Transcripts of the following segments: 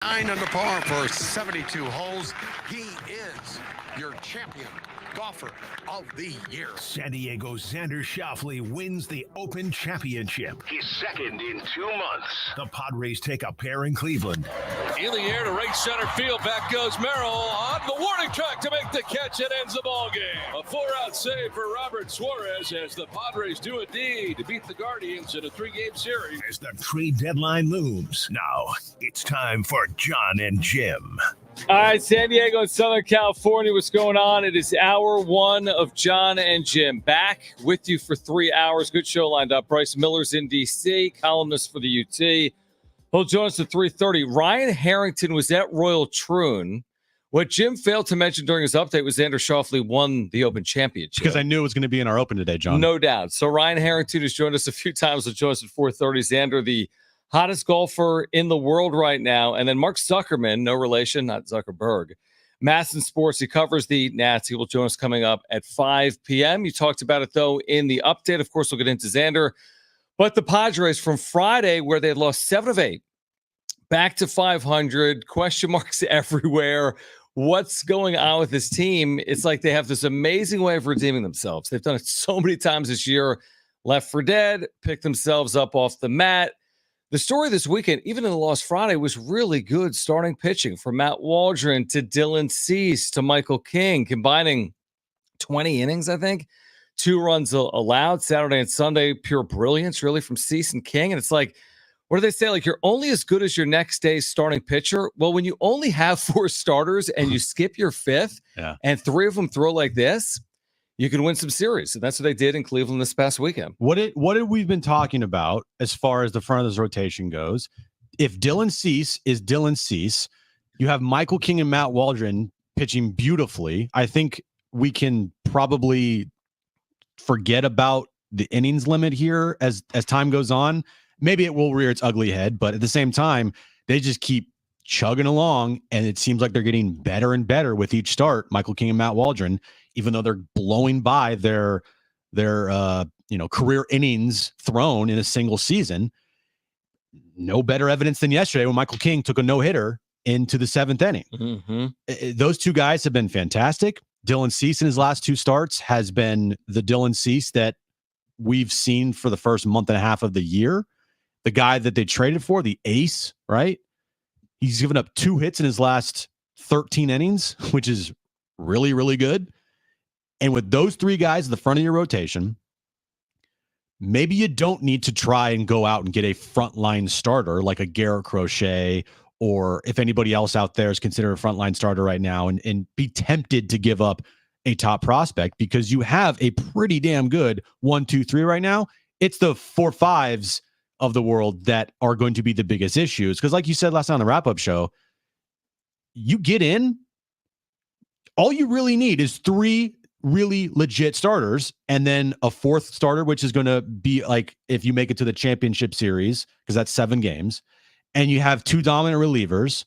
9 under par for 72 holes. He is your champion golfer of the year. San Diego's Xander Schauffele wins the Open Championship. He's second in 2 months. The Padres take a pair in Cleveland. In the air to right center field. Back goes Merrill on the warning track to make the catch. It ends the ball game. A 4-out save for Robert Suarez as the Padres do indeed to beat the Guardians in a 3-game series. As the trade deadline looms, now it's time for Jon and Jim. All right, San Diego and Southern California, what's going on? It is hour one of Jon and Jim. Back with you for 3 hours. Good show lined up. Bryce Miller's in D.C., columnist for the UT. He'll join us at 3:30. Ryan Harrington was at Royal Troon. What Jim failed to mention during his update was Xander Schauffele won the Open Championship. Because I knew it was going to be in our Open today, Jon. No doubt. So Ryan Harrington has joined us a few times. He'll join us at 4:30. Xander, the hottest golfer in the world right now. And then Mark Zuckerman, no relation, not Zuckerberg. Masson Sports, he covers the Nats. He will join us coming up at 5 p.m. You talked about it, though, in the update. Of course, we'll get into Xander. But the Padres from Friday, where they had lost 7 of 8, back to 500, question marks everywhere. What's going on with this team? It's like they have this amazing way of redeeming themselves. They've done it so many times this year. Left for dead, picked themselves up off the mat. The story this weekend, even in the loss Friday, was really good starting pitching from Matt Waldron to Dylan Cease to Michael King, combining 20 innings, I think. 2 runs allowed Saturday and Sunday. Pure brilliance, really, from Cease and King. And it's like, what do they say? Like, you're only as good as your next day's starting pitcher. Well, when you only have 4 starters and you skip your 5th and 3 of them throw like this, you can win some series. And that's what they did in Cleveland this past weekend. What did we've been talking about as far as the front of this rotation goes? If Dylan Cease is Dylan Cease, you have Michael King and Matt Waldron pitching beautifully. I think we can probably forget about the innings limit here as time goes on. Maybe it will rear its ugly head, but at the same time, they just keep chugging along, and it seems like they're getting better and better with each start. Michael King and Matt Waldron, even though they're blowing by their career innings thrown in a single season. No better evidence than yesterday when Michael King took a no-hitter into the 7th inning. Mm-hmm. Those 2 guys have been fantastic. Dylan Cease in his last 2 starts has been the Dylan Cease that we've seen for the first month and a half of the year. The guy that they traded for, the ace, right? He's given up 2 hits in his last 13 innings, which is really, really good. And with those 3 guys at the front of your rotation, maybe you don't need to try and go out and get a frontline starter like a Garrett Crochet, or if anybody else out there is considered a frontline starter right now, and be tempted to give up a top prospect, because you have a pretty damn good 1, 2, 3 right now. It's the 4, 5s of the world that are going to be the biggest issues. Because like you said last night on the wrap-up show, you get in, all you really need is 3 really legit starters, and then a 4th starter, which is going to be like if you make it to the championship series, because that's 7 games, and you have 2 dominant relievers.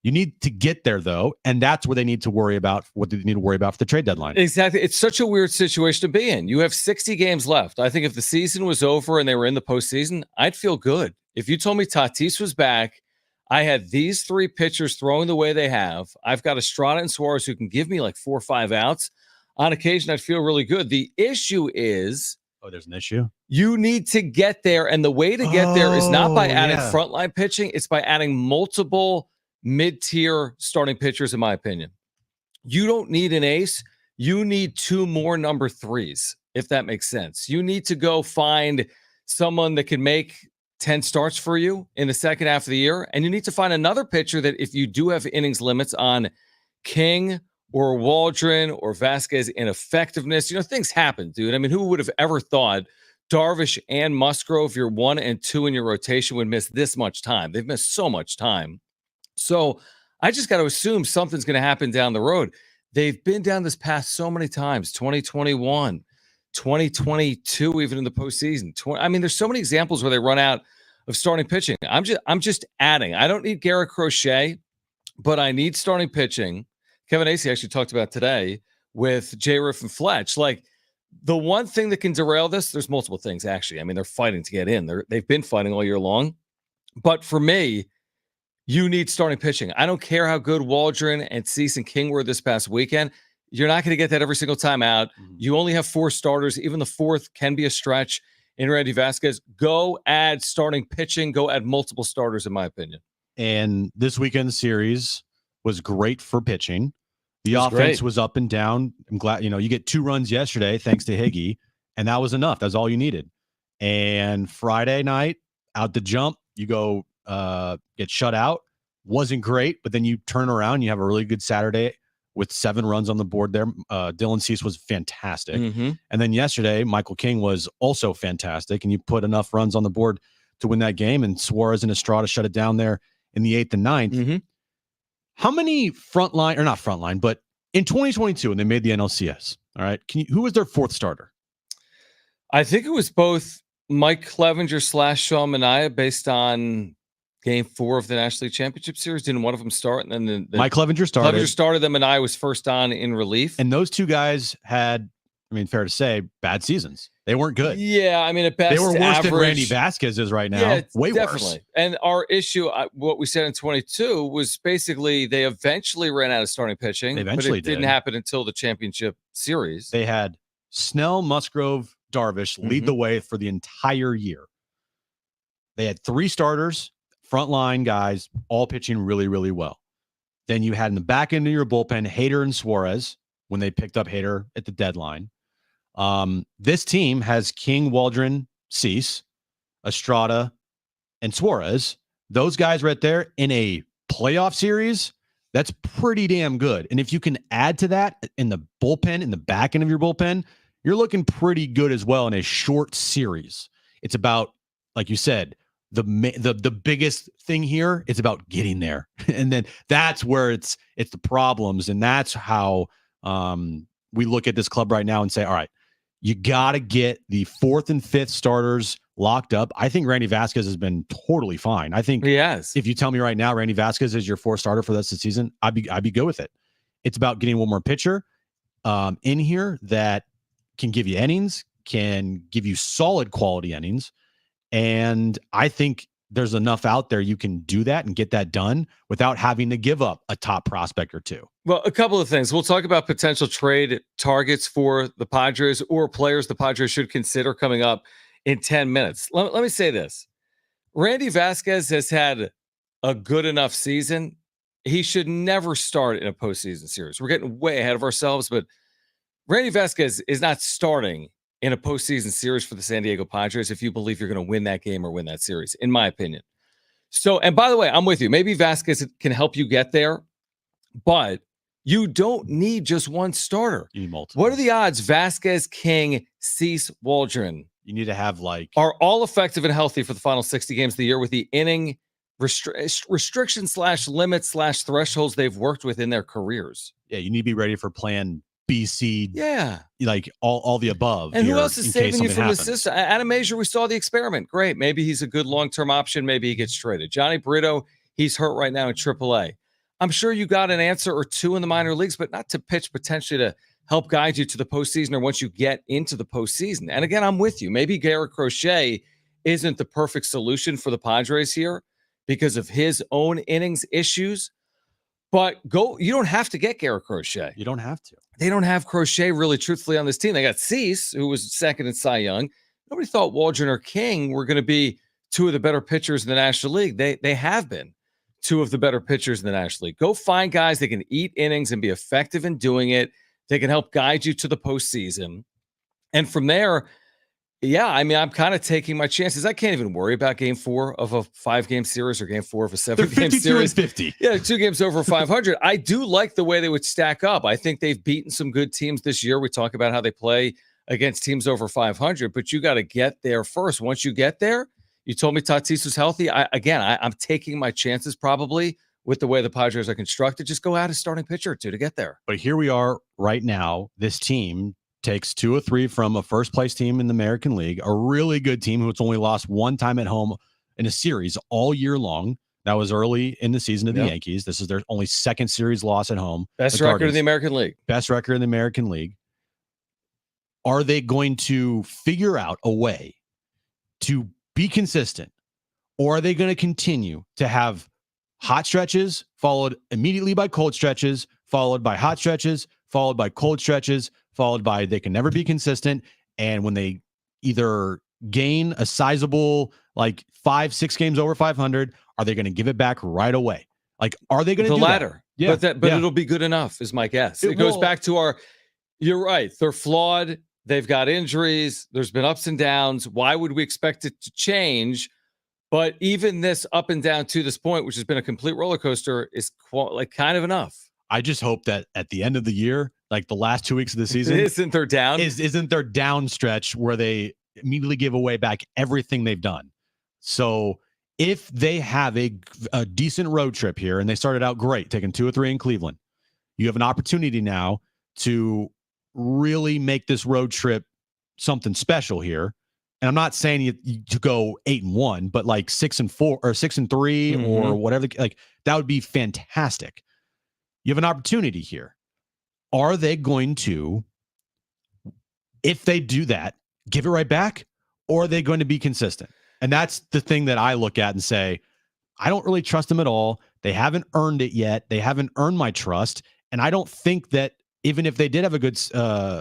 You need to get there, though, and that's where they need to worry about what they need to worry about for the trade deadline. Exactly. It's such a weird situation to be in. You have 60 games left. I think if the season was over and they were in the postseason, I'd feel good. If you told me Tatis was back, I had these 3 pitchers throwing the way they have, I've got Estrada and Suarez who can give me like 4 or 5 outs. On occasion, I'd feel really good. The issue is... Oh, there's an issue? You need to get there, and the way to get there is not by adding frontline pitching. It's by adding multiple mid-tier starting pitchers, in my opinion. You don't need an ace. You need 2 more number 3s, if that makes sense. You need to go find someone that can make 10 starts for you in the second half of the year, and you need to find another pitcher that, if you do have innings limits on King or Waldron or Vasquez ineffectiveness, things happen, dude. I mean, who would have ever thought Darvish and Musgrove, your 1 and 2 in your rotation, would miss this much time? They've missed so much time. So I just got to assume something's going to happen down the road. They've been down this path so many times, 2021, 2022, even in the postseason. There's so many examples where they run out of starting pitching. I'm just adding. I don't need Garrett Crochet, but I need starting pitching. Kevin Acee actually talked about today with J. Riff and Fletch. Like, the one thing that can derail this, there's multiple things, actually. They're fighting to get in. They've been fighting all year long. But for me, you need starting pitching. I don't care how good Waldron and Cease and King were this past weekend. You're not going to get that every single time out. You only have 4 starters. Even the 4th can be a stretch in Randy Vasquez. Go add starting pitching. Go add multiple starters, in my opinion. And this weekend's series was great for pitching. The offense was up and down. I'm glad, you get 2 runs yesterday thanks to Higgy, and that was enough. That's all you needed. And Friday night, out the jump, you go get shut out. Wasn't great, but then you turn around, you have a really good Saturday with 7 runs on the board there. Dylan Cease was fantastic. And then yesterday, Michael King was also fantastic, and you put enough runs on the board to win that game, and Suarez and Estrada shut it down there in the 8th and 9th. How many not frontline, but in 2022, when they made the NLCS, all right, who was their 4th starter? I think it was both Mike Clevenger / Sean Manaea based on Game 4 of the National League Championship Series. Didn't one of them start? And then Mike Clevenger started. Clevenger started them, and I was first on in relief. And those 2 guys had, fair to say, bad seasons. They weren't good. Yeah, at best, they were worse average. than Randy Vasquez is right now. Yeah, way definitely. worse. And our issue, what we said in 22, was basically they eventually ran out of starting pitching. But it didn't happen until the championship series. They had Snell, Musgrove, Darvish lead the way for the entire year. They had 3 starters, frontline guys, all pitching really, really well. Then you had in the back end of your bullpen, Hader and Suarez, when they picked up Hader at the deadline. This team has King, Waldron, Cease, Estrada, and Suarez. Those guys right there in a playoff series, that's pretty damn good. And if you can add to that in the bullpen, in the back end of your bullpen, you're looking pretty good as well in a short series. It's about, like you said, the biggest thing here, it's about getting there. And then that's where it's the problems. And that's how we look at this club right now and say, all right, you got to get the 4th and 5th starters locked up. I think Randy Vasquez has been totally fine. I think if you tell me right now, Randy Vasquez is your 4th starter for the rest of the season, I'd be good with it. It's about getting one more pitcher in here that can give you innings, can give you solid quality innings. And I think there's enough out there you can do that and get that done without having to give up a top prospect or 2. Well, a couple of things. We'll talk about potential trade targets for the Padres or players the Padres should consider coming up in 10 minutes. Let me say this. Randy Vasquez has had a good enough season. He should never start in a postseason series. We're getting way ahead of ourselves, but Randy Vasquez is not starting in a postseason series for the San Diego Padres if you believe you're going to win that game or win that series, in my opinion. So, and by the way, I'm with you. Maybe Vasquez can help you get there, but you don't need just one starter. You need multiple. What are the odds Vasquez, King, Cease, Waldron you need to have are all effective and healthy for the final 60 games of the year with the inning restrictions / limits / thresholds they've worked with in their careers? Yeah, you need to be ready for plan B, C, like all the above. And who else is saving you from the system? Adam Mazur, we saw the experiment. Great. Maybe he's a good long-term option. Maybe he gets traded. Johnny Brito, he's hurt right now in AAA. I'm sure you got an answer or 2 in the minor leagues, but not to pitch potentially to help guide you to the postseason or once you get into the postseason. And again, I'm with you. Maybe Garrett Crochet isn't the perfect solution for the Padres here because of his own innings issues. But you don't have to get Garrett Crochet. You don't have to. They don't have Crochet really truthfully on this team. They got Cease, who was 2nd in Cy Young. Nobody thought Waldron or King were going to be 2 of the better pitchers in the National League. They have been 2 of the better pitchers in the National League. Go find guys that can eat innings and be effective in doing it. They can help guide you to the postseason. And from there, I'm kind of taking my chances. I can't even worry about Game 4 of a 5-game series or Game 4 of a 7-game series. 50. Yeah, 2 games over 500. I do like the way they would stack up. I think they've beaten some good teams this year. We talk about how they play against teams over 500, but you got to get there first. Once you get there, you told me Tatis was healthy. I'm taking my chances probably with the way the Padres are constructed. Just go out a starting pitcher or 2 to get there. But here we are right now. This team takes 2 or 3 from a first-place team in the American League, a really good team who's only lost 1 time at home in a series all year long. That was early in the season of the Yankees. This is their only 2nd series loss at home. Best record in the American League. Best record in the American League. Are they going to figure out a way to be consistent, or are they going to continue to have hot stretches, followed immediately by cold stretches, followed by hot stretches, followed by cold stretches, followed by they can never be consistent. And when they either gain a sizable, like 5-6 games over 500, are they going to give it back right away? Like, are they going to the do latter? That? Yeah, But it'll be good enough, is my guess. It goes back to our. You're right. They're flawed. They've got injuries. There's been ups and downs. Why would we expect it to change? But even this up and down to this point, which has been a complete roller coaster, is like kind of enough. I just hope that at the end of the year, like the last 2 weeks of the season, isn't there down stretch where they immediately give away back everything they've done. So if they have a decent road trip here, and they started out great, taking 2 or 3 in Cleveland, you have an opportunity now to really make this road trip something special here. And I'm not saying you to go 8-1, but like 6-4 or 6-3 or whatever, like that would be fantastic. You have an opportunity here. Are they going to, if they do that, give it right back, or are they going to be consistent? And that's the thing that I look at and say, I don't really trust them at all. They haven't earned it yet. They haven't earned my trust. And I don't think that even if they did have a good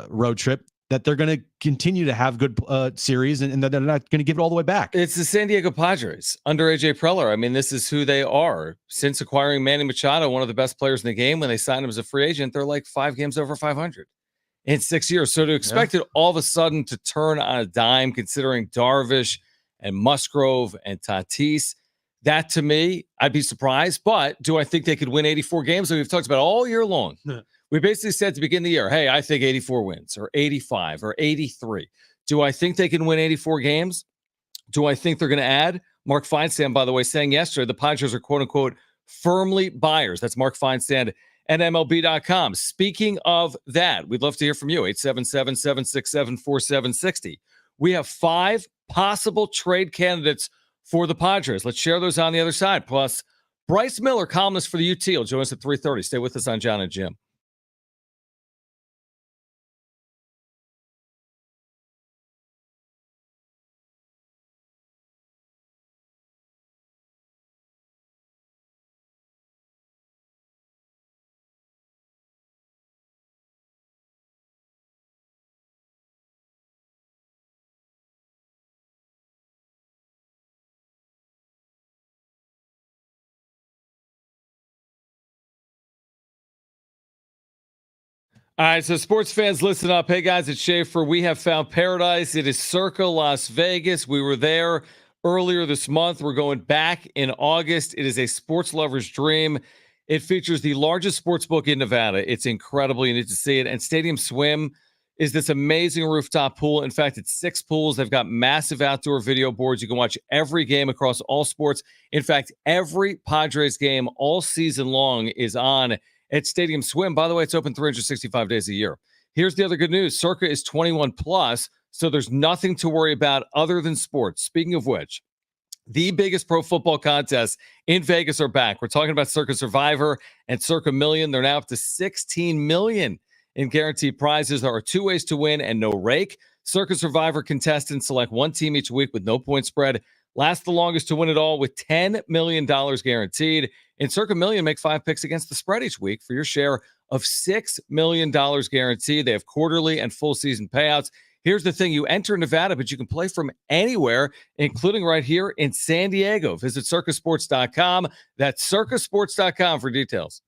road trip, that they're going to continue to have good series and that they're not going to give it all the way back. It's the San Diego Padres under AJ Preller. I mean, this is who they are. Since acquiring Manny Machado, one of the best players in the game, when they signed him as a free agent, they're like 5 games over 500 in 6 years. So to expect it all of a sudden to turn on a dime, considering Darvish and Musgrove and Tatis, that to me, I'd be surprised. But do I think they could win 84 games? Like we've talked about all year long. We basically said at the beginning of the year, hey, I think 84 wins or 85 or 83. Do I think they can win 84 games? Do I think they're going to add? Mark Feinsand, by the way, saying yesterday the Padres are quote-unquote firmly buyers. That's Mark Feinsand at MLB.com. Speaking of that, we'd love to hear from you, 877-767-4760. We have 5 possible trade candidates for the Padres. Let's share those on the other side. Plus, Bryce Miller, columnist for the UT, will join us at 3:30. Stay with us on Jon and Jim. All right, so sports fans, listen up. Hey, guys, it's Schaefer. We have found paradise. It is Circa Las Vegas. We were there earlier this month. We're going back in August. It is a sports lover's dream. It features the largest sports book in Nevada. It's incredible. You need to see it. And Stadium Swim is this amazing rooftop pool. In fact, it's 6 pools. They've got massive outdoor video boards. You can watch every game across all sports. In fact, every Padres game all season long is on at Stadium Swim. By the way, it's open 365 days a year. Here's the other good news. Circa is 21 plus, so there's nothing to worry about other than sports. Speaking of which, the biggest pro football contests in Vegas are back. We're talking about Circa Survivor and Circa Million. They're now up to $16 million in guaranteed prizes. There are 2 ways to win and no rake. Circa Survivor contestants select 1 team each week with no point spread. Last the longest to win it all with $10 million guaranteed. In Circa Million, make 5 picks against the spread each week for your share of $6 million guaranteed. They have quarterly and full season payouts. Here's the thing. You enter Nevada, but you can play from anywhere, including right here in San Diego. Visit circasports.com. That's circasports.com for details.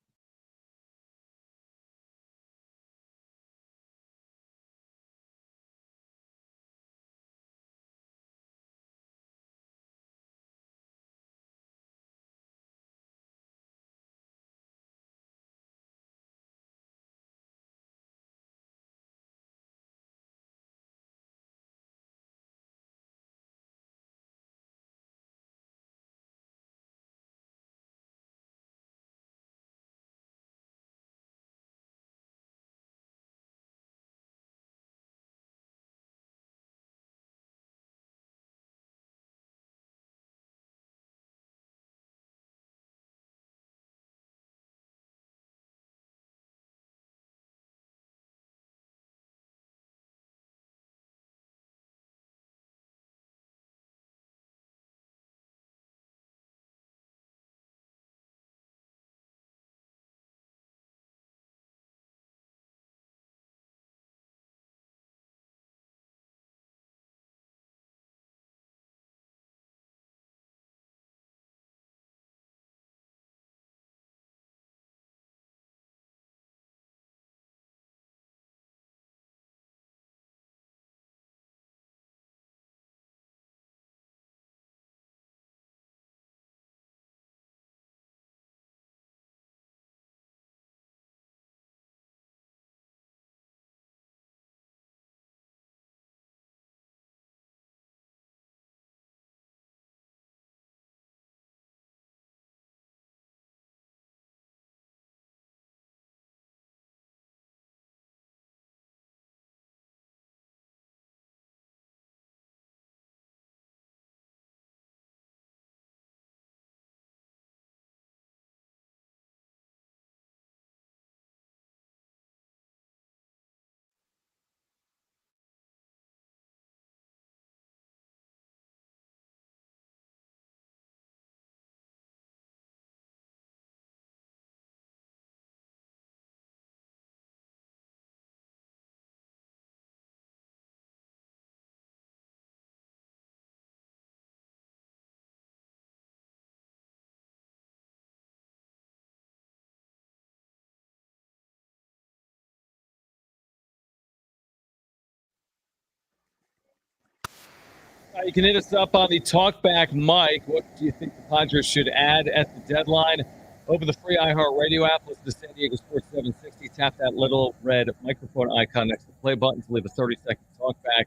You can hit us up on the Talkback mic. What do you think the Padres should add at the deadline? Open the free iHeartRadio app. Listen to San Diego Sports 760. Tap that little red microphone icon next to the play button to leave a 30-second talkback.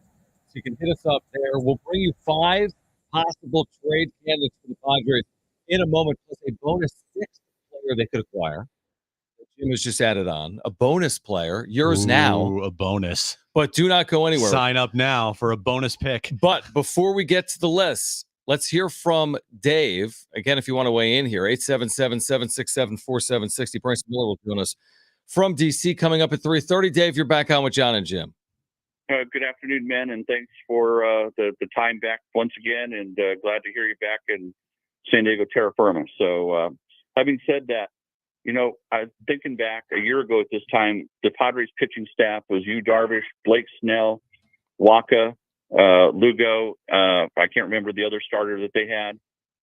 So you can hit us up there. We'll bring you 5 possible trade candidates for the Padres in a moment, plus a bonus 6th player they could acquire. Jim has just added on a bonus player, yours now. A bonus. But do not go anywhere. Sign up now for a bonus pick. But before we get to the list, let's hear from Dave. Again, if you want to weigh in here, 877-767-4760. Bryce Miller will join us from D.C. coming up at 3:30. Dave, you're back on with Jon and Jim. Good afternoon, men, and thanks for the time back once again, and glad to hear you back in San Diego terra firma. So having said that, I'm thinking back a year ago at this time, the Padres pitching staff was Yu Darvish, Blake Snell, Waka, Lugo. I can't remember the other starter that they had.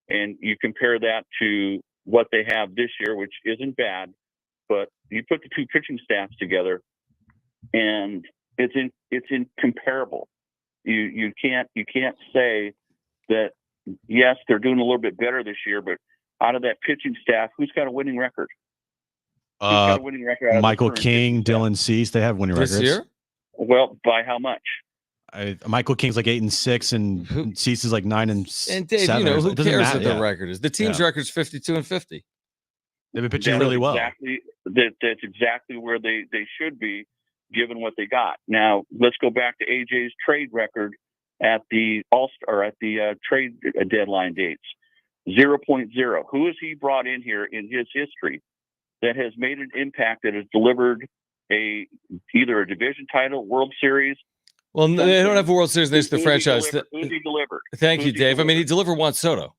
And you compare that to what they have this year, which isn't bad, but you put the two pitching staffs together and it's incomparable. You can't say that, yes, they're doing a little bit better this year, but out of that pitching staff, who's got a winning record? Michael King, Dylan Cease, they have winning records. This year? Well, by how much? Michael King's like 8-6, and Cease is like 9-7. And Dave, who cares what their record is? The team's record is 52-50. They've been pitching really well. That's exactly where they should be, given what they got. Now let's go back to AJ's trade record at the trade deadline dates. 0.0. Who has he brought in here in his history that has made an impact, that has delivered either a division title, World Series? Well, they don't have a World Series. There's the franchise. Who's he delivered? Thank you, Dave. I mean, he delivered Juan Soto.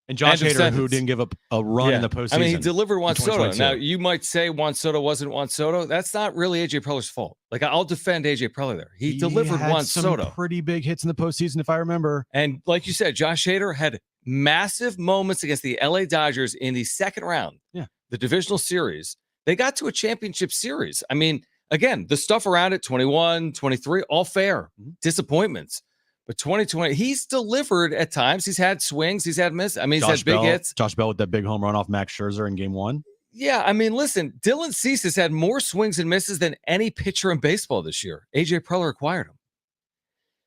And Josh Hader, who didn't give up a run in the postseason. I mean, he delivered Juan Soto. Now, you might say Juan Soto wasn't Juan Soto. That's not really A.J. Preller's fault. Like, I'll defend A.J. Preller there. He delivered Juan Soto. Pretty big hits in the postseason, if I remember. And like you said, Josh Hader had massive moments against the L.A. Dodgers in the second round. Yeah. The divisional series. They got to a championship series. I mean, again, the stuff around it, 21, 23, all fair. Disappointments. But 2020, he's delivered at times. He's had swings. He's had misses. I mean, he's had big hits. Josh Bell with that big home run off Max Scherzer in Game 1. Yeah, I mean, listen, Dylan Cease has had more swings and misses than any pitcher in baseball this year. A.J. Preller acquired him.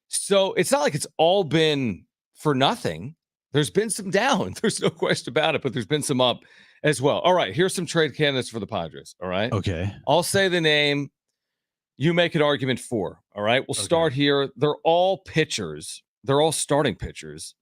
So it's not like it's all been for nothing. There's been some down. There's no question about it, but there's been some up as well. All right, here's some trade candidates for the Padres, all right? Okay. I'll say the name. You make an argument for, all right? We'll start here. They're all pitchers. They're all starting pitchers.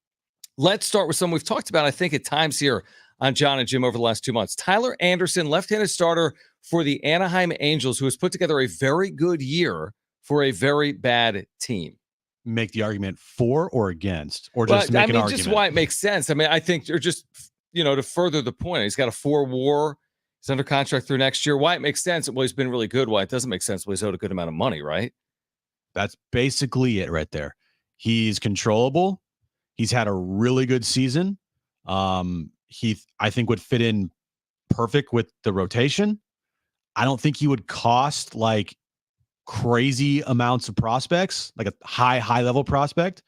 Let's start with someone we've talked about, I think, at times here on Jon and Jim over the last 2 months. Tyler Anderson, left-handed starter for the Anaheim Angels, who has put together a very good year for a very bad team. Make the argument for or against, or just make an argument? Just why it makes sense. I mean, I think you're just, to further the point, he's got a 4 WAR. He's under contract through next year. Why it makes sense? Well, he's been really good. Why it doesn't make sense? Well, he's owed a good amount of money, right? That's basically it right there. He's controllable. He's had a really good season. He, I think, would fit in perfect with the rotation. I don't think he would cost like crazy amounts of prospects, like a high level prospect.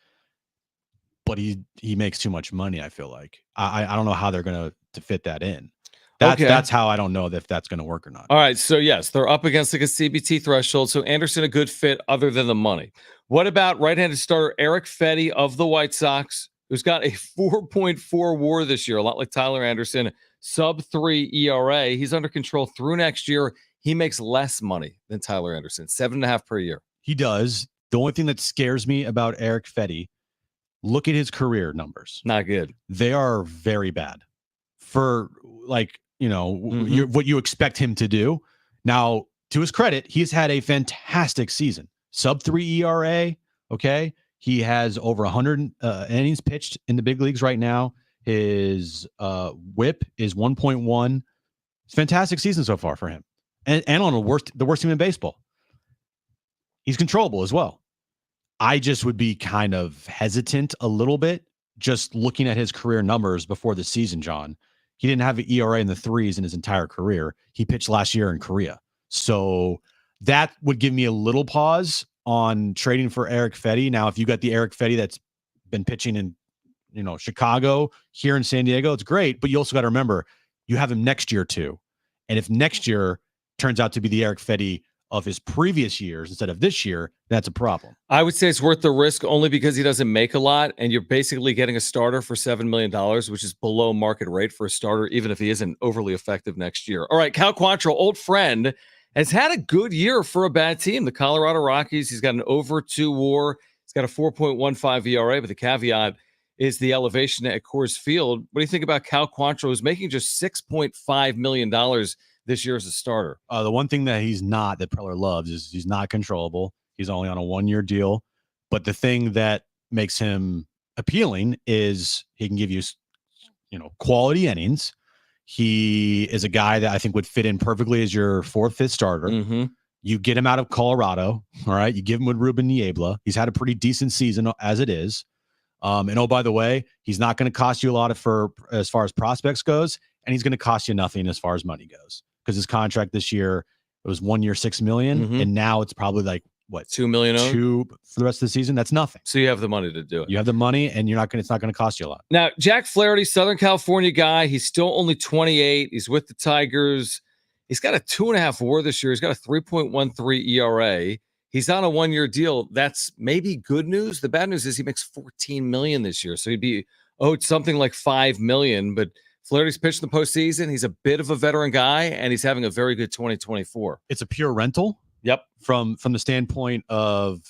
But he makes too much money. I feel like I don't know how they're going to fit that in. That's how I don't know if that's going to work or not. All right. So, yes, they're up against like a CBT threshold. So, Anderson, a good fit other than the money. What about right-handed starter Eric Fetty of the White Sox, who's got a 4.4 WAR this year, a lot like Tyler Anderson, sub-3 ERA. He's under control through next year. He makes less money than Tyler Anderson, 7.5 per year. He does. The only thing that scares me about Eric Fetty, look at his career numbers. Not good. They are very bad for like, what you expect him to do. Now, to his credit, he's had a fantastic season. Sub-3 ERA, okay? He has over 100 innings pitched in the big leagues right now. His whip is 1.1. It's a fantastic season so far for him. And on the worst team in baseball. He's controllable as well. I just would be kind of hesitant a little bit just looking at his career numbers before the season, John. He didn't have an ERA in the 3s in his entire career. He pitched last year in Korea. So that would give me a little pause on trading for Eric Fetty. Now, if you got the Eric Fetty that's been pitching in, Chicago, here in San Diego. It's great, but you also got to remember you have him next year too. And if next year turns out to be the Eric Fedde of his previous years instead of this year, that's a problem. I would say it's worth the risk only because he doesn't make a lot, and you're basically getting a starter for $7 million, which is below market rate for a starter, even if he isn't overly effective next year. All right, Cal Quantrill, old friend, has had a good year for a bad team. The Colorado Rockies, he's got an over 2 WAR. He's got a 4.15 ERA, but the caveat is the elevation at Coors Field. What do you think about Cal Quantrill, who's making just $6.5 million this year as a starter? The one thing that he's not, that Preller loves, is he's not controllable. He's only on a 1-year deal. But the thing that makes him appealing is he can give you, quality innings. He is a guy that I think would fit in perfectly as your 4th, 5th starter. Mm-hmm. You get him out of Colorado, all right? You give him with Ruben Niebla. He's had a pretty decent season as it is. And oh, by the way, he's not going to cost you a lot as far as prospects goes, and he's going to cost you nothing as far as money goes, because his contract this year, it was 1 year, $6 million, and now it's probably like what, $2 million for the rest of the season. That's nothing. So you have the money to do it. You have the money, and it's not going to cost you a lot. Now, Jack Flaherty, Southern California guy. He's still only 28. He's with the Tigers. He's got a 2.5 WAR this year. He's got a 3.13 ERA. He's on a 1-year deal. That's maybe good news. The bad news is he makes $14 million this year, so he'd be owed something like $5 million. But Flaherty's pitched in the postseason. He's a bit of a veteran guy, and he's having a very good 2024. It's a pure rental. Yep. From the standpoint of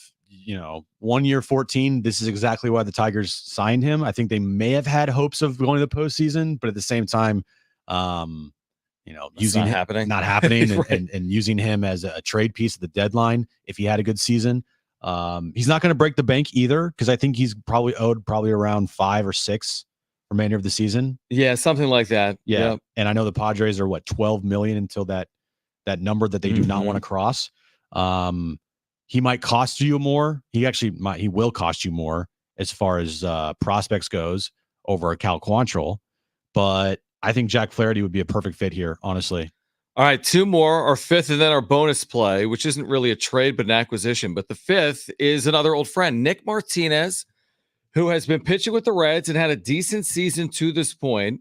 1 year, 14. This is exactly why the Tigers signed him. I think they may have had hopes of going to the postseason, but at the same time, using not happening Right. and using him as a trade piece at the deadline if he had a good season. He's not going to break the bank either, because I think he's probably owed around 5 or 6 remainder of the season. Yeah, something like that. Yeah. Yep. And I know the Padres are $12 million until that number that they do not want to cross. He might cost you more. He will cost you more as far as prospects goes over a Cal Quantrill, but I think Jack Flaherty would be a perfect fit here, honestly. All right, 2 more, our 5th, and then our bonus play, which isn't really a trade but an acquisition. But the 5th is another old friend, Nick Martinez, who has been pitching with the Reds and had a decent season to this point.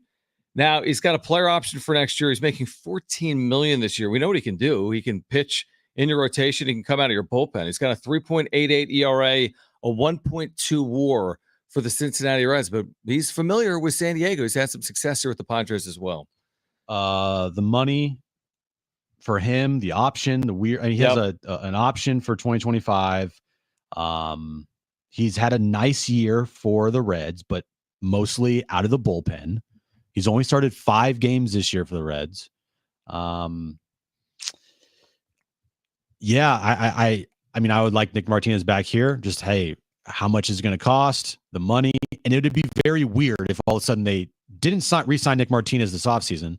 Now, he's got a player option for next year. He's making $14 million this year. We know what he can do. He can pitch in your rotation. He can come out of your bullpen. He's got a 3.88 ERA, a 1.2 WAR for the Cincinnati Reds, but he's familiar with San Diego. He's had some success here with the Padres as well. The money for him, the option, he has an option for 2025. He's had a nice year for the Reds, but mostly out of the bullpen. He's only started 5 games this year for the Reds. I mean, I would like Nick Martinez back here. Just, hey, how much is it going to cost? The money. And it would be very weird if all of a sudden they didn't re-sign Nick Martinez this offseason,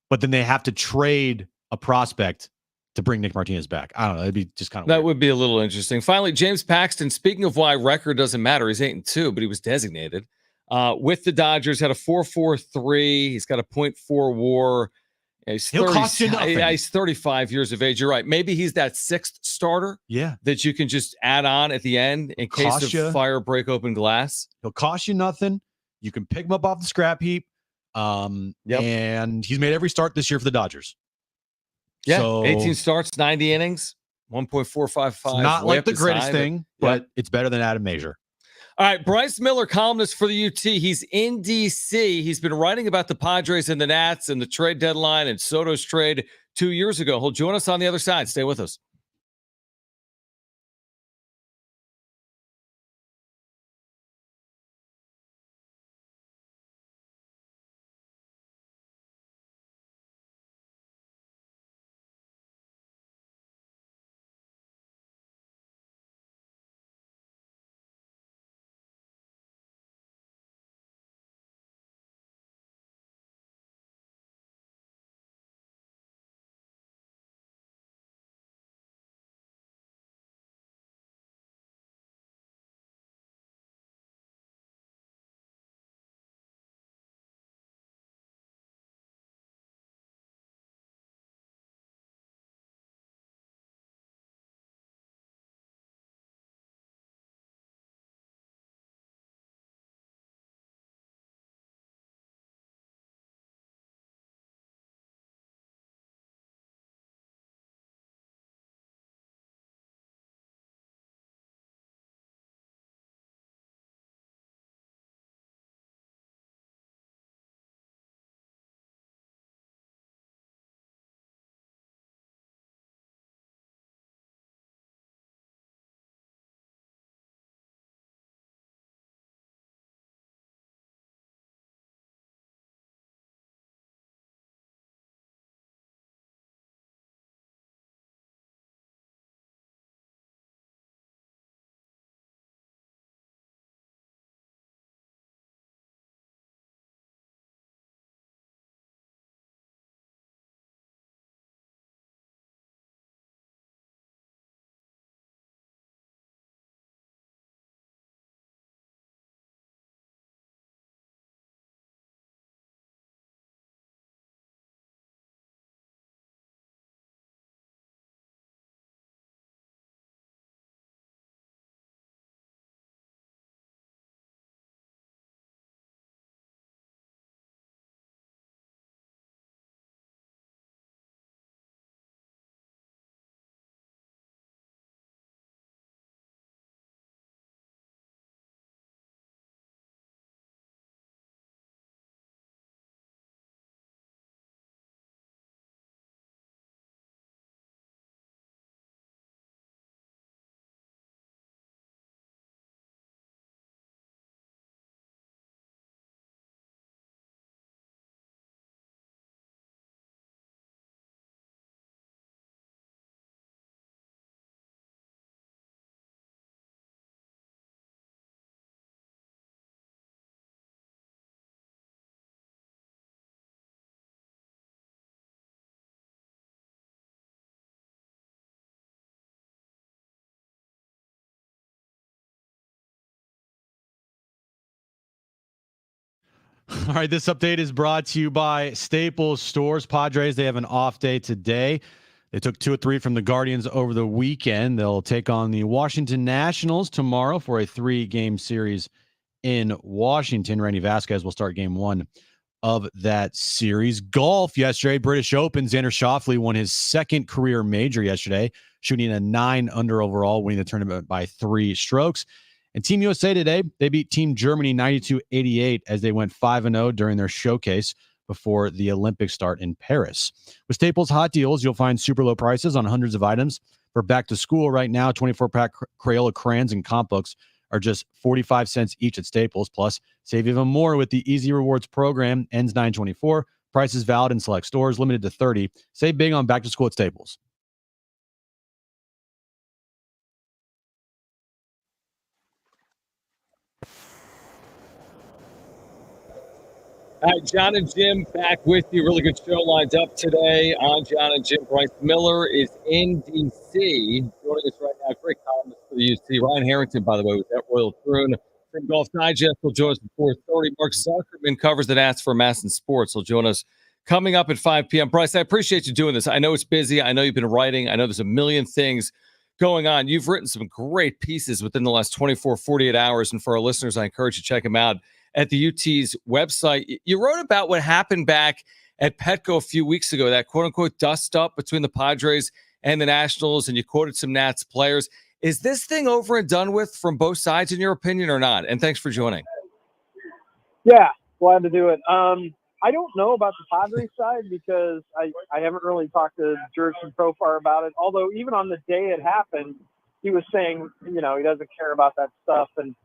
but then they have to trade a prospect to bring Nick Martinez back. I don't know. It'd be just kind of That weird. would be a little interesting. Finally, James Paxton, speaking of why record doesn't matter, he's 8-2, but he was designated. With the Dodgers, had a 4.43. He's got a 0.4 WAR. He'll cost you nothing. He's 35 years of age. You're right. Maybe he's that 6th starter that you can just add on at the end in case of fire, break open glass. He'll cost you nothing. You can pick him up off the scrap heap. And he's made every start this year for the Dodgers. Yeah, so 18 starts, 90 innings, 1.455. It's not like the greatest thing, but it's better than Adam Major. All right, Bryce Miller, columnist for the UT. He's in D.C. He's been writing about the Padres and the Nats and the trade deadline and Soto's trade 2 years ago. He'll join us on the other side. Stay with us. All right, this update is brought to you by Staples Stores. Padres, they have an off day today. They took 2 or 3 from the Guardians over the weekend. They'll take on the Washington Nationals tomorrow for a 3-game series in Washington. Randy Vasquez will start game 1 of that series. Golf yesterday, British Open. Xander Schauffele won his 2nd career major yesterday, shooting a 9-under overall, winning the tournament by 3 strokes. And Team USA today, they beat Team Germany 92-88 as they went 5-0 during their showcase before the Olympics start in Paris. With Staples Hot Deals, you'll find super low prices on hundreds of items. For back to school right now, 24-pack Crayola crayons and comp books are just 45 cents each at Staples. Plus, save even more with the Easy Rewards program. Ends 9/24. Prices valid in select stores, limited to 30. Save big on back to school at Staples. All right, Jon and Jim back with you. Really good show lined up today on Jon and Jim. Bryce Miller is in D.C. joining us right now. Great columnist for the UC. Ryan Harrington, by the way, was at Royal Troon from Golf Digest. Will join us at 4:30. Mark Zuckerman covers the Nats for Masson Sports. Will join us coming up at 5 p.m. Bryce, I appreciate you doing this. I know it's busy. I know you've been writing. I know there's a million things going on. You've written some great pieces within the last 24, 48 hours. And for our listeners, I encourage you to check them out at the UT's website. You wrote about what happened back at Petco a few weeks ago, that quote-unquote dust-up between the Padres and the Nationals, and you quoted some Nats players. Is this thing over and done with from both sides, in your opinion, or not? And thanks for joining. Yeah, glad to do it. I don't know about the Padres side because I haven't really talked to Jurickson so far about it, although even on the day it happened, he was saying, he doesn't care about that stuff. And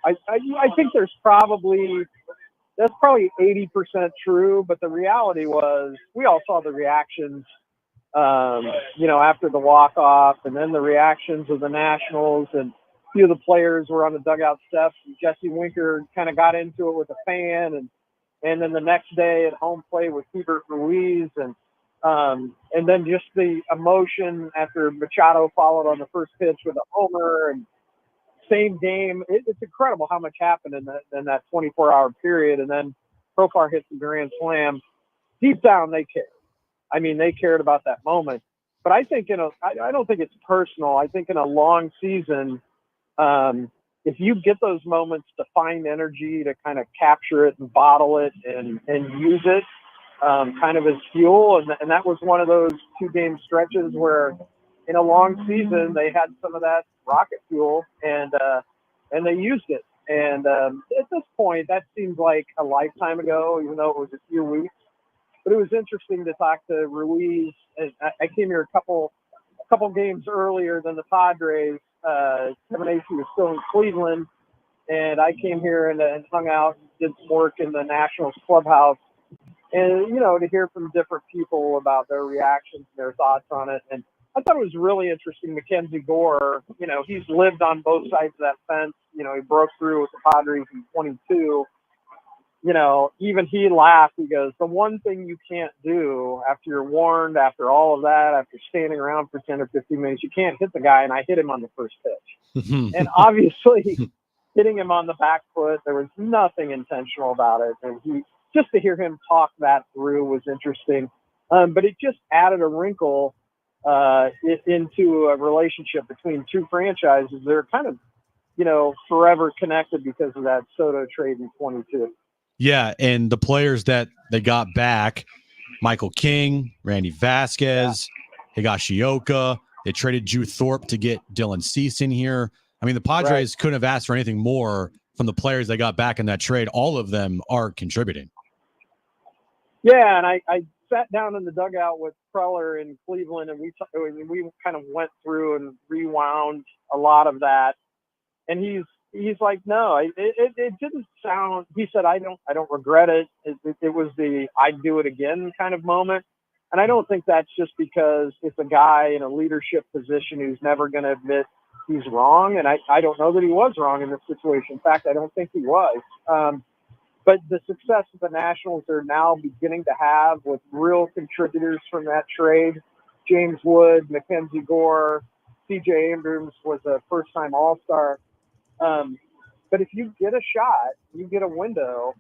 I think that's probably 80% true, but the reality was we all saw the reactions, after the walk-off, and then the reactions of the Nationals, and a few of the players were on the dugout steps. Jesse Winker kind of got into it with a fan, and then the next day at home plate with Hubert Ruiz, and then just the emotion after Machado followed on the first pitch with a homer, and same game. It's incredible how much happened in that 24-hour period. And then Profar hits the grand slam. Deep down, they cared. I mean, they cared about that moment. But I think I don't think it's personal. I think in a long season, if you get those moments to find energy to kind of capture it and bottle it and use it kind of as fuel, and that was one of those 2-game stretches where in a long season they had some of that rocket fuel and they used it. And at this point, that seems like a lifetime ago, even though it was a few weeks. But it was interesting to talk to Ruiz. And I came here a couple games earlier than the Padres. Kevin Acey was still in Cleveland, and I came here and hung out, did some work in the Nationals clubhouse, and to hear from different people about their reactions and their thoughts on it. And I thought it was really interesting. Mackenzie Gore, he's lived on both sides of that fence. He broke through with the Padres in 22. Even he laughed. He goes, the one thing you can't do after you're warned, after all of that, after standing around for 10 or 15 minutes, you can't hit the guy. And I hit him on the first pitch. And obviously hitting him on the back foot, there was nothing intentional about it. And just to hear him talk that through was interesting. But it just added a wrinkle into a relationship between two franchises. They're kind of, forever connected because of that Soto trade in 22. Yeah, and the players that they got back, Michael King, Randy Vasquez, Higashioka. They traded Drew Thorpe to get Dylan Cease in here. I mean, the Padres couldn't have asked for anything more from the players they got back in that trade. All of them are contributing. Yeah, and I sat down in the dugout with Preller in Cleveland, and we kind of went through and rewound a lot of that. And he's like, no, it didn't sound. He said, I don't regret it. It was the I'd do it again kind of moment. And I don't think that's just because it's a guy in a leadership position who's never going to admit he's wrong. And I don't know that he was wrong in this situation. In fact, I don't think he was. But the success that the Nationals are now beginning to have with real contributors from that trade, James Wood, Mackenzie Gore, C.J. Abrams was a first-time All-Star. But if you get a shot, you get a window,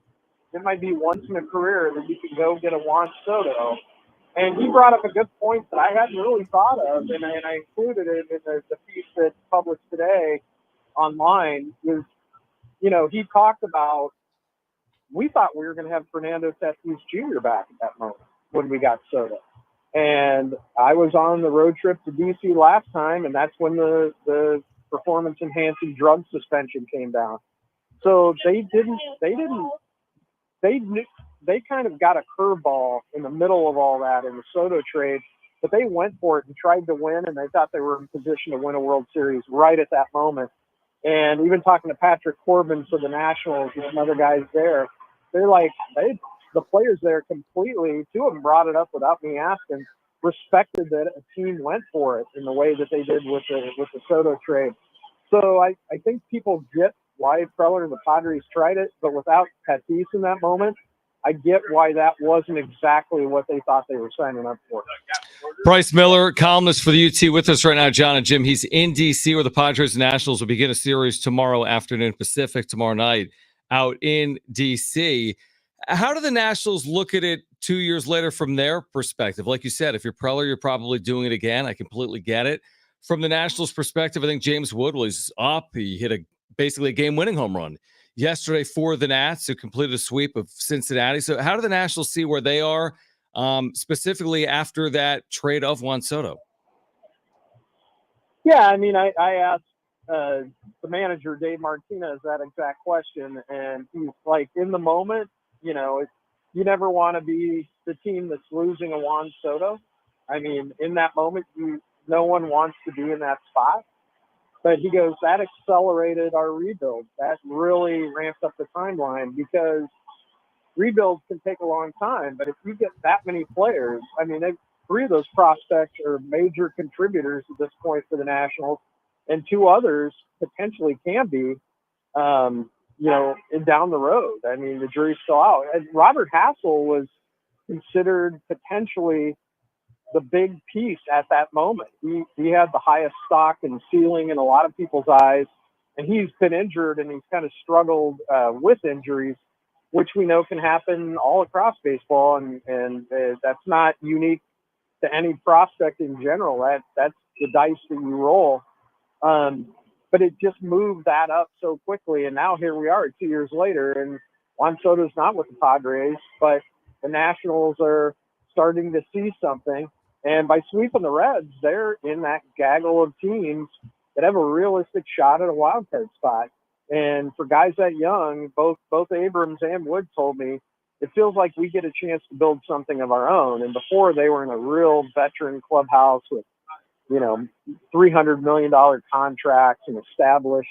it might be once in a career that you can go get a Juan Soto. And he brought up a good point that I hadn't really thought of, and I included it in the piece that's published today online. Was, he talked about, we thought we were going to have Fernando Tatis Jr. back at that moment when we got Soto. And I was on the road trip to DC last time, and that's when the performance-enhancing drug suspension came down. So they kind of got a curveball in the middle of all that in the Soto trade, but they went for it and tried to win, and they thought they were in position to win a World Series right at that moment. And even talking to Patrick Corbin for the Nationals and some other guys there, they're like, the players there completely, two of them brought it up without me asking, respected that a team went for it in the way that they did with the Soto trade. So I think people get why Preller and the Padres tried it, but without Tatis in that moment, I get why that wasn't exactly what they thought they were signing up for. Bryce Miller, columnist for the UT, with us right now. Jon and Jim, he's in D.C. where the Padres and Nationals will begin a series tomorrow afternoon Pacific, tomorrow night out in D.C. How do the Nationals look at it 2 years later from their perspective? Like you said, if you're Preller, you're probably doing it again. I completely get it. From the Nationals' perspective, I think James Wood was up. He hit basically a game-winning home run yesterday for the Nats, who completed a sweep of Cincinnati. So how do the Nationals see where they are, specifically after that trade of Juan Soto? Yeah, I mean, I asked the manager, Dave Martinez, that exact question, and he's like, in the moment, you never want to be the team that's losing a Juan Soto. I mean, in that moment, no one wants to be in that spot. But he goes, that accelerated our rebuild. That really ramped up the timeline, because rebuilds can take a long time. But if you get that many players, I mean, three of those prospects are major contributors at this point for the Nationals, and two others potentially can be, down the road. I mean, the jury's still out. And Robert Hassel was considered potentially the big piece at that moment. He had the highest stock and ceiling in a lot of people's eyes, and he's been injured, and he's kind of struggled with injuries, which we know can happen all across baseball, and that's not unique to any prospect in general. That's the dice that you roll. But it just moved that up so quickly, and now here we are 2 years later, and Juan Soto's not with the Padres, but the Nationals are starting to see something. And by sweeping the Reds, they're in that gaggle of teams that have a realistic shot at a wild card spot. And for guys that young, both Abrams and Wood told me, it feels like we get a chance to build something of our own. And before, they were in a real veteran clubhouse with, $300 million contracts and established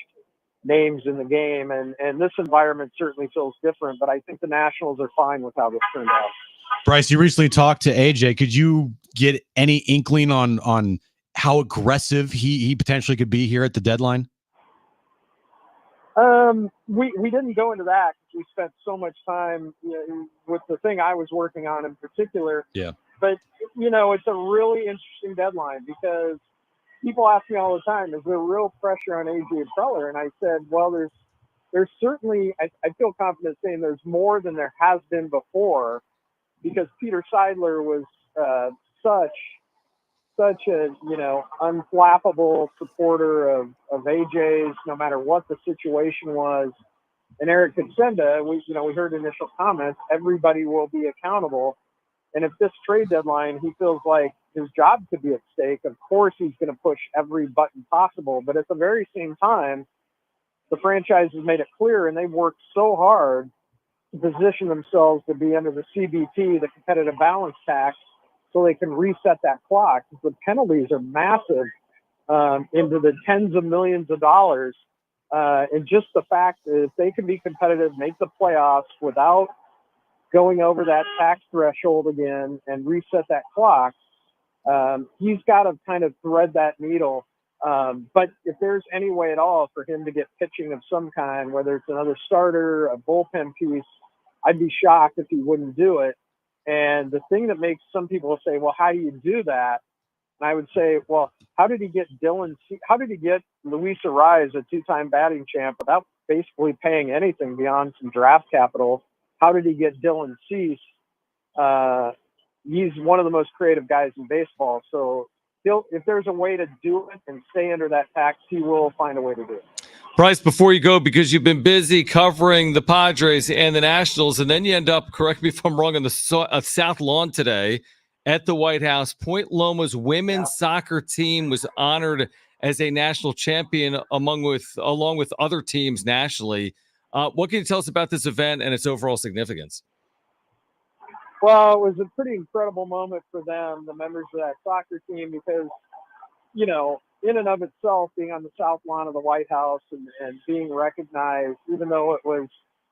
names in the game. And this environment certainly feels different, but I think the Nationals are fine with how this turned out. Bryce, you recently talked to AJ. Could you get any inkling on how aggressive he potentially could be here at the deadline? We didn't go into that because we spent so much time with the thing I was working on in particular. Yeah. But, it's a really interesting deadline, because people ask me all the time, is there real pressure on AJ Preller? And I said, well, there's certainly, I feel confident saying there's more than there has been before, because Peter Seidler was such a unflappable supporter of AJ's, no matter what the situation was. And Eric Katsenda, we heard initial comments, everybody will be accountable. And if this trade deadline, he feels like his job could be at stake, of course he's going to push every button possible. But at the very same time, the franchise has made it clear, and they've worked so hard to position themselves to be under the CBT, the competitive balance tax, so they can reset that clock. The penalties are massive, into the tens of millions of dollars. And just the fact that if they can be competitive, make the playoffs without going over that tax threshold again and reset that clock, he's got to kind of thread that needle. But if there's any way at all for him to get pitching of some kind, whether it's another starter, a bullpen piece, I'd be shocked if he wouldn't do it. And the thing that makes some people say, well, how do you do that? And I would say, well, how did he get Luis Arraez, a two-time batting champ, without basically paying anything beyond some draft capital? how did he get Dylan Cease? He's one of the most creative guys in baseball. So if there's a way to do it and stay under that tax, he will find a way to do it. Bryce, before you go, because you've been busy covering the Padres and the Nationals, and then you end up, correct me if I'm wrong, on the South Lawn today at the White House. Point Loma's women's soccer team was honored as a national champion along with other teams nationally. What can you tell us about this event and its overall significance? Well, it was a pretty incredible moment for them, the members of that soccer team, because, you know, in and of itself, being on the South Lawn of the White House and being recognized, even though it was,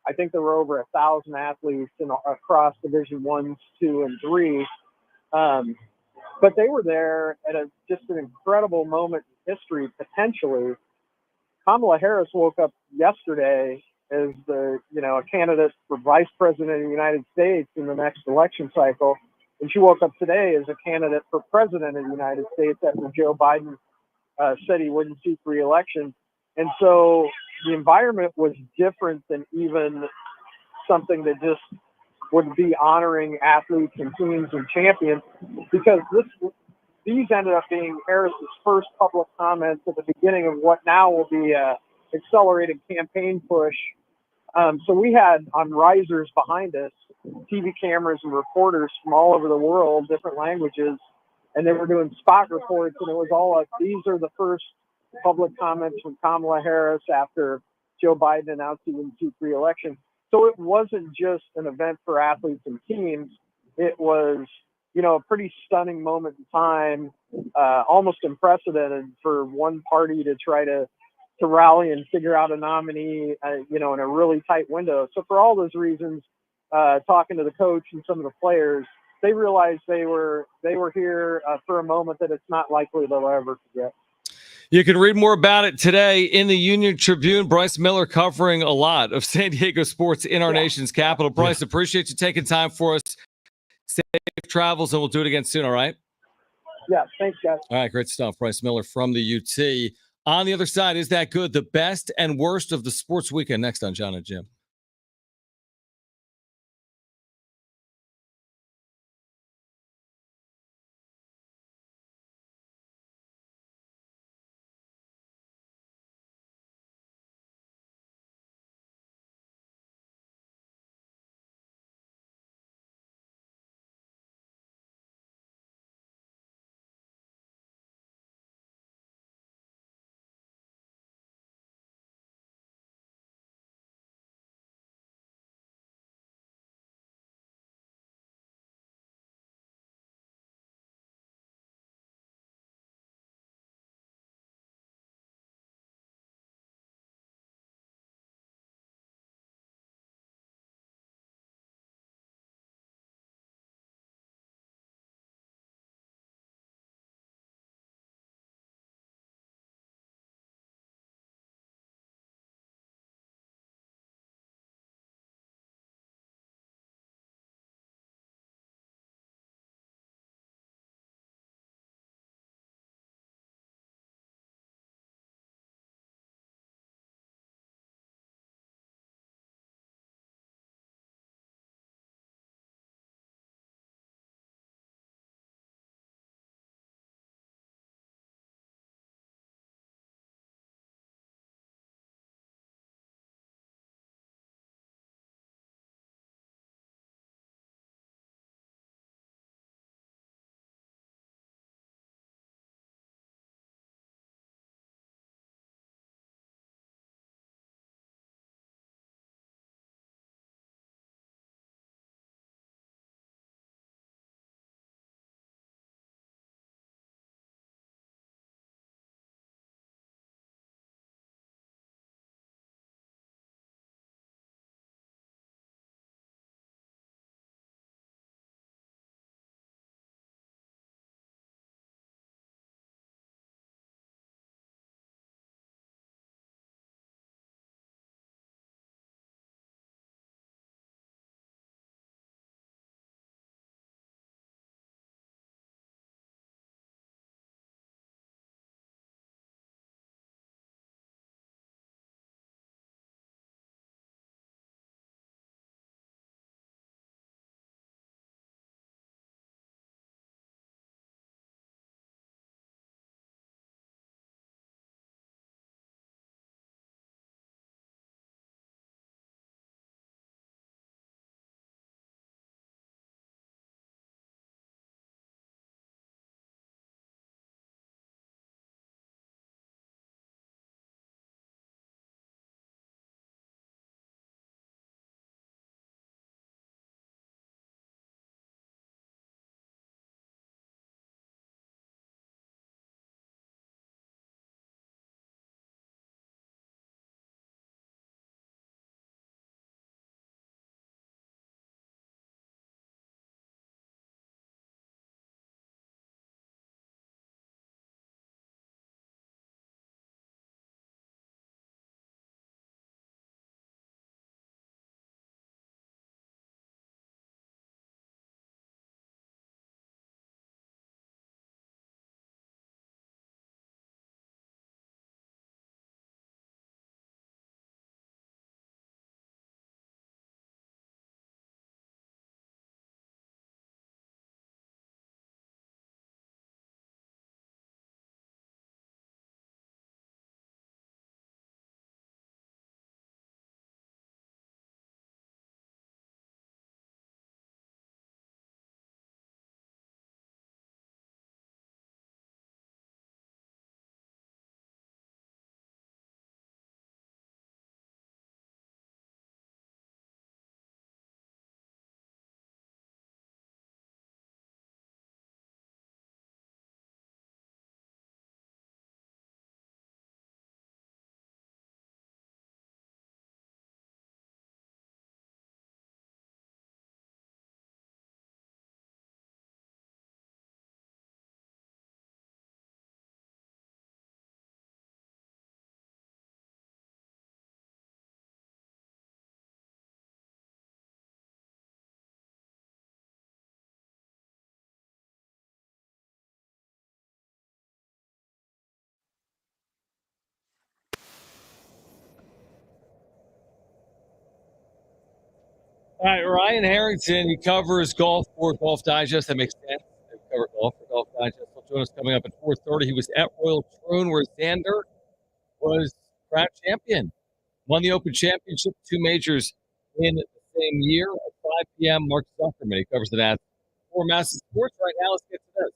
I think there were over 1,000 athletes across Division 1s, 2, and 3. But they were there at just an incredible moment in history, potentially. Kamala Harris woke up yesterday as a candidate for vice president of the United States in the next election cycle. And she woke up today as a candidate for president of the United States after Joe Biden said he wouldn't seek re-election. And so the environment was different than even something that just would be honoring athletes and teams and champions, because these ended up being Harris's first public comments at the beginning of what now will be a accelerated campaign push. So we had on risers behind us TV cameras and reporters from all over the world, different languages, and they were doing spot reports, and it was all like, these are the first public comments from Kamala Harris after Joe Biden announced he wouldn't seek re-election. So it wasn't just an event for athletes and teams. It was, a pretty stunning moment in time, almost unprecedented for one party to try to rally and figure out a nominee, in a really tight window. So for all those reasons, talking to the coach and some of the players, they realized they were here for a moment that it's not likely they'll ever forget. You can read more about it today in the Union Tribune. Bryce Miller covering a lot of San Diego sports in our nation's capital. Bryce, appreciate you taking time for us. Safe travels, and we'll do it again soon, all right? Yeah, thanks, guys. All right, great stuff. Bryce Miller from the UT. On the other side, is that good? The best and worst of the sports weekend next on Jon and Jim. All right, Ryan Harrington, he covers golf for Golf Digest. That makes sense. They cover golf for Golf Digest. He'll join us coming up at 4:30. He was at Royal Troon where Xander was crowned champion. Won the Open Championship, 2 majors in the same year. At 5 p.m., Mark Zuckerman, he covers the Nats for Massive Sports. Right now, let's get to this.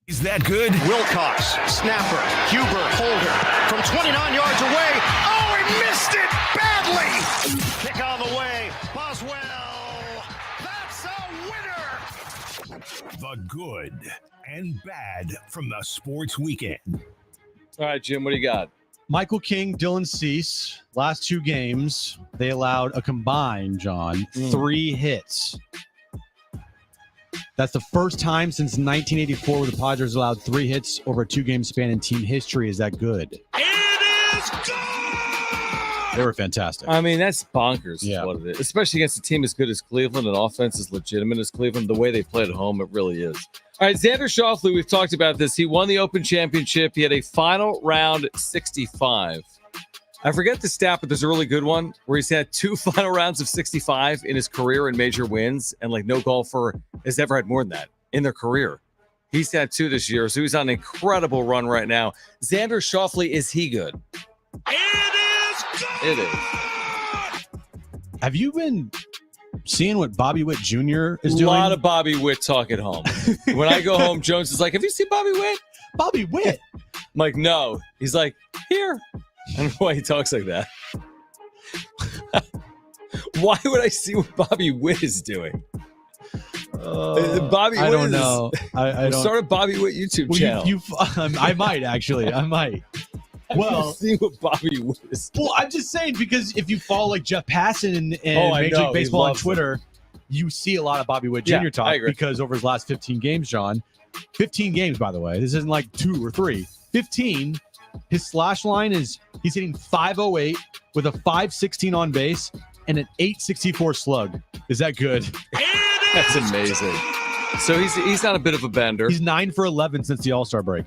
Is that good? Wilcox, snapper, Huber, holder, from 29 yards away. Oh, he missed it badly. Kick on the way. Boswell. That's a winner. The good and bad from the sports weekend. All right, Jim, what do you got? Michael King, Dylan Cease, last 2 games, they allowed a combined, John, 3 hits. That's the first time since 1984 where the Padres allowed 3 hits over a 2-game span in team history. Is that good? It is good. They were fantastic. I mean, that's bonkers, Yeah. is what it is. Especially against a team as good as Cleveland, and offense as legitimate as Cleveland. The way they played at home, it really is. All right, Xander Schauffele, we've talked about this. He won the Open Championship. He had a final round 65. I forget the stat, but there's a really good one where he's had 2 final rounds of 65 in his career in major wins, and like no golfer has ever had more than that in their career. He's had 2 this year, so he's on an incredible run right now. Xander Schauffele, is he good? It is good. It is. Have you been seeing what Bobby Witt Jr. is A doing? lot of Bobby Witt talk at home. When I go home, Jones is like, have you seen Bobby Witt? Bobby Witt. I'm like, no. He's like, here. I don't know why he talks like that. Why would I see what Bobby Witt is doing? Bobby Witt I don't know. I don't start a Bobby Witt YouTube channel. I might actually. I might. Well, see what Bobby Witt is doing. Well, I'm just saying because if you follow like Jeff Passan and I Major know. League He Baseball on loves Twitter, you see a lot of Bobby Witt Jr. Yeah, I talk agree. because over his last 15 games, John, 15 games, by the way, this isn't like 2 or 3, 15. His slash line is he's hitting .508 with a .516 on base and an .864 slug. Is that good? That's amazing. So he's on a bit of a bender. He's 9 for 11 since the All-Star break.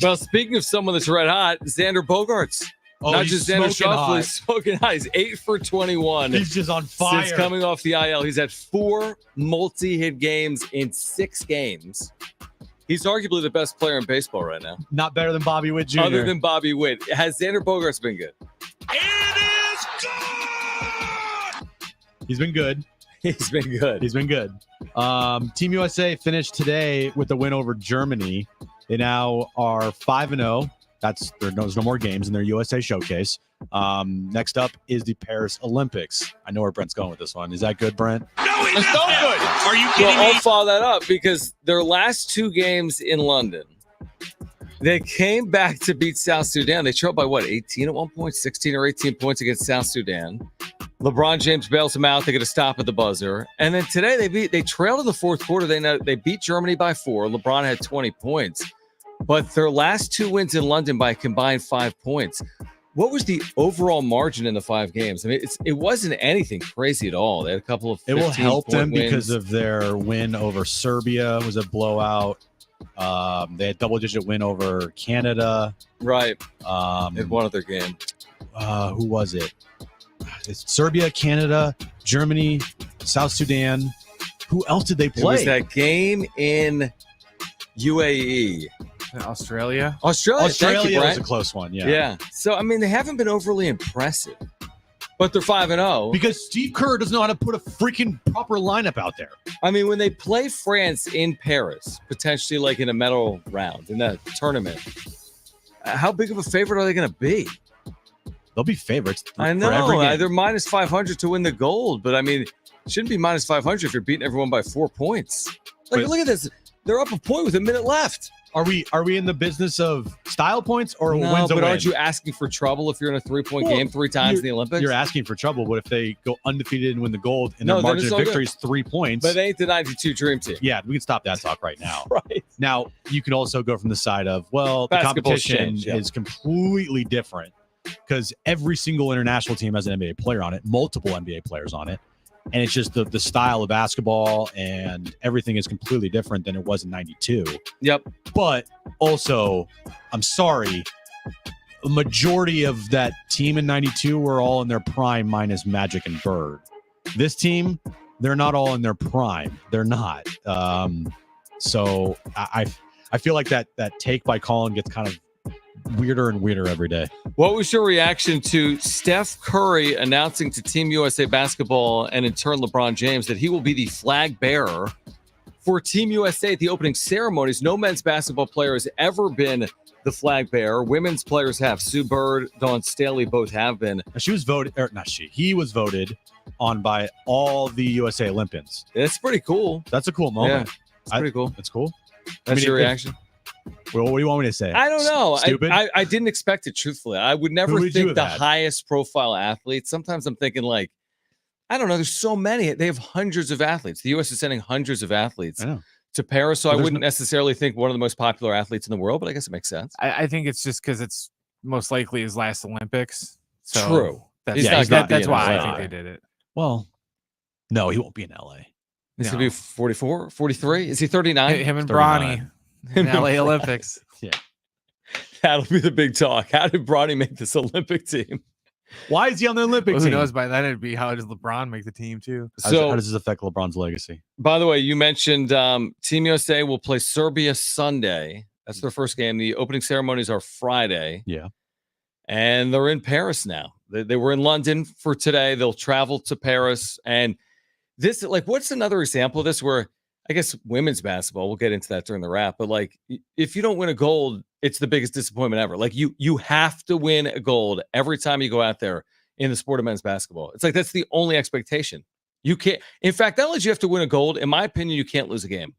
Well, speaking of someone that's red hot, Xander Bogaerts. Oh, Not he's just Xander smoking Schauffele, hot. he's smoking hot. He's 8 for 21. He's just on fire. Since coming off the IL, he's had 4 multi-hit games in 6 games. He's arguably the best player in baseball right now. Not better than Bobby Witt Jr. Other than Bobby Witt. Has Xander Bogaerts been good? It is good. He's been good. He's been good. He's been good. Team USA finished today with a win over Germany. They now are 5-0. There's no more games in their USA showcase. Next up is the Paris Olympics. I know where Brent's going with this one. Is that good, Brent? No, it It's is not not. good. Are you Well, kidding me? I'll follow that up because their last 2 games in London, they came back to beat South Sudan. They trailed by 18 at one point, 16 or 18 points against South Sudan. LeBron James bails them out. They get a stop at the buzzer. And then today they trailed in the 4th quarter. They beat Germany by 4. LeBron had 20 points. But their last 2 wins in London by a combined 5 points. What was the overall margin in the 5 games? I mean, it wasn't anything crazy at all. They had a couple of 15-point It will help them wins. because of their win over Serbia was a blowout. They had double-digit win over Canada. Right. In one other game. Who was it? It's Serbia, Canada, Germany, South Sudan. Who else did they It play? was that game in UAE. Australia. Australia thank you, Australia was Brent. a close one. Yeah. Yeah. So, I mean, they haven't been overly impressive. But they're 5-0. Because Steve Kerr doesn't know how to put a freaking proper lineup out there. I mean, when they play France in Paris, potentially like in a medal round in that tournament, how big of a favorite are they going to be? They'll be favorites. I for every know. game. They're minus 500 to win the gold, but I mean, it shouldn't be minus 500 if you're beating everyone by 4 points. Like, But- look at this. They're up a point with a minute left. Are we in the business of style points or No, wins a but win? aren't you asking for trouble if you're in a 3-point Well, game 3 times in the Olympics? You're asking for trouble. What if they go undefeated and win the gold and No, their then margin it's of all victory is 3 points? But it ain't the 92 Dream Team. Yeah, we can stop that talk right now. Right. Now, you can also go from the side of, well, the Basketball's competition changed, yeah. is completely different because every single international team has an NBA player on it, multiple NBA players on it. And it's just the style of basketball and everything is completely different than it was in 92. Yep. But also, I'm sorry, a majority of that team in 92 were all in their prime minus Magic and Bird. This team, they're not all in their prime. They're not. So I feel like that take by Colin gets kind of weirder and weirder every day. What was your reaction to Steph Curry announcing to Team USA Basketball and in turn LeBron James that he will be the flag bearer for Team USA at the opening ceremonies? No men's basketball player has ever been the flag bearer. Women's players have. Sue Bird, Dawn Staley both have been. She was voted, or not she, he was voted on by all the USA Olympians. It's pretty cool. That's a cool moment. Yeah, it's pretty cool. It's cool. That's your reaction? Well, what do you want me to say? I don't know. Stupid? I didn't expect it, truthfully. I would never think the highest profile athletes. Sometimes I'm thinking like, I don't know. There's so many. They have hundreds of athletes. The U.S. is sending hundreds of athletes to Paris. So I wouldn't necessarily think one of the most popular athletes in the world, but I guess it makes sense. I think it's just because it's most likely his last Olympics. So true. That's why I think they did it. Well, no, he won't be in LA. He's going to be 44, 43. Is he 39? Him and Bronny in LA Olympics. Yeah. That'll be the big talk. How did Bronny make this Olympic team? Why is he on the Olympic team? Who knows? By then it'd be how does LeBron make the team too? So how does this affect LeBron's legacy? By the way, you mentioned Team USA will play Serbia Sunday. That's their first game. The opening ceremonies are Friday. Yeah. And they're in Paris now. They were in London for today. They'll travel to Paris. And this, like, what's another example of this where I guess women's basketball, we'll get into that during the wrap, but like if you don't win a gold, it's the biggest disappointment ever. Like you have to win a gold every time you go out there in the sport of men's basketball. It's like that's the only expectation. You can't, in fact, not only do you have to win a gold, in my opinion, you can't lose a game.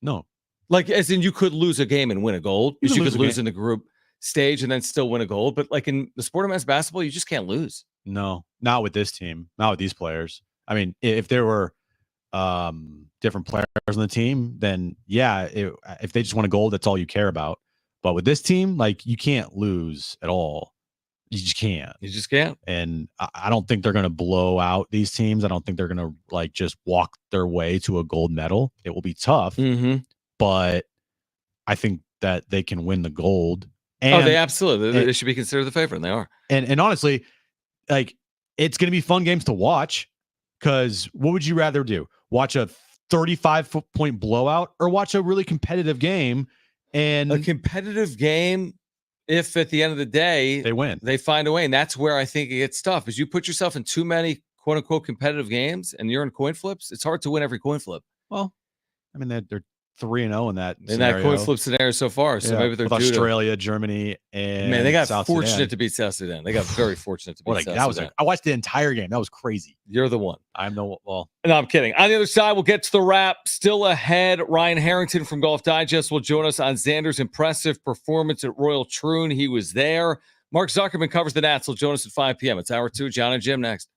No. Like as in you could lose a game and win a gold, because you could lose in the group stage and then still win a gold. But like in the sport of men's basketball, you just can't lose. No, not with this team, not with these players. I mean, if there were different players on the team, then yeah, if they just want a gold, that's all you care about. But with this team, like you can't lose at all. You just can't. You just can't. And I don't think they're going to blow out these teams. I don't think they're going to like just walk their way to a gold medal. It will be tough, but I think that they can win the gold. And, they absolutely. They should be considered the favorite, and they are. And honestly, like it's going to be fun games to watch. Because what would you rather do? Watch a 35-point blowout or watch a really competitive game? And a competitive game, if at the end of the day they win, they find a way. And that's where I think it gets tough. Is you put yourself in too many quote unquote competitive games and you're in coin flips, it's hard to win every coin flip. Well, I mean, they're 3-0 in that coin flip scenario so far. So maybe they're with Australia, Germany, and man, they got South fortunate Sudan. to beat South Sudan. They got very fortunate to beat South Sudan. I watched the entire game. That was crazy. You're the one. No, I'm kidding. On the other side, we'll get to the wrap. Still ahead, Ryan Harrington from Golf Digest will join us on Xander's impressive performance at Royal Troon. He was there. Mark Zuckerman covers the Nats. He'll join us at 5 p.m. It's hour 2. Jon and Jim next.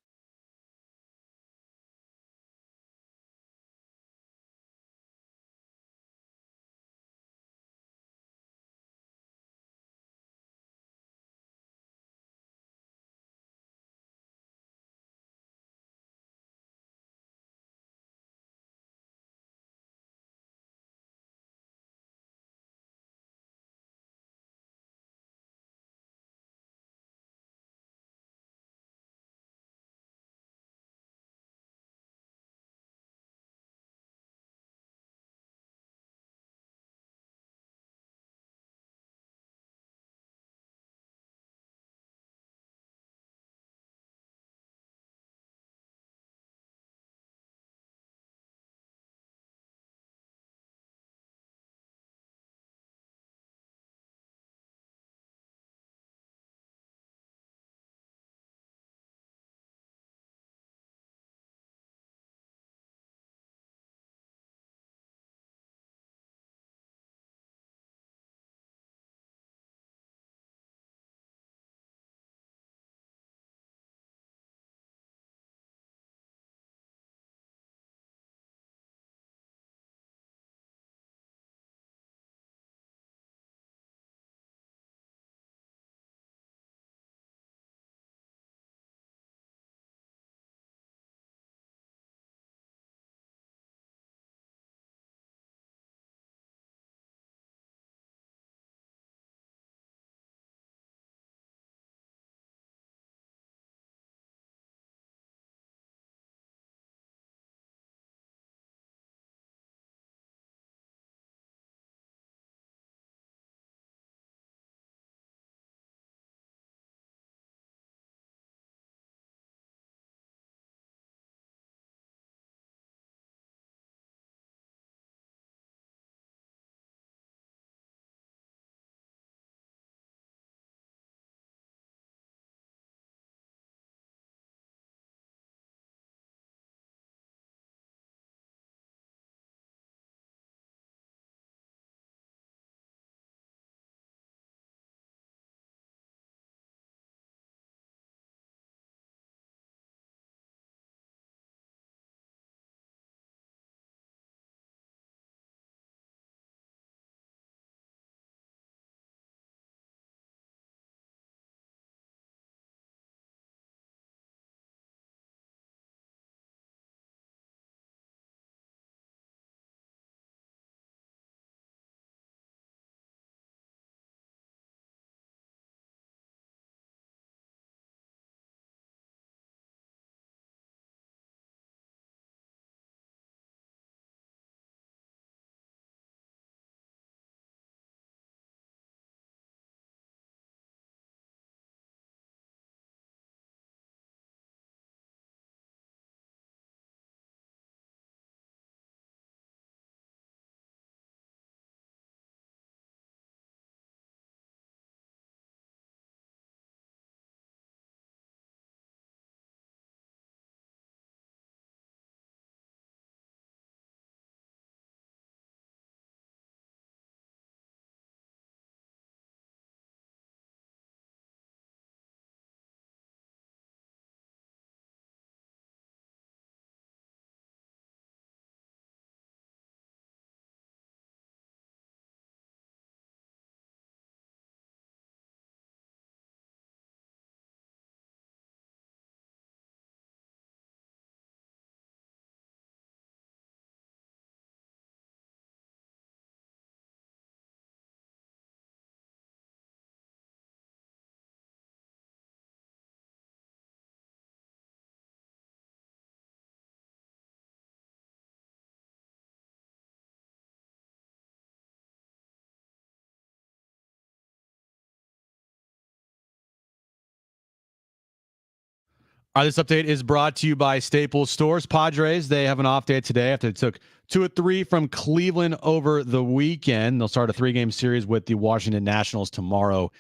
This update is brought to you by Staples Stores. Padres, they have an off day today after they took 2 of 3 from Cleveland over the weekend. They'll start a 3-game series with the Washington Nationals tomorrow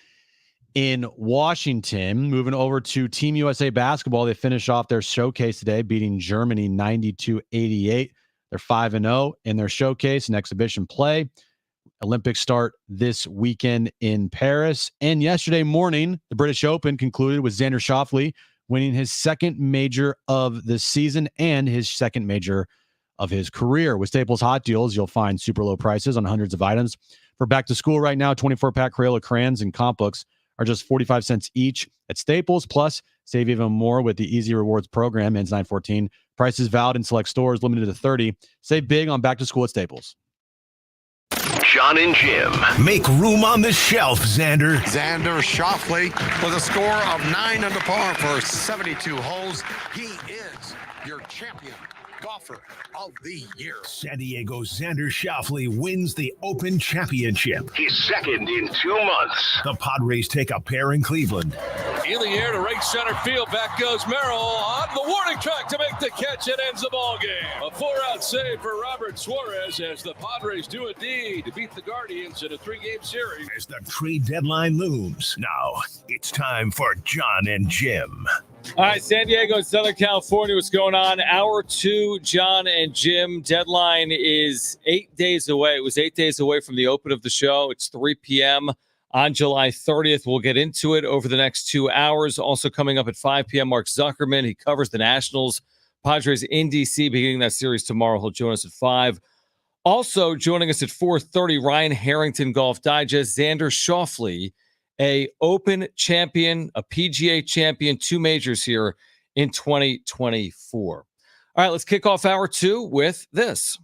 in Washington. Moving over to Team USA basketball, they finish off their showcase today, beating Germany 92-88. They're 5-0 in their showcase and exhibition play. Olympics start this weekend in Paris. And yesterday morning, the British Open concluded with Xander Schauffele winning his second major of the season and his second major of his career. With Staples Hot Deals, you'll find super low prices on hundreds of items. For back to school right now, 24-pack Crayola crayons and comp books are just 45 cents each at Staples. Plus, save even more with the Easy Rewards program, ends 9/14. Prices valid in select stores, limited to 30. Save big on back to school at Staples. Jon and Jim. Make room on the shelf, Xander. Xander Schauffele with a score of 9 under par for 72 holes. He is your champion golfer of the year. San Diego's Xander Schauffele wins the Open Championship. He's second in 2 months. The Padres take a pair in Cleveland. In the air to right center field. Back goes Merrill on the warning track to make the catch. It ends the ball game. A 4-out save for Robert Suarez as the Padres do indeed to beat the Guardians in a 3-game series. As the trade deadline looms. Now, it's time for Jon and Jim. All right, San Diego and Southern California, what's going on? Hour 2, Jon and Jim. Deadline is 8 days away. It was 8 days away from the open of the show. It's 3 p.m. on July 30th. We'll get into it over the next 2 hours. Also coming up at 5 p.m., Mark Zuckerman. He covers the Nationals. Padres in D.C. beginning that series tomorrow. He'll join us at 5. Also joining us at 4:30, Ryan Harrington, Golf Digest. Xander Schauffele, a Open champion, a PGA champion, 2 majors here in 2024. All right, let's kick off hour 2 with this.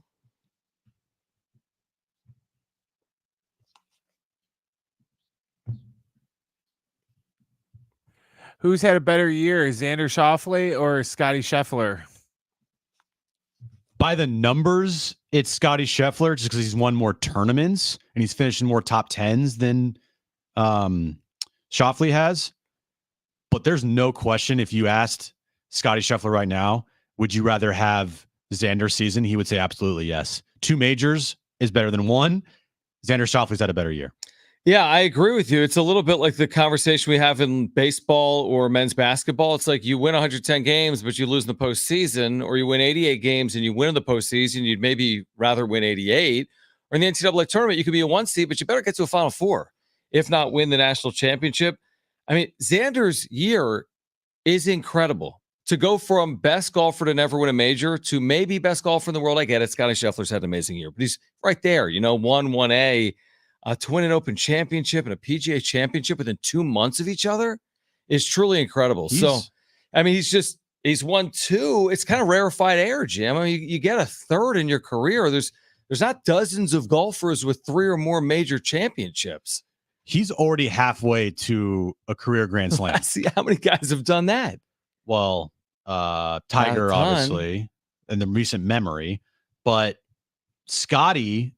Who's had a better year, Xander Schauffele or Scotty Scheffler? By the numbers, it's Scotty Scheffler just because he's won more tournaments and he's finished in more top 10s than Schauffele has. But there's no question, if you asked Scotty Scheffler right now, would you rather have Xander's season? He would say absolutely yes. 2 majors is better than 1. Xander Schauffele's had a better year. Yeah, I agree with you. It's a little bit like the conversation we have in baseball or men's basketball. It's like you win 110 games, but you lose in the postseason, or you win 88 games and you win in the postseason. You'd maybe rather win 88. Or in the NCAA tournament, you could be a 1 seed, but you better get to a Final Four, if not win the national championship. I mean, Xander's year is incredible. To go from best golfer to never win a major to maybe best golfer in the world, I get it. Scotty Scheffler's had an amazing year, but he's right there, 1A. To win an Open championship and a PGA championship within 2 months of each other is truly incredible. He's won 2. It's kind of rarefied air, Jim. I mean, you get a third in your career. There's not dozens of golfers with 3 or more major championships. He's already halfway to a career Grand Slam. See how many guys have done that. Well, Tiger, obviously, in the recent memory, but Scotty,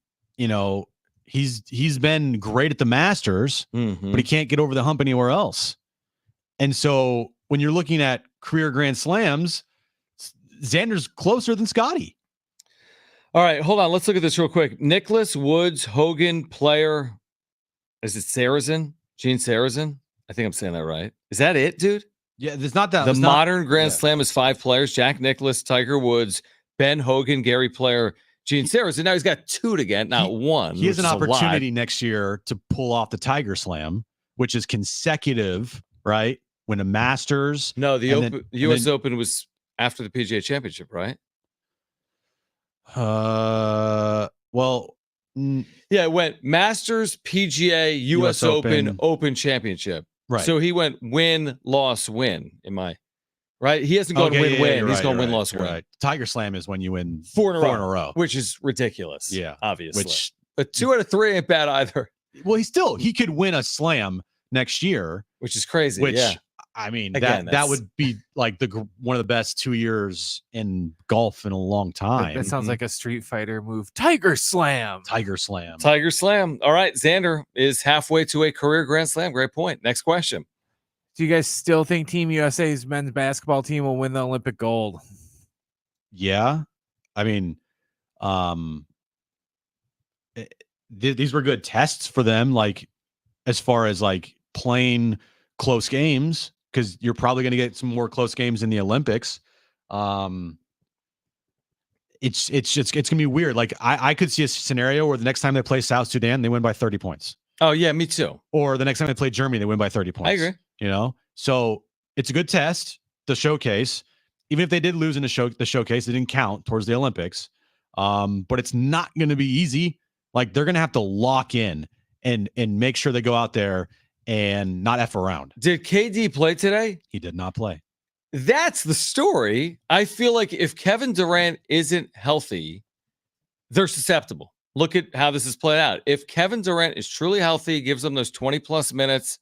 he's been great at the Masters, but he can't get over the hump anywhere else. And so when you're looking at career Grand Slams, Xander's closer than Scotty. All right, hold on. Let's look at this real quick. Nicholas Woods, Hogan, player. Is it Sarazen? Gene Sarazen? I think I'm saying that right. Is that it, dude? Yeah, there's not that. The modern Grand Slam is 5 players: Jack Nicklaus, Tiger Woods, Ben Hogan, Gary Player, Gene Sarazen. Now he's got 2 to get, not 1. He has an opportunity next year to pull off the Tiger Slam, which is consecutive, right? Win a Masters. No, the U.S. Open was after the PGA Championship, right? Yeah, it went Masters, PGA, U.S. Open, Open Championship. Right. So he went win, loss, win. Right? He hasn't gone win, win. He's going win, loss, win. Right. Tiger Slam is when you win 4 in a row, which is ridiculous. Yeah, obviously. But 2 out of 3 ain't bad either. Well, he could win a slam next year, which is crazy. I mean, again, that would be like one of the best 2 years in golf in a long time. That sounds like a Street Fighter move. Tiger Slam. Tiger Slam. Tiger Slam. All right, Xander is halfway to a career Grand Slam. Great point. Next question. Do you guys still think Team USA's men's basketball team will win the Olympic gold? Yeah. I mean, these were good tests for them, like as far as like playing close games, because you're probably going to get some more close games in the Olympics. It's gonna be weird. Like I could see a scenario where the next time they play South Sudan, they win by 30 points. Oh yeah, me too. Or the next time they play Germany, they win by 30 points. I agree. You know, so it's a good test, the showcase. Even if they did lose in the showcase, it didn't count towards the Olympics. But it's not going to be easy. Like they're going to have to lock in and make sure they go out there and not F around. Did KD play today? He did not play. That's the story. I feel like if Kevin Durant isn't healthy, they're susceptible. Look at how this is played out. If Kevin Durant is truly healthy, gives them those 20-plus minutes,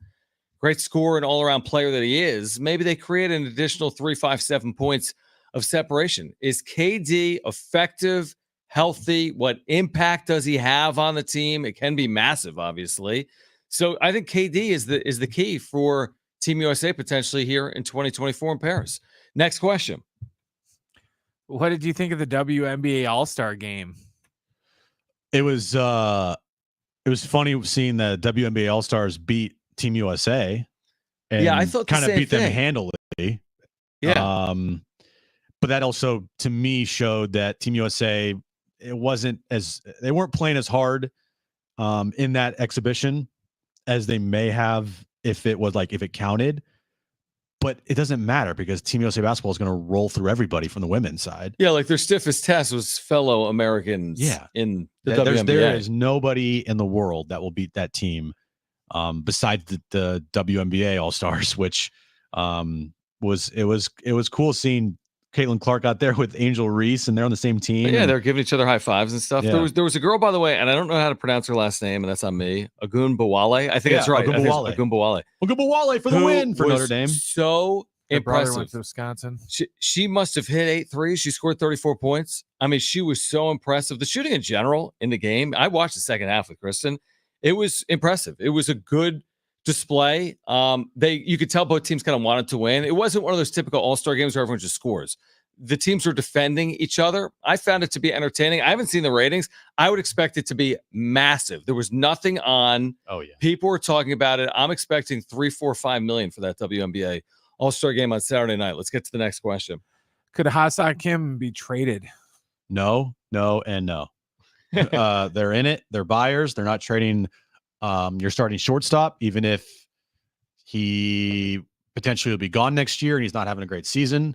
great scorer and all-around player that he is, maybe they create an additional 3, 5, 7 points of separation. Is KD effective, healthy? What impact does he have on the team? It can be massive, obviously. So I think KD is the key for Team USA potentially here in 2024 in Paris. Next question. What did you think of the WNBA All-Star game? It was funny seeing the WNBA All-Stars beat Team USA. And yeah, I thought kind of beat thing. them handily. Yeah. But that also to me showed that Team USA, they weren't playing as hard in that exhibition as they may have if it counted. But it doesn't matter because Team USA basketball is going to roll through everybody from the women's side. Yeah, like their stiffest test was fellow Americans in the WNBA. There is nobody in the world that will beat that team besides the WNBA All-Stars, which was cool seeing Caitlin Clark out there with Angel Reese, and they're on the same team. Yeah, they're giving each other high fives and stuff. Yeah. There was a girl, by the way, and I don't know how to pronounce her last name, and that's on me. Ogunbowale. I think that's right. Ogunbowale for the win for Notre Dame. So Her brother impressive. went to Wisconsin. She must have hit 8 threes. She scored 34 points. I mean, she was so impressive. The shooting in general in the game, I watched the second half with Kristen. It was impressive. It was a good display. You could tell both teams kind of wanted to win. It wasn't one of those typical all-star games where everyone just scores. The teams were defending each other. I found it to be entertaining. I haven't seen the ratings. I would expect it to be massive. There was nothing on. Oh, yeah. People were talking about it. I'm expecting 3, 4, 5 million for that WNBA All-Star game on Saturday night. Let's get to the next question. Could Hassan Kim be traded? No, and no. They're in it. They're buyers. They're not trading your starting shortstop, even if he potentially will be gone next year and he's not having a great season.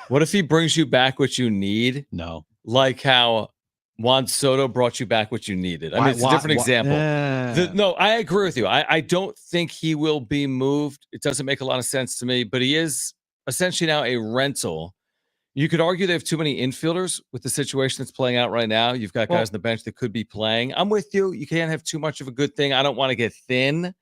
What if he brings you back what you need? No. Like how Juan Soto brought you back what you needed. I mean, it's a different example. No, I agree with you. I don't think he will be moved. It doesn't make a lot of sense to me, but he is essentially now a rental. You could argue they have too many infielders with the situation that's playing out right now. You've got guys on the bench that could be playing. I'm with you. You can't have too much of a good thing. I don't want to get thin.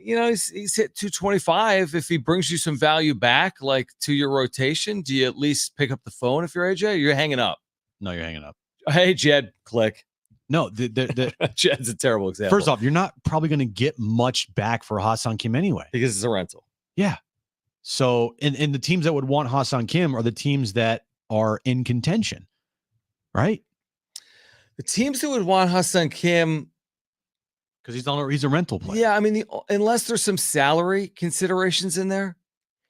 You know, he's hit 225. If he brings you some value back, like to your rotation, do you at least pick up the phone if you're AJ? Or you're hanging up. No, you're hanging up. Hey, Jed, click. No, Jed's a terrible example. First off, you're not probably going to get much back for Hassan Kim anyway. Because it's a rental. Yeah. So, and the teams that would want Hassan Kim are the teams that are in contention, right? The teams that would want Hassan Kim, because he's a rental player. Yeah, I mean, unless there's some salary considerations in there,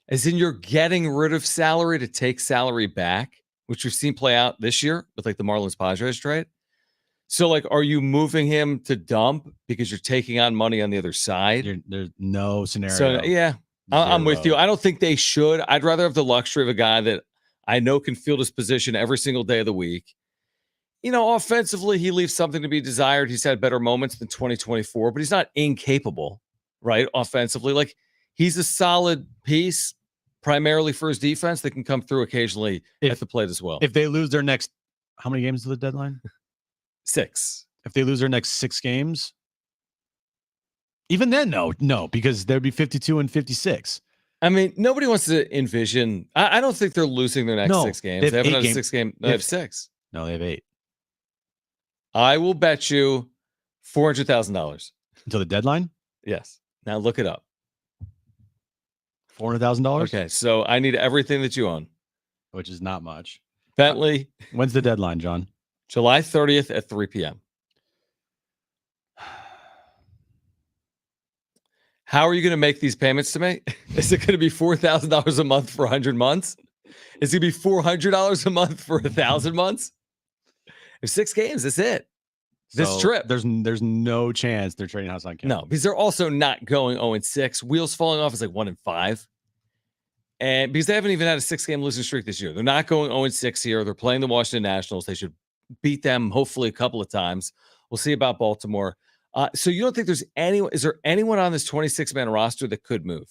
as in you're getting rid of salary to take salary back, which we've seen play out this year with like the Marlins Padres trade. So, like, are you moving him to dump because you're taking on money on the other side? There's no scenario. So, yeah, I'm with you. I don't think they should. I'd rather have the luxury of a guy that I know can field his position every single day of the week. You know, offensively, he leaves something to be desired. He's had better moments than 2024, but he's not incapable, right? Offensively, like he's a solid piece, primarily for his defense that can come through occasionally at the plate as well. If they lose their next, how many games to the deadline? 6. If they lose their next 6 games, even then, no, because there'd be 52 and 56. I mean, nobody wants to envision. I don't think they're losing their next 6 games. They have another 6 game. They have 6. No, they have 8. I will bet you $400,000 until the deadline. Yes. Now look it up. $400,000. Okay, so I need everything that you own. Which is not much. Bentley. When's the deadline, John? July 30th at 3 p.m. How are you going to make these payments to me? Is it going to be $4,000 a month for 100 months? Is it going to be $400 a month for 1,000 months? There's 6 games. That's it. This trip. There's no chance they're trading Hassan Kim. No, because they're also not going 0-6. Wheels falling off is like 1-5. And because they haven't even had a 6-game losing streak this year. They're not going 0-6 here. They're playing the Washington Nationals. They should beat them hopefully a couple of times. We'll see about Baltimore. So you don't think there's anyone? Is there anyone on this 26-man roster that could move?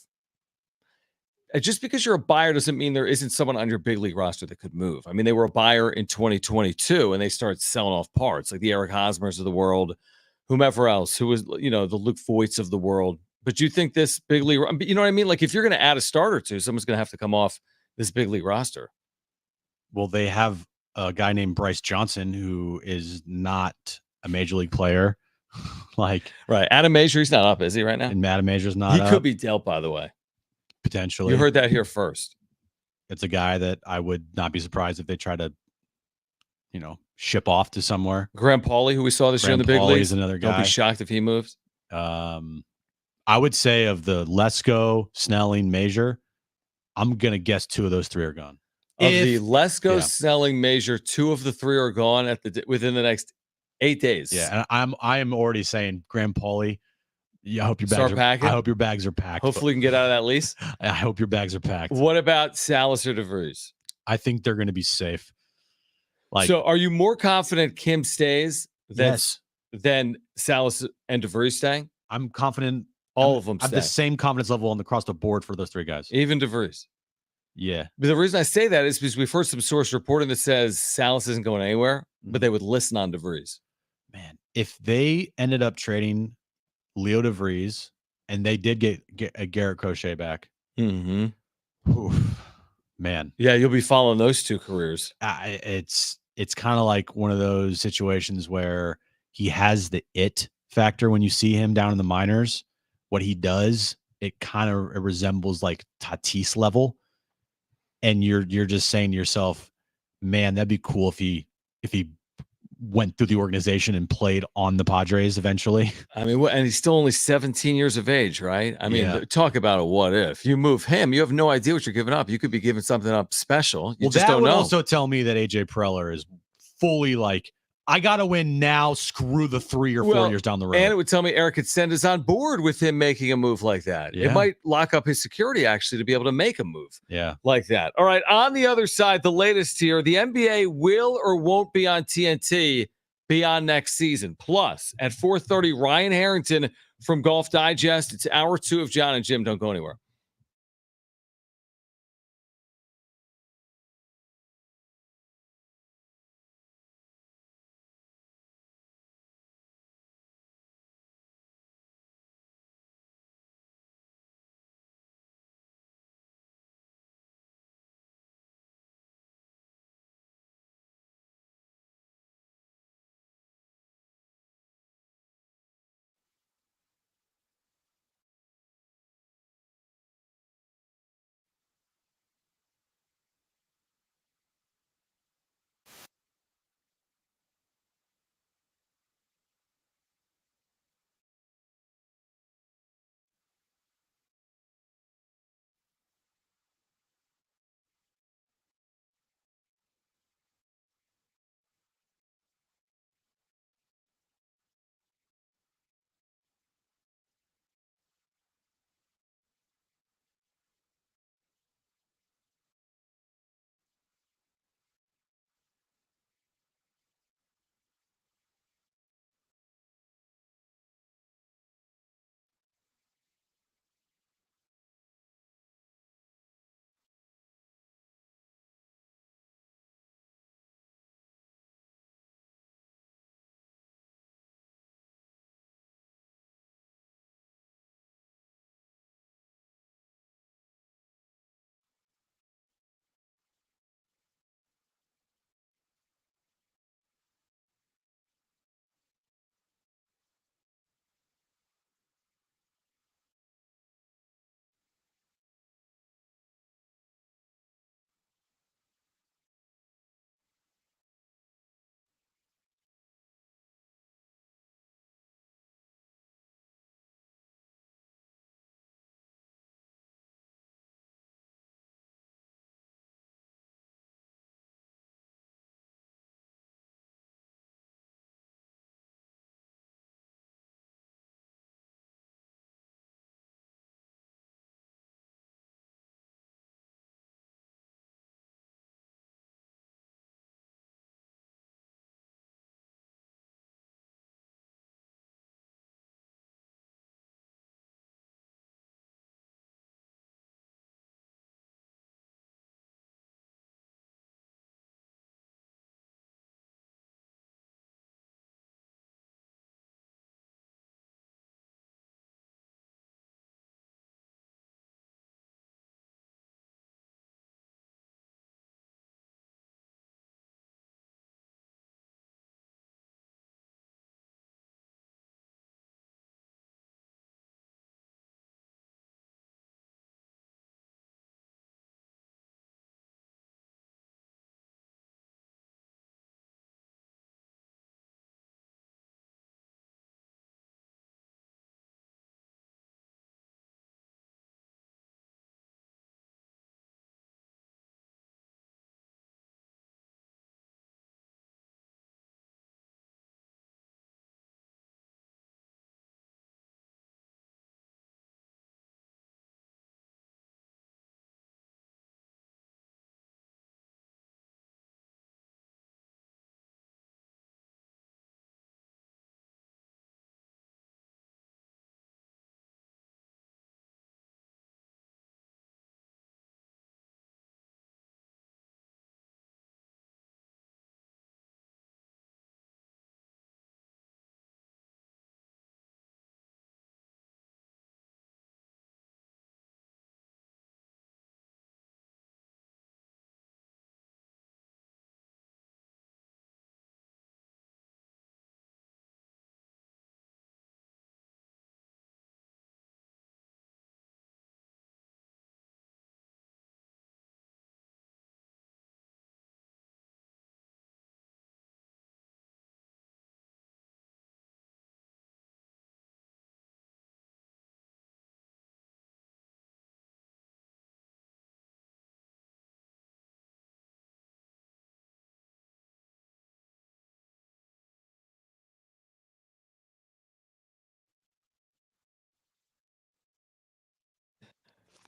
Just because you're a buyer doesn't mean there isn't someone on your big league roster that could move. I mean, they were a buyer in 2022 and they started selling off parts like the Eric Hosmers of the world, whomever else, who was, the Luke Voits of the world. But you think this big league, you know what I mean? Like if you're going to add a starter or two, someone's going to have to come off this big league roster. Well, they have a guy named Bryce Johnson who is not a major league player. Right. Adam Major, he's not up, is he right now? And Adam Major's not up. He could be dealt, by the way. Potentially. You heard that here first. It's a guy that I would not be surprised if they try to, ship off to somewhere. Graham Pauley, who we saw this year in the big leagues. Is another guy. Don't be shocked if he moves. I would say of the Lesko, Snelling, Major, I'm going to guess 2 of those 3 are gone. Of the Lesko, Snelling, Major, 2 of the 3 are gone within the next 8 days. Yeah, and I am already saying Graham Pauley. Yeah, I hope your bags are packed. Hopefully, you can get out of that lease. I hope your bags are packed. What about Salas or DeVries? I think they're going to be safe. So, are you more confident Kim stays than Salas and DeVries staying? I'm confident. All of them I have the same confidence level across the board for those 3 guys. Even DeVries. Yeah. But the reason I say that is because we've heard some source reporting that says Salas isn't going anywhere, but they would listen on DeVries. Man, if they ended up trading Leo DeVries and they did get a Garrett Crochet back, man, yeah, you'll be following those 2 careers. It's kind of like one of those situations where he has the it factor when you see him down in the minors. What he does, it kind of resembles like Tatis level, and you're just saying to yourself, man, that'd be cool if he went through the organization and played on the Padres eventually. I mean, and he's still only 17 years of age, right? I mean, talk about a what if. You move him, you have no idea what you're giving up. You could be giving something up special. You just don't know. That would also tell me that AJ Preller is fully like, I got to win now, screw the 3 or 4 years down the road. And it would tell me Eric Contend is on board with him making a move like that. Yeah. It might lock up his security, actually, to be able to make a move like that. All right, on the other side, the latest here, the NBA will or won't be on TNT beyond next season. Plus, at 4:30, Ryan Harrington from Golf Digest. It's hour 2 of Jon and Jim. Don't go anywhere.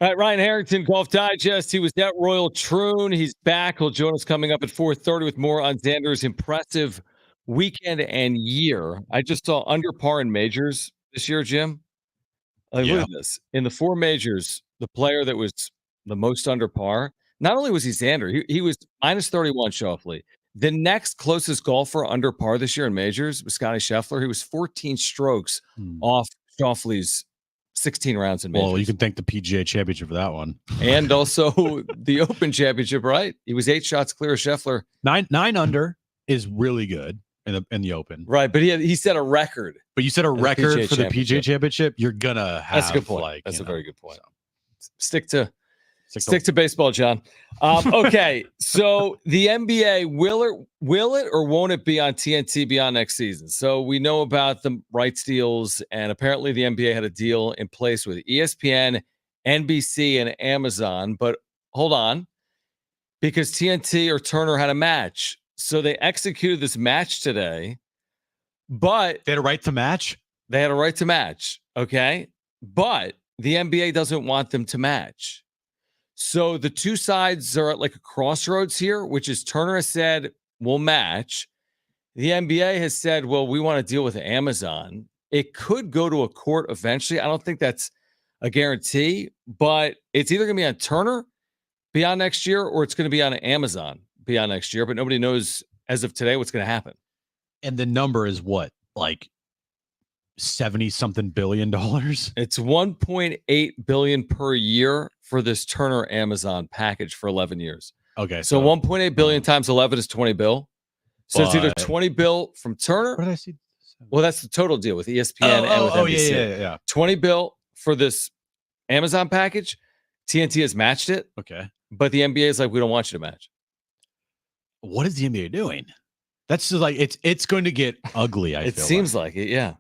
All right, Ryan Harrington, Golf Digest. He was at Royal Troon. He's back. He'll join us coming up at 4:30 with more on Xander's impressive weekend and year. I just saw under par in majors this year, Jim. Look at this. In the 4 majors, the player that was the most under par, not only was he Xander, he was minus 31 Schauffele. The next closest golfer under par this year in majors was Scotty Scheffler. He was 14 strokes off Schauffele's 16 rounds in majors. Well, you can thank the PGA Championship for that one. And also the Open Championship, right? He was 8 shots clear of Scheffler. 9 under is really good in the Open. Right, but he set a record. But you set a record for the PGA Championship, you're going to have. That's a good point. That's a very good point. Stick to baseball, John. Okay, so the NBA, will it or won't it be on TNT beyond next season? So we know about the rights deals, and apparently the NBA had a deal in place with ESPN, NBC, and Amazon. But hold on, because TNT or Turner had a match. So they executed this match today, but they had a right to match? They had a right to match, okay? But the NBA doesn't want them to match. So the two sides are at like a crossroads here, which is Turner has said, we'll match. The NBA has said, well, we want to deal with Amazon. It could go to a court eventually. I don't think that's a guarantee, but it's either going to be on Turner beyond next year or it's going to be on Amazon beyond next year. But nobody knows as of today what's going to happen. And the number is what? Like 70-something billion dollars? It's $1.8 billion per year for this Turner Amazon package for 11 years. Okay. So 1.8 billion times 11 is 20 bill. So it's either 20 bill from Turner. What did I see? Well, that's the total deal with ESPN and with NBC. Yeah. 20 bill for this Amazon package. TNT has matched it. Okay. But the NBA is like, we don't want you to match. What is the NBA doing? That's just like it's going to get ugly. It seems like it, yeah.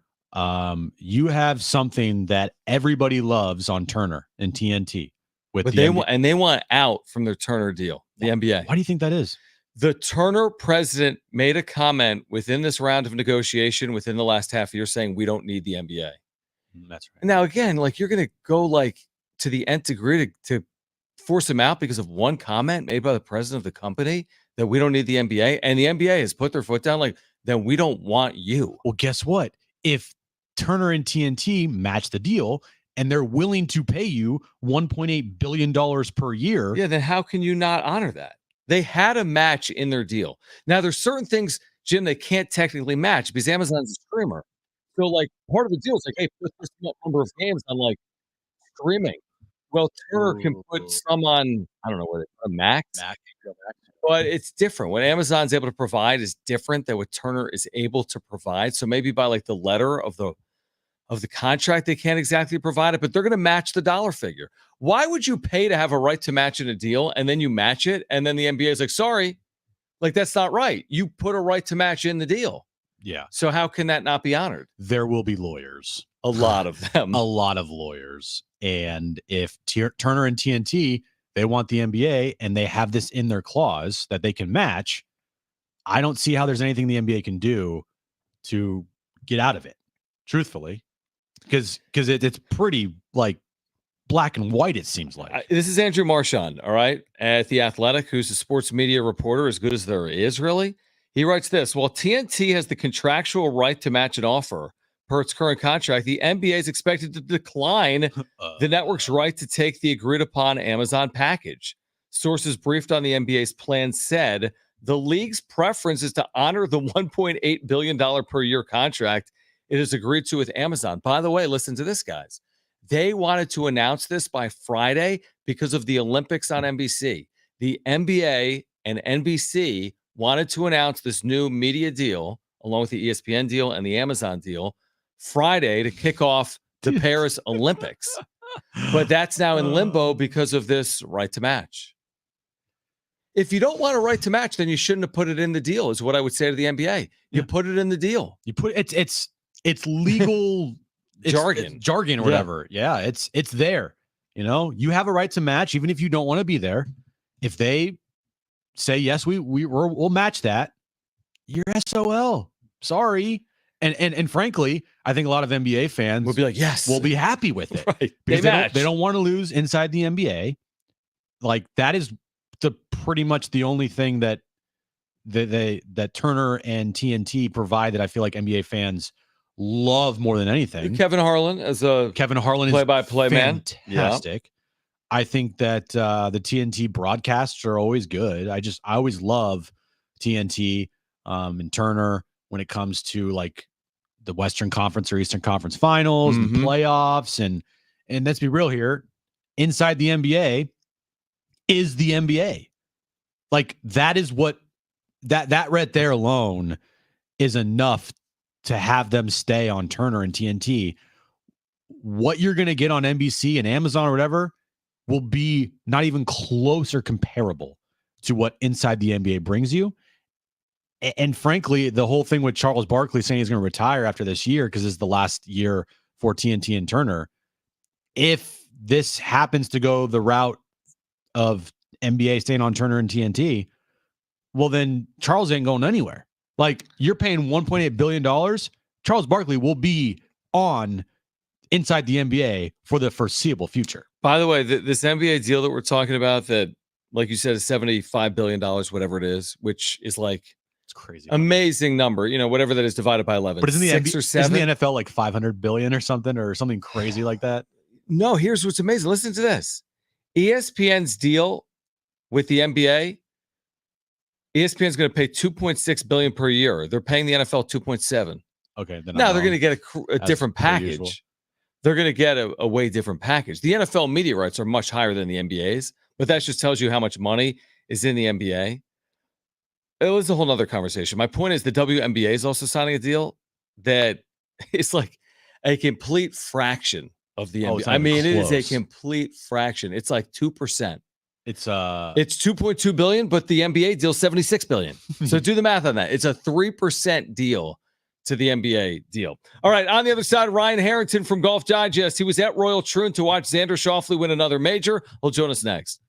You have something that everybody loves on Turner and TNT but they want out from their Turner deal, the NBA. Why do you think that is? The Turner president made a comment within this round of negotiation within the last half year saying we don't need the NBA. That's right. Now, again, like you're going to go like to the nth degree to force him out because of one comment made by the president of the company that we don't need the NBA. And the NBA has put their foot down like, then we don't want you. Well, guess what? If Turner and TNT match the deal and they're willing to pay you $1.8 billion per year. Yeah, then how can you not honor that? They had a match in their deal. Now, there's certain things, Jim, they can't technically match because Amazon's a streamer. So, like, part of the deal is like, hey, put this number of games on, like, streaming. Well, Turner can put some on, I don't know, what a Max. But it's different. What Amazon's able to provide is different than what Turner is able to provide. So maybe by like the letter of the contract, they can't exactly provide it, but they're going to match the dollar figure. Why would you pay to have a right to match in a deal and then you match it and then the NBA is like, sorry, like that's not right. You put a right to match in the deal. Yeah. So how can that not be honored? There will be lawyers. A lot of them. A lot of lawyers. And if Turner and TNT, they want the NBA and they have this in their clause that they can match, I don't see how there's anything the NBA can do to get out of it, truthfully, because it's pretty like black and white, it seems like. This is Andrew Marchand, all right, at The Athletic, who's a sports media reporter as good as there is, really. He writes this: while TNT has the contractual right to match an offer per its current contract, the NBA is expected to decline the network's right to take the agreed-upon Amazon package. Sources briefed on the NBA's plan said the league's preference is to honor the $1.8 billion per year contract it has agreed to with Amazon. By the way, listen to this, guys. They wanted to announce this by Friday because of the Olympics on NBC. The NBA and NBC wanted to announce this new media deal, along with the ESPN deal and the Amazon deal, Friday to kick off the Paris Olympics. But that's now in limbo because of this right to match. If you don't want a right to match, then you shouldn't have put it in the deal, is what I would say to the NBA. You put it in the deal. You put it's legal jargon. It's jargon or whatever. Yeah, it's there. You know, you have a right to match even if you don't want to be there. If they say yes, we'll match that, you're SOL. Sorry. And frankly, I think a lot of NBA fans We'll be like, yes, will be happy with it. right. Because they don't want to lose inside the NBA. Like that is pretty much the only thing that Turner and TNT provide that I feel like NBA fans love more than anything. Kevin Harlan as a play-by-play man. Fantastic. Yeah. I think that the TNT broadcasts are always good. I always love TNT and Turner when it comes to like the Western Conference or Eastern Conference Finals and playoffs. And let's be real here. Inside the NBA is the NBA. Like that is what that right there alone is enough to have them stay on Turner and TNT. What you're going to get on NBC and Amazon or whatever will be not even close or comparable to what Inside the NBA brings you. And frankly, the whole thing with Charles Barkley saying he's going to retire after this year because it's the last year for TNT and Turner. If this happens to go the route of NBA staying on Turner and TNT, well, then Charles ain't going anywhere. Like you're paying $1.8 billion. Charles Barkley will be on Inside the NBA for the foreseeable future. By the way, this NBA deal that we're talking about that, like you said, is $75 billion, whatever it is, which is like, it's crazy. Amazing number. You know, whatever that is divided by 11. But isn't the Six or seven? Isn't the NFL like 500 billion or something crazy like that? No, here's what's amazing. Listen to this. ESPN's deal with the NBA, ESPN's going to pay $2.6 billion per year. They're paying the NFL $2.7. Okay. Now they're going to get a different package. They're going to get a way different package. The NFL media rights are much higher than the NBA's, but that just tells you how much money is in the NBA. It was a whole nother conversation. My point is the WNBA is also signing a deal that is like a complete fraction of the NBA. I mean, it is a complete fraction. It's like 2%. It's 2.2 billion, but the NBA deal 76 billion. So do the math on that. It's a 3% deal to the NBA deal. All right, on the other side, Ryan Harrington from Golf Digest. He was at Royal Troon to watch Xander Schauffele win another major. He'll join us next.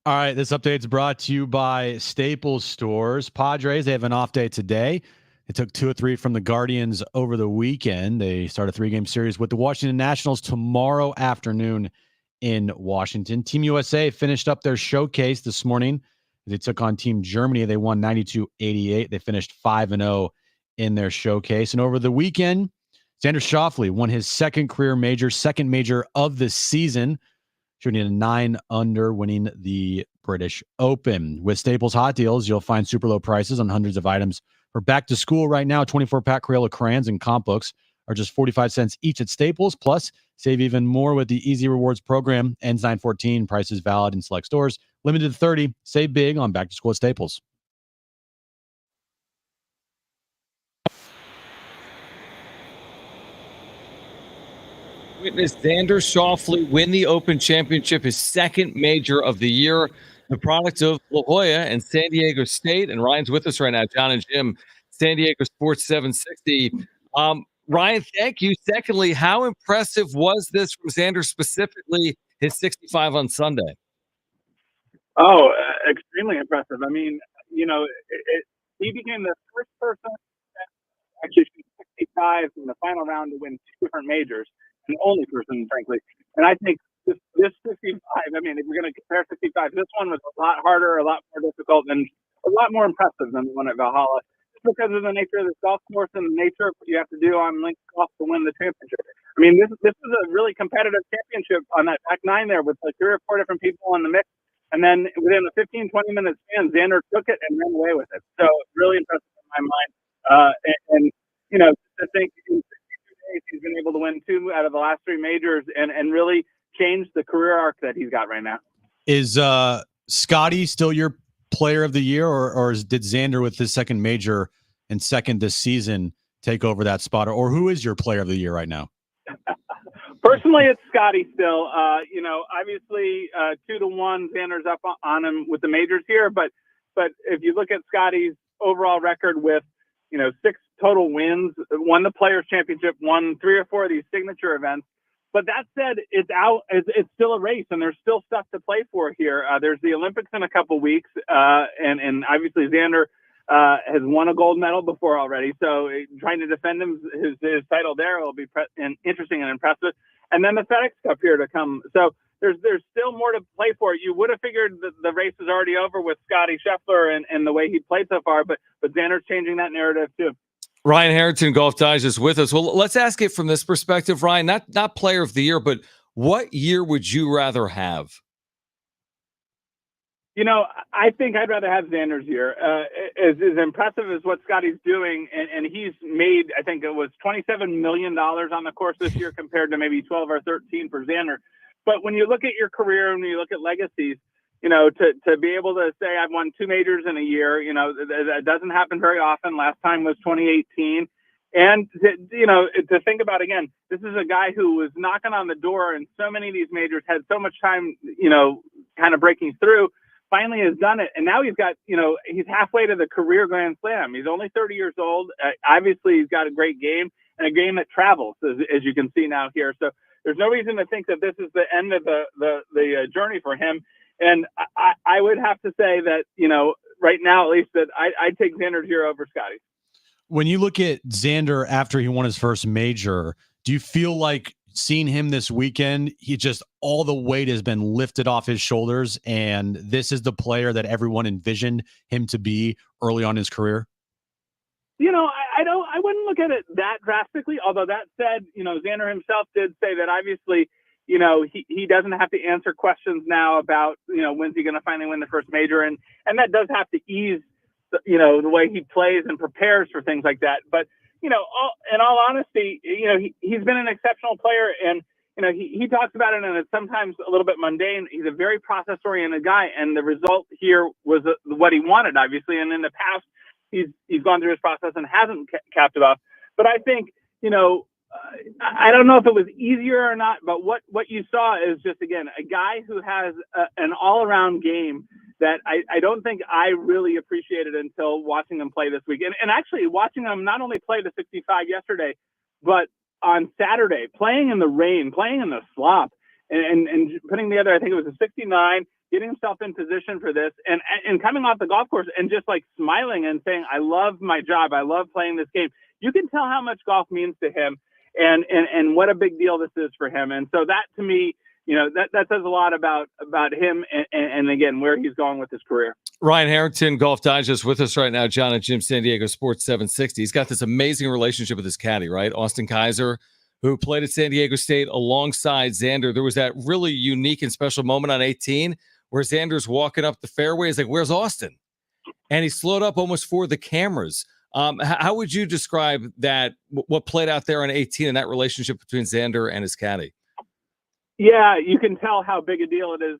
All right, this update is brought to you by Staples Stores. Padres, they have an off day today. They took 2 or 3 from the Guardians over the weekend. They start a 3-game series with the Washington Nationals tomorrow afternoon in Washington. Team USA finished up their showcase this morning. They took on Team Germany. They won 92-88. They finished 5-0 in their showcase. And over the weekend, Xander Schauffele won his second major of the season, shooting a 9-under, winning the British Open. With Staples Hot Deals, you'll find super low prices on hundreds of items for back to school right now. 24-pack Crayola crayons and comp books are just 45 cents each at Staples. Plus, save even more with the Easy Rewards program. Ends 9/14. Prices valid in select stores. Limited to 30. Save big on back to school at Staples. Witness Xander Schauffele win the Open Championship, his second major of the year, the product of La Jolla and San Diego State. And Ryan's with us right now, Jon and Jim, San Diego Sports 760. Ryan, thank you. Secondly, how impressive was this from Xander, specifically his 65 on Sunday? Oh, extremely impressive. I mean, he became the first person to actually shoot 65 in the final round to win 2 different majors, and the only person, frankly. And I think this 65, I mean, if we're going to compare 65, this one was a lot harder, a lot more difficult, and a lot more impressive than the one at Valhalla, just because of the nature of this golf course and the nature of what you have to do on links golf to win the championship. I mean, this is a really competitive championship on that back 9 there with like 3 or 4 different people in the mix. And then within a 15, 20-minute span, Xander took it and ran away with it. So really impressive in my mind. I think in 62 days he's been able to win 2 out of the last 3 majors and really change the career arc that he's got right now. Is Scotty still your player of the year, or did Xander with his second major and second this season take over that spot? Or who is your player of the year right now? Personally, it's Scotty still. Obviously 2-1, Xander's up on him with the majors here. But if you look at Scotty's overall record with, 6 total wins, won the Players Championship, won 3 or 4 of these signature events. But that said, it's still a race, and there's still stuff to play for here. There's the Olympics in a couple weeks, and obviously Xander has won a gold medal before already. So trying to defend his title there will be interesting and impressive. And then the FedEx Cup here to come. So there's still more to play for. You would have figured that the race is already over with Scotty Scheffler and the way he played so far, but Xander's changing that narrative too. Ryan Harrington, Golf Digest, with us. Well, let's ask it from this perspective, Ryan. Not player of the year, but what year would you rather have? I think I'd rather have Xander's year. As impressive as what Scotty's doing, and he's made, I think it was $27 million on the course this year compared to maybe 12 or 13 for Xander. But when you look at your career and when you look at legacies, to be able to say I've won 2 majors in a year, that doesn't happen very often. Last time was 2018. And, to think about, again, this is a guy who was knocking on the door and so many of these majors had so much time, kind of breaking through, finally has done it. And now he's got, he's halfway to the career Grand Slam. He's only 30 years old. Obviously, he's got a great game and a game that travels, as you can see now here. So there's no reason to think that this is the end of the journey for him. And I would have to say that, right now, at least, that I'd take Xander's year over Scotty. When you look at Xander after he won his first major, do you feel like seeing him this weekend, all the weight has been lifted off his shoulders, and this is the player that everyone envisioned him to be early on in his career? I wouldn't look at it that drastically. Although that said, Xander himself did say that obviously, he doesn't have to answer questions now about, when's he going to finally win the first major. And that does have to ease, the way he plays and prepares for things like that. But, in all honesty, he's been an exceptional player, and, he talks about it, and it's sometimes a little bit mundane. He's a very process-oriented guy, and the result here was what he wanted, obviously. And in the past, he's gone through his process and hasn't capped it off. But I think, I don't know if it was easier or not, but what you saw is just, again, a guy who has an all-around game that I don't think I really appreciated until watching him play this week. And actually watching him not only play the 65 yesterday, but on Saturday, playing in the rain, playing in the slop, and putting together, I think it was a 69, getting himself in position for this, and coming off the golf course and just like smiling and saying, I love my job. I love playing this game. You can tell how much golf means to him and what a big deal this is for him. And so that, to me, that says a lot about him and again, where he's going with his career. Ryan Harrington, Golf Digest, with us right now. Jon and Jim, San Diego Sports 760. He's got this amazing relationship with his caddy, right? Austin Kaiser, who played at San Diego State alongside Xander. There was that really unique and special moment on 18 where Xander's walking up the fairway. He's like, where's Austin? And he slowed up almost for the cameras. How would you describe that, what played out there on 18 and that relationship between Xander and his caddy? Yeah, you can tell how big a deal it is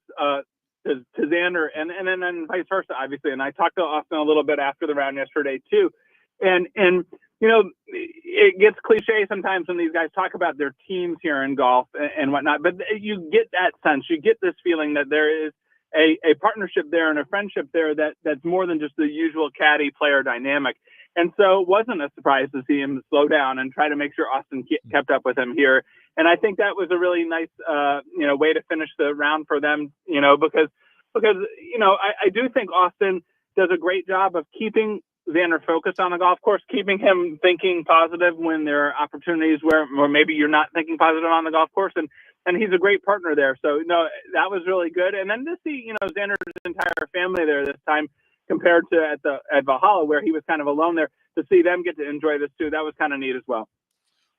to Xander and then vice versa, obviously. And I talked to Austin a little bit after the round yesterday too. And it gets cliche sometimes when these guys talk about their teams here in golf and whatnot, but you get that sense, you get this feeling that there is a partnership there and a friendship there that's more than just the usual caddy player dynamic. And so it wasn't a surprise to see him slow down and try to make sure Austin kept up with him here. And I think that was a really nice, way to finish the round for them, because I do think Austin does a great job of keeping Xander focused on the golf course, keeping him thinking positive when there are opportunities where maybe you're not thinking positive on the golf course. And he's a great partner there. So, that was really good. And then to see, Xander's entire family there this time compared to at Valhalla, where he was kind of alone there, to see them get to enjoy this too. That was kind of neat as well.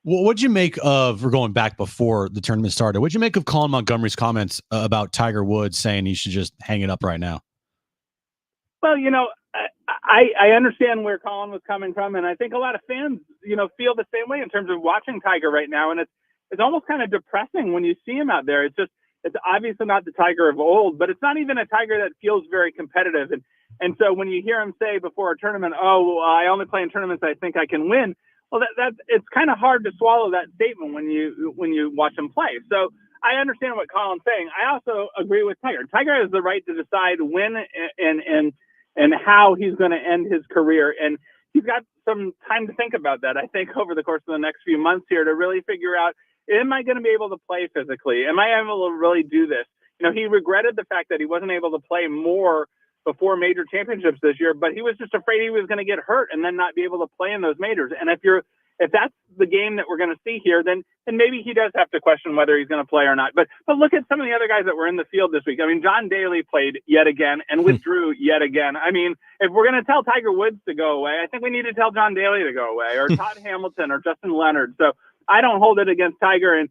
Well, what'd you make of, we're going back before the tournament started, what'd you make of Colin Montgomery's comments about Tiger Woods saying he should just hang it up right now? Well, I understand where Colin was coming from, and I think a lot of fans, feel the same way in terms of watching Tiger right now. And it's almost kind of depressing when you see him out there. It's obviously not the Tiger of old, but it's not even a Tiger that feels very competitive. And so when you hear him say before a tournament, I only play in tournaments I think I can win. Well, that it's kind of hard to swallow that statement when you watch him play. So I understand what Colin's saying. I also agree with Tiger. Tiger has the right to decide when and how he's going to end his career. And he's got some time to think about that, I think, over the course of the next few months here to really figure out, am I going to be able to play physically? Am I able to really do this? He regretted the fact that he wasn't able to play more before major championships this year, but he was just afraid he was going to get hurt and then not be able to play in those majors. And if that's the game that we're going to see here, then maybe he does have to question whether he's going to play or not. But look at some of the other guys that were in the field this week. I mean, John Daly played yet again and withdrew yet again. I mean, if we're going to tell Tiger Woods to go away, I think we need to tell John Daly to go away, or Todd Hamilton, or Justin Leonard. So I don't hold it against Tiger, and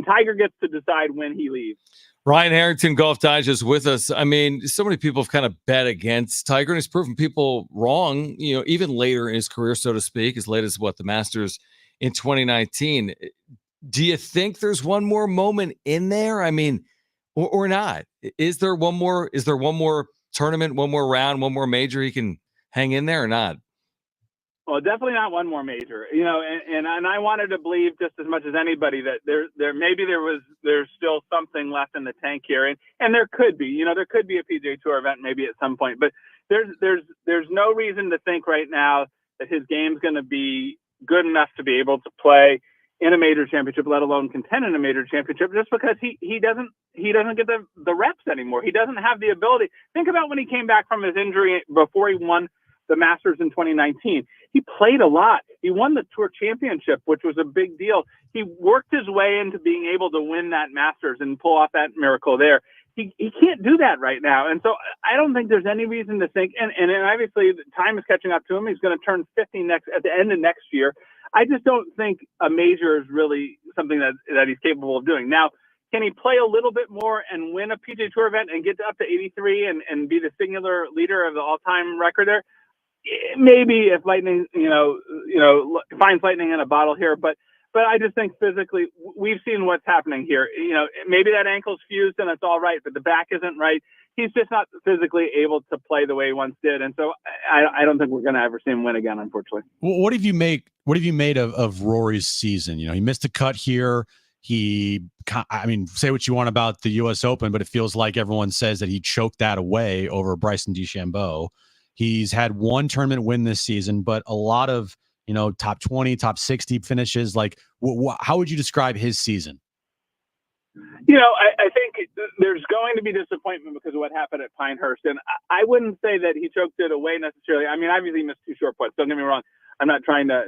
Tiger gets to decide when he leaves. Ryan Harrington, Golf Digest, with us. I mean, so many people have kind of bet against Tiger, and he's proven people wrong, even later in his career, so to speak, as late as the Masters in 2019. Do you think there's one more moment in there? I mean, or not? Is there one more tournament, one more round, one more major he can hang in there or not? Well, definitely not one more major, and I wanted to believe just as much as anybody that there's still something left in the tank here. And there could be, there could be a PGA Tour event maybe at some point, but there's no reason to think right now that his game's going to be good enough to be able to play in a major championship, let alone contend in a major championship, just because he doesn't get the reps anymore. He doesn't have the ability. Think about when he came back from his injury before he won the Masters in 2019. He played a lot. He won the Tour Championship, which was a big deal. He worked his way into being able to win that Masters and pull off that miracle there. He can't do that right now. And so I don't think there's any reason to think, and obviously the time is catching up to him. He's going to turn 50 at the end of next year. I just don't think a major is really something that he's capable of doing. Now, can he play a little bit more and win a PGA Tour event and get up to 83 and be the singular leader of the all-time record there? Maybe if lightning, finds lightning in a bottle here, but I just think physically we've seen what's happening here. Maybe that ankle's fused and it's all right, but the back isn't right. He's just not physically able to play the way he once did, and so I don't think we're going to ever see him win again, unfortunately. What have you made of Rory's season? He missed a cut here. Say what you want about the U.S. Open, but it feels like everyone says that he choked that away over Bryson DeChambeau. He's had one tournament win this season, but a lot of, top 20, top 60 finishes. Like, how would you describe his season? I think there's going to be disappointment because of what happened at Pinehurst. And I wouldn't say that he choked it away necessarily. I mean, obviously he missed 2 short putts. Don't get me wrong. I'm not trying to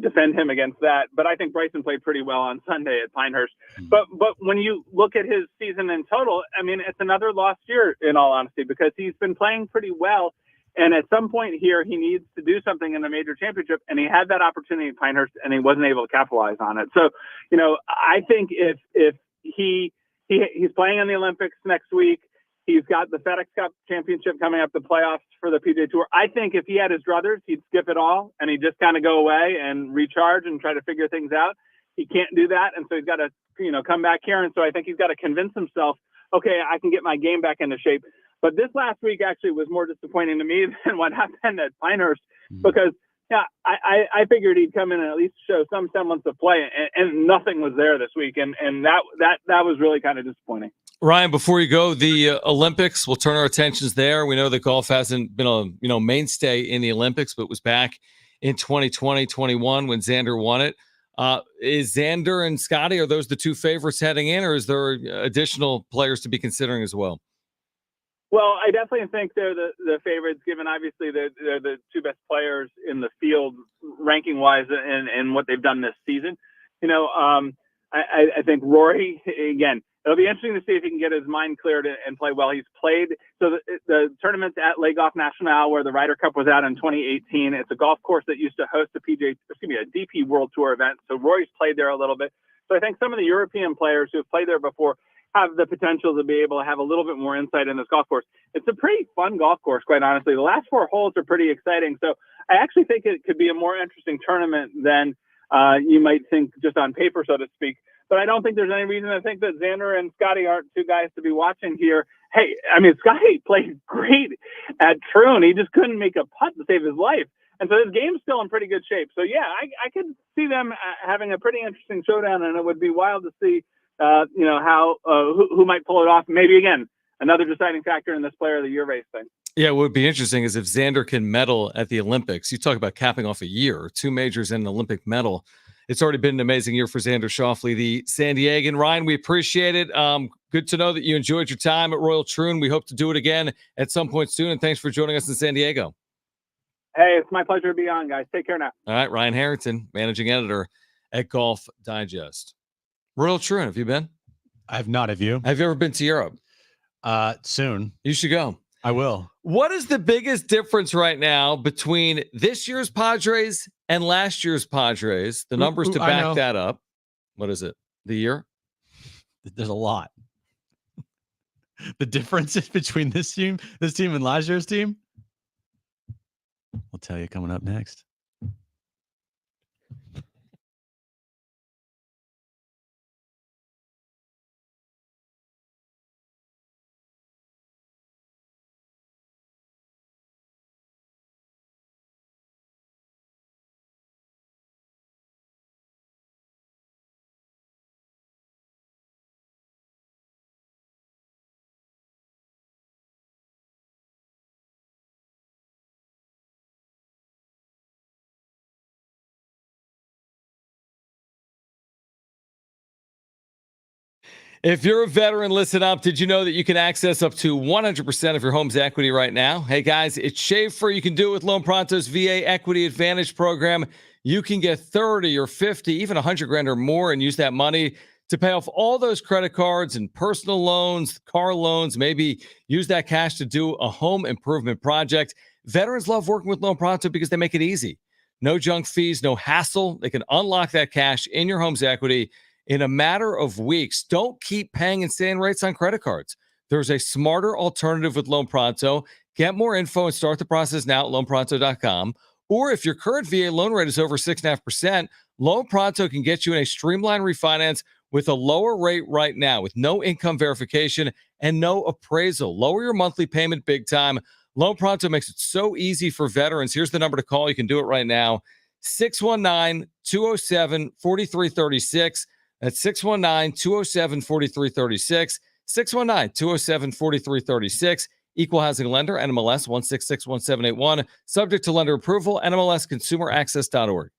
defend him against that. But I think Bryson played pretty well on Sunday at Pinehurst. But when you look at his season in total, I mean, it's another lost year in all honesty, because he's been playing pretty well. And at some point here, he needs to do something in the major championship. And he had that opportunity at Pinehurst and he wasn't able to capitalize on it. So, I think if he's playing in the Olympics next week, he's got the FedEx Cup championship coming up, the playoffs for the PGA Tour. I think if he had his druthers, he'd skip it all and he'd just kind of go away and recharge and try to figure things out. He can't do that. And so he's got to, come back here. And so I think he's got to convince himself, okay, I can get my game back into shape. But this last week actually was more disappointing to me than what happened at Pinehurst, because I figured he'd come in and at least show some semblance of play, and nothing was there this week, and that was really kind of disappointing. Ryan, before you go, the Olympics, we'll turn our attentions there. We know that golf hasn't been a mainstay in the Olympics, but was back in 2020-21 when Xander won it. Is Xander and Scotty, are those the 2 favorites heading in, or is there additional players to be considering as well? Well, I definitely think they're the favorites, given obviously they're the 2 best players in the field ranking wise and what they've done this season. I think Rory, again, it'll be interesting to see if he can get his mind cleared and play well. He's played the tournaments at Le Golf National, where the Ryder Cup was out in 2018. It's a golf course that used to host a DP World Tour event. So Rory's played there a little bit. So I think some of the European players who have played there before have the potential to be able to have a little bit more insight in this golf course. It's a pretty fun golf course, quite honestly. The last 4 holes are pretty exciting. So I actually think it could be a more interesting tournament than you might think just on paper, so to speak. But I don't think there's any reason to think that Xander and Scotty aren't 2 guys to be watching here. Hey, I mean, Scotty played great at Troon. He just couldn't make a putt to save his life. And so his game's still in pretty good shape. So, yeah, I could see them having a pretty interesting showdown, and it would be wild to see how who might pull it off. Maybe again, another deciding factor in this Player of the Year race thing. Yeah, what would be interesting is if Xander can medal at the Olympics. You talk about capping off a year, 2 majors and an Olympic medal. It's already been an amazing year for Xander Schauffele, the San Diegan. Ryan, we appreciate it. Good to know that you enjoyed your time at Royal Troon. We hope to do it again at some point soon. And thanks for joining us in San Diego. Hey, it's my pleasure to be on, guys. Take care now. All right, Ryan Harrington, managing editor at Golf Digest. Royal Troon, have you been? I have not. Have you? Have you ever been to Europe? Soon. You should go. I will. What is the biggest difference right now between this year's Padres and last year's Padres? The numbers to back that up. What is it? The year? There's a lot. The differences between this team and last year's team? I'll tell you coming up next. If you're a veteran, listen up. Did you know that you can access up to 100% of your home's equity right now? Hey, guys, it's shave-free. You can do it with Loan Pronto's VA Equity Advantage program. You can get 30 or 50, even 100 grand or more, and use that money to pay off all those credit cards and personal loans, car loans, maybe use that cash to do a home improvement project. Veterans love working with Loan Pronto because they make it easy. No junk fees, no hassle. They can unlock that cash in your home's equity in a matter of weeks. Don't keep paying insane rates on credit cards. There's a smarter alternative with Loan Pronto. Get more info and start the process now at loanpronto.com. Or if your current VA loan rate is over 6.5%, Loan Pronto can get you in a streamlined refinance with a lower rate right now with no income verification and no appraisal. Lower your monthly payment big time. Loan Pronto makes it so easy for veterans. Here's the number to call. You can do it right now. 619-207-4336. That's 619-207-4336. 619-207-4336. Equal housing lender, NMLS 1661781. Subject to lender approval, NMLSconsumeraccess.org.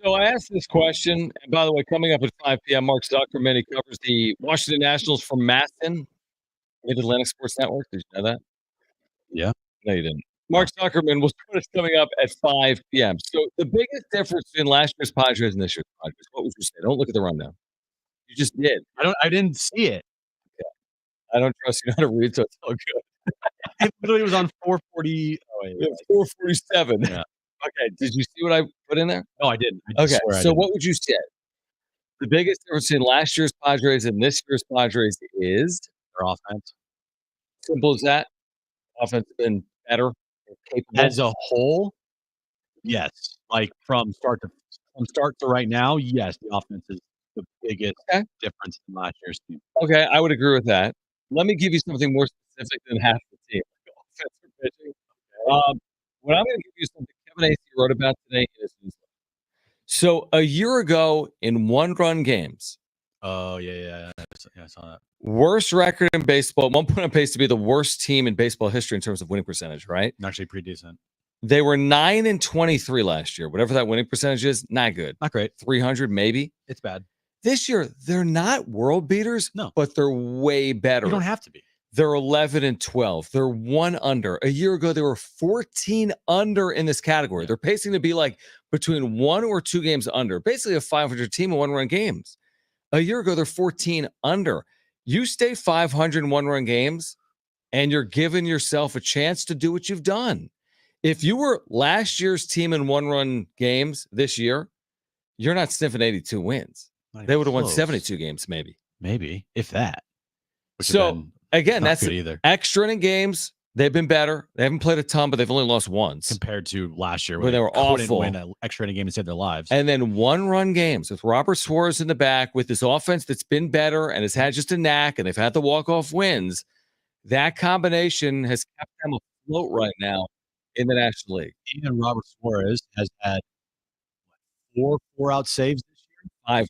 So I asked this question, and by the way, coming up at 5 p.m., Mark Zuckerman, he covers the Washington Nationals from Maston, Mid-Atlantic Sports Network. Did you know that? Yeah. No, you didn't. Mark Zuckerman will join us coming up at 5 p.m. So the biggest difference between last year's Padres and this year's Padres, what would you say? Don't look at the rundown. You just did. I didn't see it. I don't trust you know how to read, so it's all good. It literally was on 440. Oh, wait, 447. Yeah. Okay. Did you see what I put in there? No, I didn't. Okay. So what would you say? The biggest difference in last year's Padres and this year's Padres is their offense. Simple as that. Offense has been better, more capable. As a whole, yes. Like from start to right now, yes, the offense is the biggest difference in last year's team. Okay, I would agree with that. Let me give you something more specific than half the team. Offense or pitching. What I'm going to give you is something Kevin AC wrote about today in his newsletter. So a year ago in one-run games. Oh, yeah. I saw that. Worst record in baseball. At one point on pace to be the worst team in baseball history in terms of winning percentage, right? Actually pretty decent. They were 9-23 last year. Whatever that winning percentage is, not good. Not great. 300 maybe. It's bad. This year, they're not world beaters, no, but they're way better. You don't have to be. They're 11-12. They're 1 under. A year ago, they were 14 under in this category. They're pacing to be like between 1 or 2 games under, basically a 500 team in one-run games. A year ago, they're 14 under. You stay 500 in one-run games, and you're giving yourself a chance to do what you've done. If you were last year's team in one-run games this year, you're not sniffing 82 wins. They would have won 72 games, maybe. Maybe, if that. So, again, that's either. Extra inning games. They've been better. They haven't played a ton, but they've only lost once. Compared to last year when they were awful. Win an extra inning game and save their lives. And then one-run games with Robert Suarez in the back with this offense that's been better and has had just a knack, and they've had the walk-off wins. That combination has kept them afloat right now in the National League. Even Robert Suarez has had 4 out saves this year. 5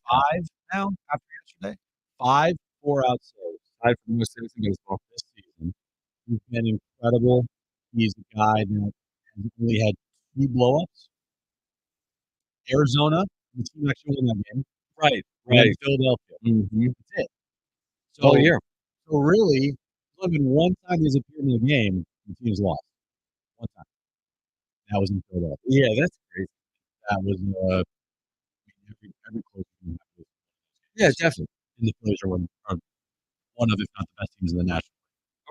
now after yesterday. 5 4-out saves. 5 for most saves in baseball this season. He's been incredible. He's a guy that has only had 2 blowups. Arizona, the team actually won that game. Right. Philadelphia. Mm-hmm. That's it. So, all year. So really, there's only been one time he's appeared in the game, the team's lost. One time. That was in Philadelphia. Yeah, that's crazy. That was every close game. Yeah, definitely. And the Phillies are one of, if not the best teams in the National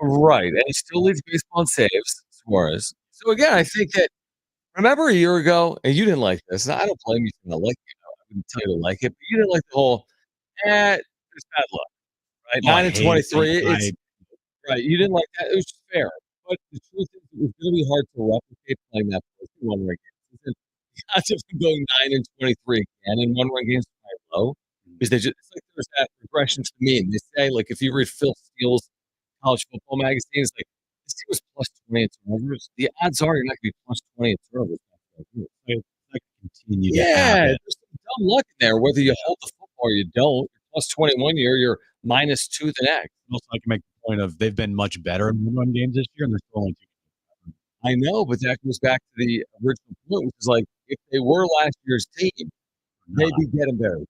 League. Right. And he still leads baseball in saves, Suarez. So again, I think that remember a year ago, and you didn't like this. I don't blame you for not liking it. I wouldn't tell you to like it, but you didn't like the whole there's bad luck. Right? 9-23. Right. You didn't like that. It was just fair. But the truth is it was going to be hard to replicate playing that one-run game. The odds of them going 9-23 again in one-run games are quite low. Because it's like there's that regression to the mean. They say, like, if you read Phil Steele's college football magazine, it's like, this team was plus 20 in turnovers. The odds are you're not going to be plus 20 in turnovers. It's like continue to happen. There's some dumb luck in there, whether you hold the football or you don't. You're plus 20 one year, you're minus 2 the next. Also, I can make the point of they've been much better in one-run games this year, and they're still only 2. I know, but that goes back to the original point, which is like, if they were last year's team, they'd be getting buried.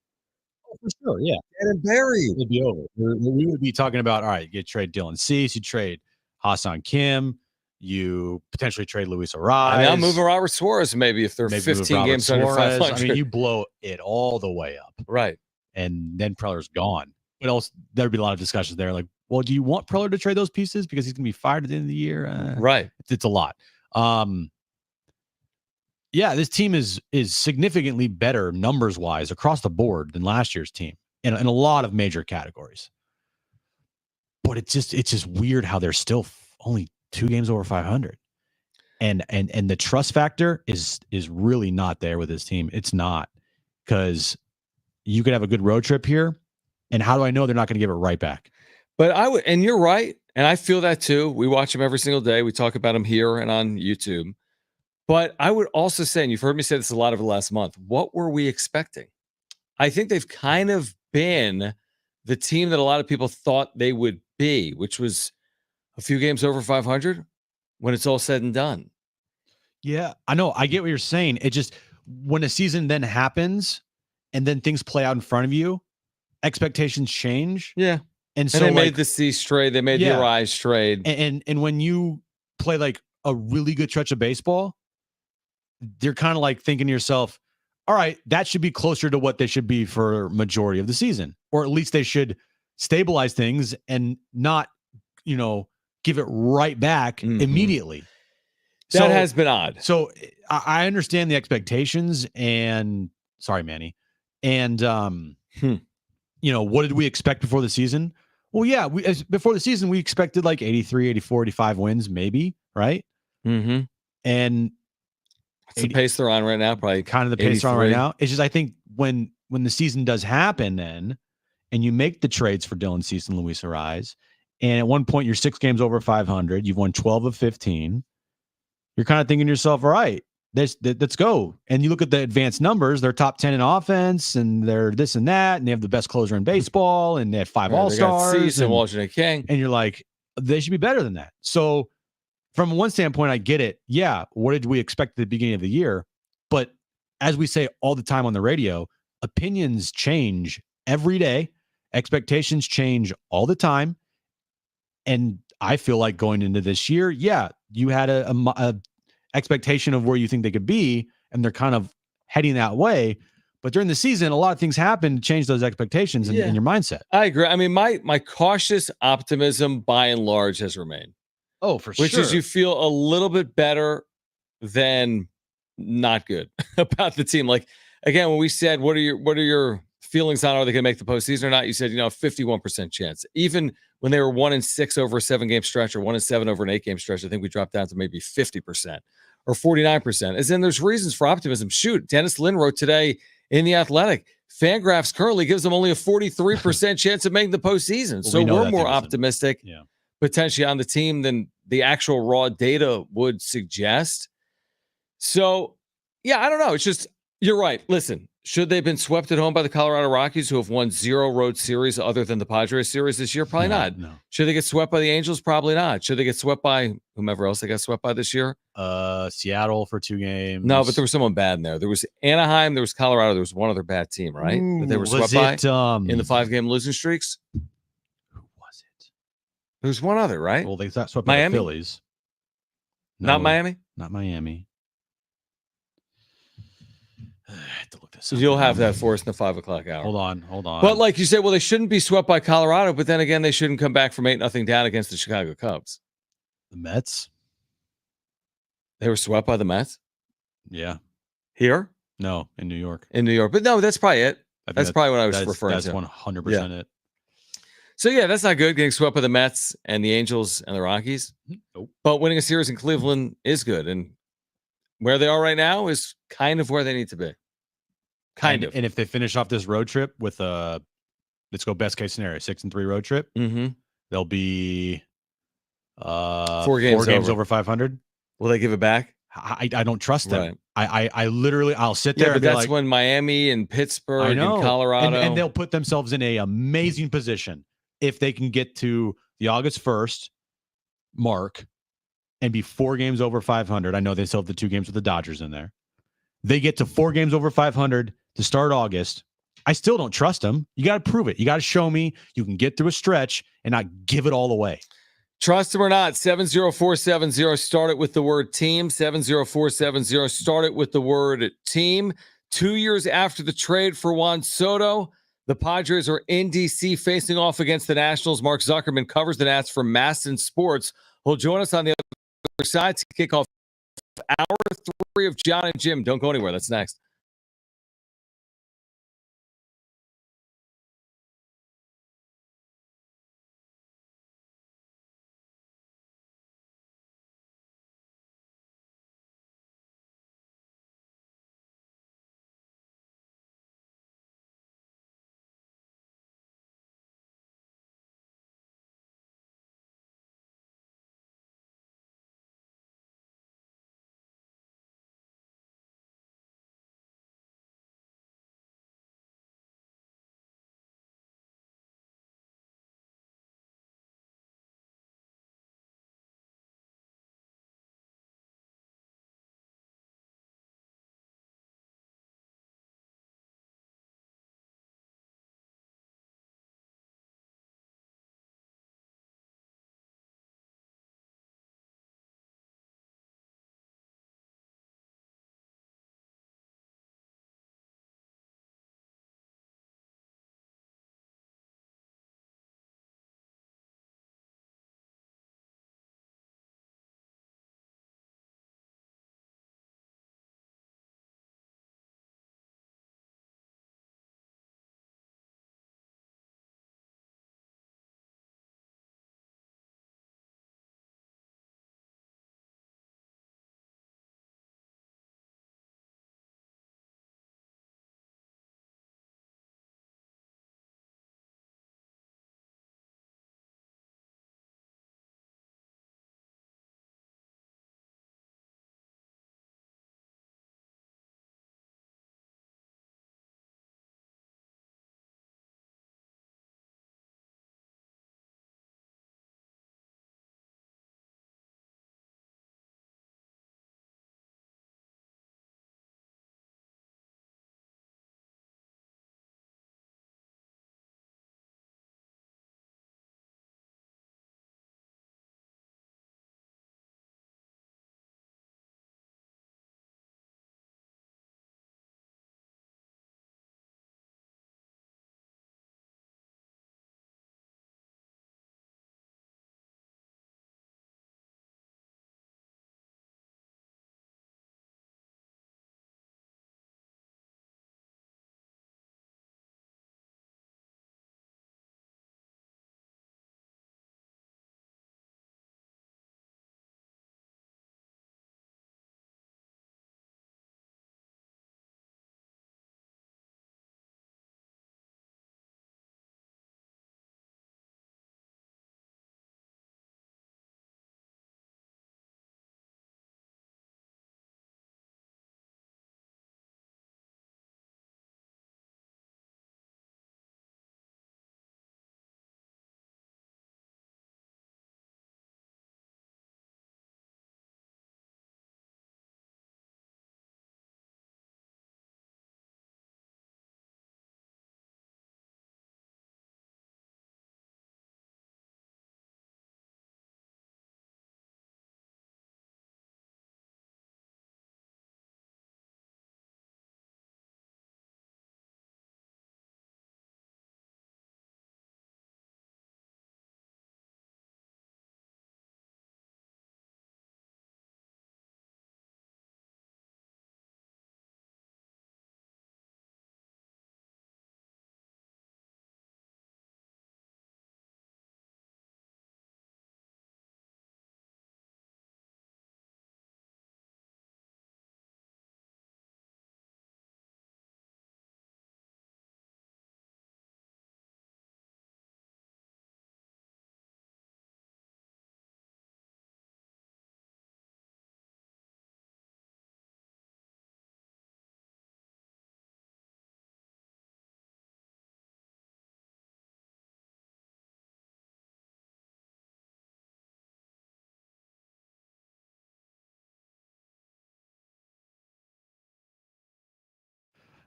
Oh, for sure, yeah. Getting buried. It'd be over. We would be talking about, all right, you trade Dylan Cease, you trade Ha-Seong Kim, you potentially trade Luis Arraez. I mean, I'm moving Robert Suarez maybe if they're 15 games under 500. I mean, you blow it all the way up. Right. And then Preller's gone. What else? There'd be a lot of discussions there. Like, well, do you want Preller to trade those pieces because he's going to be fired at the end of the year? Right. It's a lot. Yeah, this team is significantly better numbers-wise across the board than last year's team in a lot of major categories. But it's just weird how they're still only 2 games over 500, and the trust factor is really not there with this team. It's not, because you could have a good road trip here, and how do I know they're not going to give it right back? But and you're right, and I feel that too. We watch them every single day. We talk about them here and on YouTube. But I would also say, and you've heard me say this a lot over the last month, what were we expecting? I think they've kind of been the team that a lot of people thought they would be, which was a few games over 500 when it's all said and done. Yeah, I know. I get what you're saying. It just, when a season then happens and then things play out in front of you, expectations change. Yeah. And so they made the Cease trade. They made the Arise trade. And when you play like a really good stretch of baseball, they're kind of like thinking to yourself, all right, that should be closer to what they should be for majority of the season. Or at least they should stabilize things and not, give it right back immediately. That has been odd. So I understand the expectations and sorry, Manny. And, what did we expect before the season? Well, yeah, before the season, we expected like 83, 84, 85 wins, maybe, right? Mm-hmm. And it's the pace they're on right now, probably kind of the pace they're on right now. It's just, I think when the season does happen then, and you make the trades for Dylan Cease and Luis Arise, and at one point you're 6 games over 500, you've won 12 of 15, you're kind of thinking to yourself, all right, let's go. And you look at the advanced numbers, they're top 10 in offense, and they're this and that, and they have the best closer in baseball, and they had 5 All-Stars. And Waldron King. And you're like, they should be better than that. So from one standpoint, I get it. Yeah, what did we expect at the beginning of the year? But as we say all the time on the radio, opinions change every day. Expectations change all the time. And I feel like going into this year, yeah, you had a expectation of where you think they could be, and they're kind of heading that way. But during the season, a lot of things happen to change those expectations and your mindset. I agree. I mean, my cautious optimism by and large has remained. Oh, for sure. Which is you feel a little bit better than not good about the team. Like, again, when we said, what are your feelings on are they going to make the postseason or not? You said, 51% chance. Even when they were 1-6 over a 7-game stretch or 1-7 over an 8-game stretch, I think we dropped down to maybe 50% or 49%. As in, there's reasons for optimism. Shoot, Dennis Lynn wrote today in The Athletic, Fangraphs currently gives them only a 43% chance of making the postseason. So we're more optimistic potentially on the team than the actual raw data would suggest. So, yeah, I don't know. It's just, you're right. Listen, should they have been swept at home by the Colorado Rockies, who have won 0 road series other than the Padres series this year? Probably not. No. Should they get swept by the Angels? Probably not. Should they get swept by whomever else they got swept by this year? Seattle for 2 games. No, but there was someone bad in there. There was Anaheim, there was Colorado, there was one other bad team, right? That they were swept by in the 5-game losing streaks. Who was it? There was one other, right? Well, they got swept by the Phillies. No, not Miami? Not Miami. I have to look this up. You'll have that for us in the 5 o'clock hour. Hold on. But like you said, well, they shouldn't be swept by Colorado, but then again, they shouldn't come back from 8-0 down against the Chicago Cubs. The Mets? They were swept by the Mets? Yeah. Here? No, in New York. In New York. But no, that's probably it. That's probably what I was referring to. That's 100% it. So, yeah, that's not good, getting swept by the Mets and the Angels and the Rockies. Nope. But winning a series in Cleveland is good. And where they are right now is kind of where they need to be. Kind of. And if they finish off this road trip with let's go best case scenario, 6-3 road trip, they'll be 4 games over 500. Will they give it back? I don't trust them. Right. I literally, I'll sit there. Yeah, but and be that's like, when Miami and Pittsburgh and Colorado. And they'll put themselves in a amazing position if they can get to the August 1st mark and be 4 games over 500. I know they still have the 2 games with the Dodgers in there. They get to 4 games over 500 to start August. I still don't trust them. You got to prove it. You got to show me you can get through a stretch and not give it all away. Trust them or not, 70470. Start it with the word team. 70470. Start it with the word team. 2 years after the trade for Juan Soto, the Padres are in D.C. facing off against the Nationals. Mark Zuckerman covers the Nats for Masson Sports. He'll join us on the other side to kick off hour 3 of Jon and Jim. Don't go anywhere. That's next.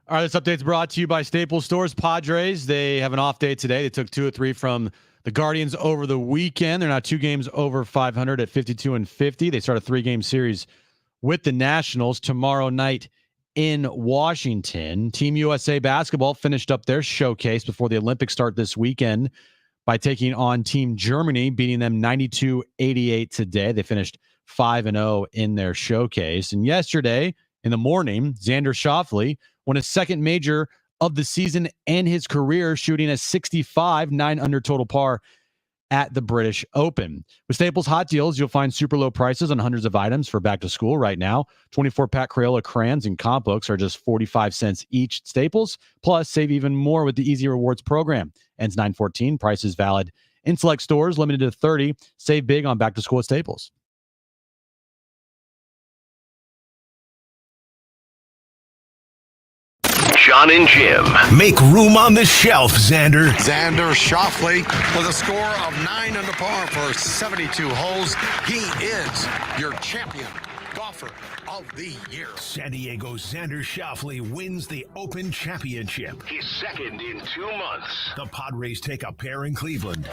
All right, this update's brought to you by Staples Stores. Padres, they have an off day today. They took 2 of 3 from the Guardians over the weekend. They're now 2 games over 500 at 52-50. They start a 3-game series with the Nationals tomorrow night in Washington. Team USA basketball finished up their showcase before the Olympics start this weekend by taking on Team Germany, beating them 92-88 today. They finished 5-0 in their showcase. And yesterday in the morning, Xander Schauffele won his second major of the season and his career, shooting a 65, 9 under total par at the British Open. With Staples Hot Deals, you'll find super low prices on hundreds of items for back to school right now. 24-pack Crayola crayons and comp books are just 45 cents each at Staples. Plus, save even more with the Easy Rewards program. Ends 9/14. Prices valid in select stores, limited to 30. Save big on back to school at Staples. Jon and Jim. Make room on the shelf, Xander. Xander Schauffele with a score of 9 under par for 72 holes. He is your champion golfer of the year. San Diego's Xander Schauffele wins the Open Championship. He's second in 2 months. The Padres take a pair in Cleveland.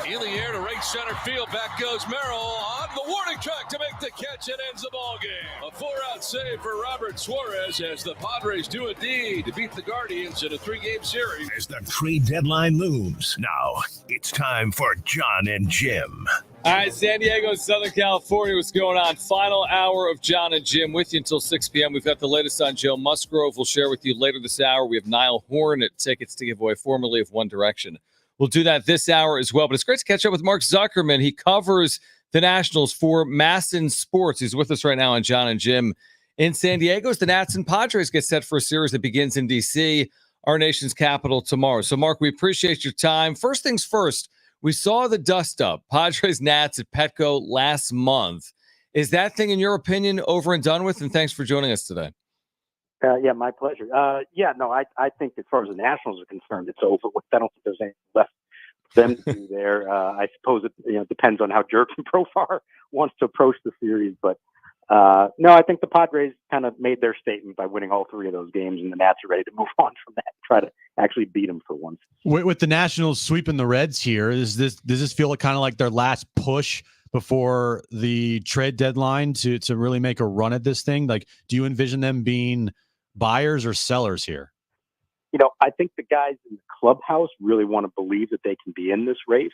In the air to right center field. Back goes Merrill on the warning track to make the catch and ends the ball game. A 4-out save for Robert Suarez as the Padres do indeed to beat the Guardians in a 3-game series. As the trade deadline looms. Now, it's time for Jon and Jim. All right, San Diego, Southern California, what's going on? Final hour of Jon and Jim with you until 6 p.m. We've got the latest on Joe Musgrove. We'll share with you later this hour. We have Niall Horn at tickets to give away, formerly of One Direction. We'll do that this hour as well. But it's great to catch up with Mark Zuckerman. He covers the Nationals for MASN Sports. He's with us right now on Jon and Jim. In San Diego, as the Nats and Padres get set for a series that begins in D.C., our nation's capital, tomorrow. So, Mark, we appreciate your time. First things first, we saw the dust-up, Padres-Nats at Petco last month. Is that thing, in your opinion, over and done with? And thanks for joining us today. Yeah, my pleasure. I think as far as the Nationals are concerned, it's over with. I don't think there's anything left for them to do there. I suppose it depends on how Jurickson Profar wants to approach the series. But no, I think the Padres kind of made their statement by winning all 3 of those games, and the Nats are ready to move on from that, try to actually beat them for once. With the Nationals sweeping the Reds here, does this feel kind of like their last push before the trade deadline to really make a run at this thing? Like, do you envision them being buyers or sellers here? I think the guys in the clubhouse really want to believe that they can be in this race.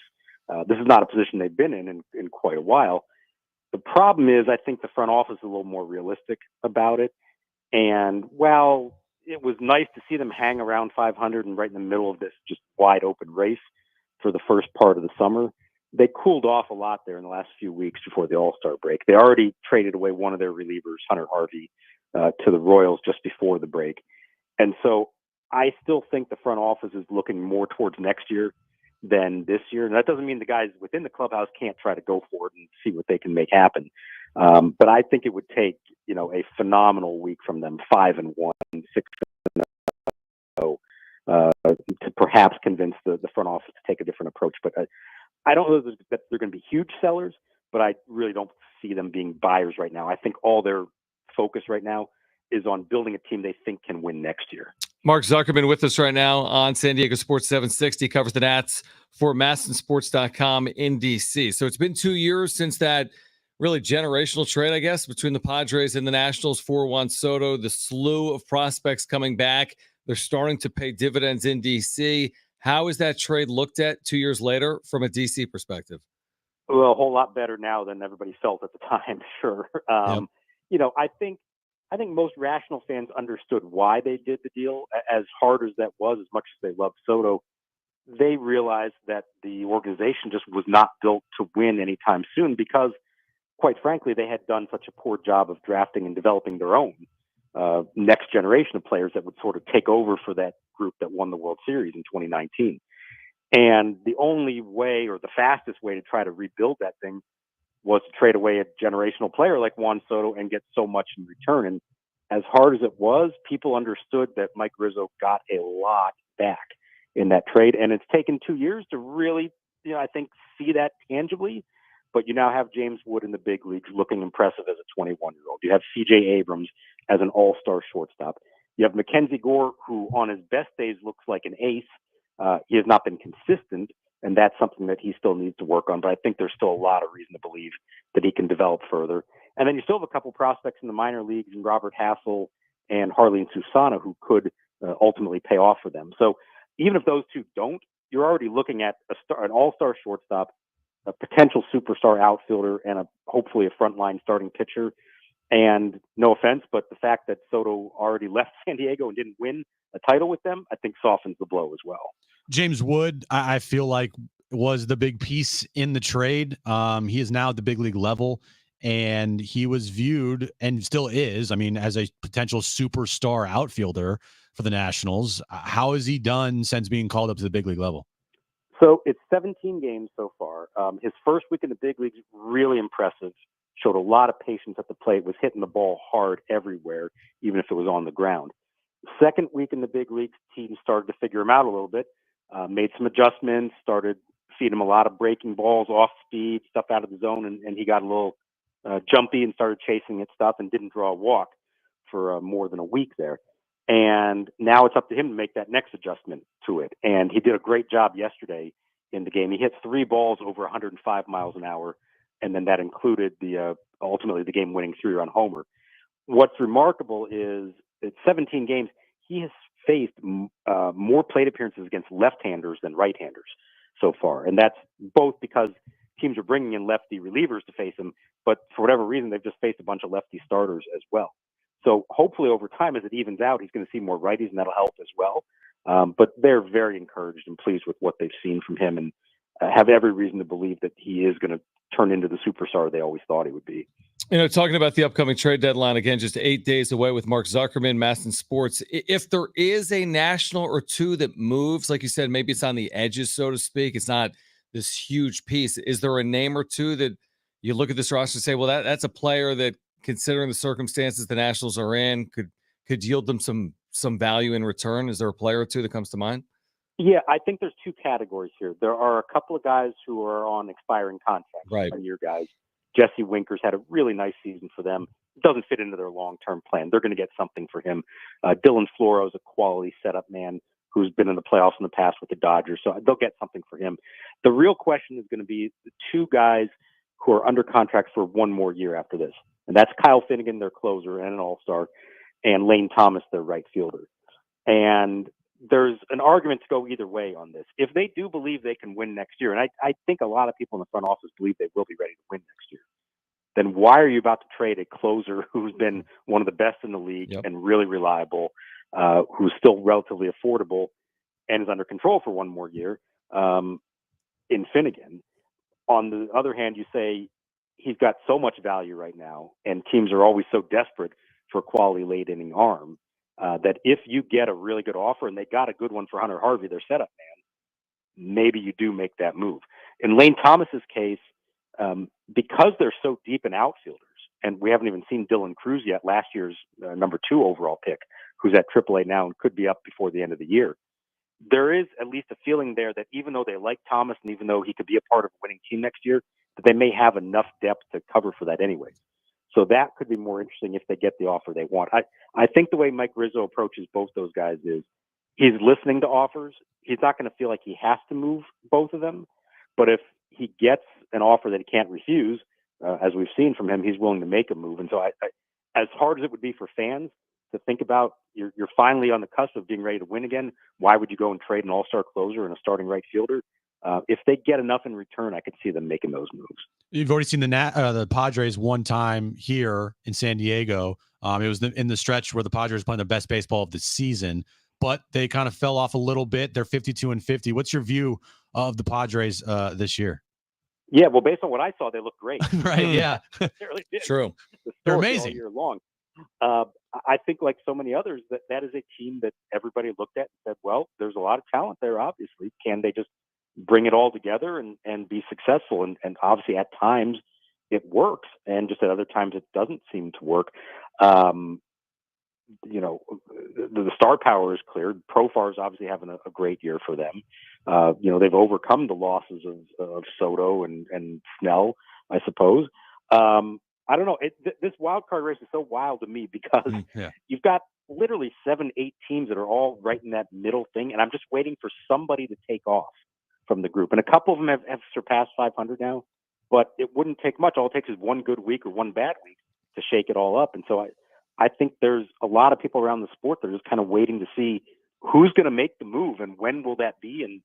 This is not a position they've been in quite a while. The problem is, I think the front office is a little more realistic about it. And while it was nice to see them hang around 500 and right in the middle of this just wide open race for the first part of the summer, they cooled off a lot there in the last few weeks before the All-Star break. They already traded away one of their relievers, Hunter Harvey, to the Royals just before the break. And so I still think the front office is looking more towards next year than this year. And that doesn't mean the guys within the clubhouse can't try to go for it and see what they can make happen. But I think it would take, a phenomenal week from them, 5-1, 6-0, to perhaps convince the front office to take a different approach. But I don't know that they're going to be huge sellers, but I really don't see them being buyers right now. I think all their focus right now is on building a team they think can win next year. Mark Zuckerman with us right now on San Diego Sports 760, covers the Nats for MASNsports.com in D.C. So it's been 2 years since that really generational trade, I guess, between the Padres and the Nationals for Juan Soto. The slew of prospects coming back. They're starting to pay dividends in D.C. How is that trade looked at 2 years later from a D.C. perspective? Well, a whole lot better now than everybody felt at the time, sure. I think most rational fans understood why they did the deal. As hard as that was, as much as they loved Soto, they realized that the organization just was not built to win anytime soon because, quite frankly, they had done such a poor job of drafting and developing their own next generation of players that would sort of take over for that group that won the World Series in 2019. And the only way, or the fastest way, to try to rebuild that thing was to trade away a generational player like Juan Soto and get so much in return. And as hard as it was, people understood that Mike Rizzo got a lot back in that trade. And it's taken 2 years to really, I think, see that tangibly. But you now have James Wood in the big leagues looking impressive as a 21-year-old. You have C.J. Abrams as an all-star shortstop. You have Mackenzie Gore, who on his best days looks like an ace. He has not been consistent, and that's something that he still needs to work on. But I think there's still a lot of reason to believe that he can develop further. And then you still have a couple prospects in the minor leagues, and Robert Hassel and Harlene Susana, who could ultimately pay off for them. So even if those two don't, you're already looking at an all-star shortstop, a potential superstar outfielder, and hopefully a frontline starting pitcher. And no offense, but the fact that Soto already left San Diego and didn't win a title with them, I think softens the blow as well. James Wood, I feel like, was the big piece in the trade. He is now at the big league level, and he was viewed, and still is, as a potential superstar outfielder for the Nationals. How has he done since being called up to the big league level? So it's 17 games so far. His first week in the big leagues, really impressive. Showed a lot of patience at the plate, was hitting the ball hard everywhere, even if it was on the ground. Second week in the big leagues, teams started to figure him out a little bit, made some adjustments, started feeding him a lot of breaking balls, off speed, stuff out of the zone, and he got a little jumpy and started chasing at stuff and didn't draw a walk for more than a week there. And now it's up to him to make that next adjustment to it. And he did a great job yesterday in the game. He hit 3 balls over 105 miles an hour, and then that included ultimately the game-winning 3-run homer. What's remarkable is at 17 games, he has faced more plate appearances against left-handers than right-handers so far. And that's both because teams are bringing in lefty relievers to face him, but for whatever reason, they've just faced a bunch of lefty starters as well. So hopefully over time, as it evens out, he's going to see more righties, and that'll help as well. But they're very encouraged and pleased with what they've seen from him, and have every reason to believe that he is going to turn into the superstar they always thought he would be. Talking about the upcoming trade deadline, again, just 8 days away with Mark Zuckerman, Masson Sports. If there is a national or two that moves, like you said, maybe it's on the edges, so to speak, it's not this huge piece. Is there a name or two that you look at this roster and say, well, that's a player that, considering the circumstances the Nationals are in, could yield them some value in return? Is there a player or two that comes to mind? Yeah, I think there's 2 categories here. There are a couple of guys who are on expiring contracts, right? Year guys. Jesse Winker's had a really nice season for them. It doesn't fit into their long-term plan. They're going to get something for him. Dylan Floro's a quality setup man who's been in the playoffs in the past with the Dodgers, so they'll get something for him. The real question is going to be the 2 guys who are under contract for 1 more year after this. And that's Kyle Finnegan, their closer and an all-star, and Lane Thomas, their right fielder. And there's an argument to go either way on this. If they do believe they can win next year, and I think a lot of people in the front office believe they will be ready to win next year, then why are you about to trade a closer who's been one of the best in the league and really reliable, who's still relatively affordable and is under control for 1 more year in Finnegan? On the other hand, you say he's got so much value right now, and teams are always so desperate for a quality late inning arm that if you get a really good offer, and they got a good one for Hunter Harvey, their setup man, maybe you do make that move. In Lane Thomas's case, because they're so deep in outfielders, and we haven't even seen Dylan Cruz yet, last year's number 2 overall pick, who's at AAA now and could be up before the end of the year. There is at least a feeling there that even though they like Thomas, and even though he could be a part of a winning team next year, that they may have enough depth to cover for that anyway. So that could be more interesting if they get the offer they want. I think the way Mike Rizzo approaches both those guys is he's listening to offers. He's not going to feel like he has to move both of them. But if he gets an offer that he can't refuse, as we've seen from him, he's willing to make a move. And so as hard as it would be for fans to think about, you're finally on the cusp of being ready to win again, why would you go and trade an all-star closer and a starting right fielder? If they get enough in return, I could see them making those moves. You've already seen the Padres one time here in San Diego. It was in the stretch where the Padres playing their best baseball of the season, but they kind of fell off a little bit. They're 52-50. What's your view of the Padres this year? Yeah, well, based on what I saw, they look great. Right? Yeah, they really did. True. They're amazing all year long. I think, like so many others, that is a team that everybody looked at and said, well, there's a lot of talent there, obviously. Can they just bring it all together and be successful? And obviously at times it works, and just at other times it doesn't seem to work. The star power is clear. Profar is obviously having a great year for them. They've overcome the losses of Soto and Snell, I suppose. I don't know. This wild card race is so wild to me because you've got literally 7, 8 teams that are all right in that middle thing, and I'm just waiting for somebody to take off from the group. And a couple of them have surpassed 500 now, but it wouldn't take much. All it takes is one good week or one bad week to shake it all up. And so I think there's a lot of people around the sport that are just kind of waiting to see who's going to make the move and when will that be. And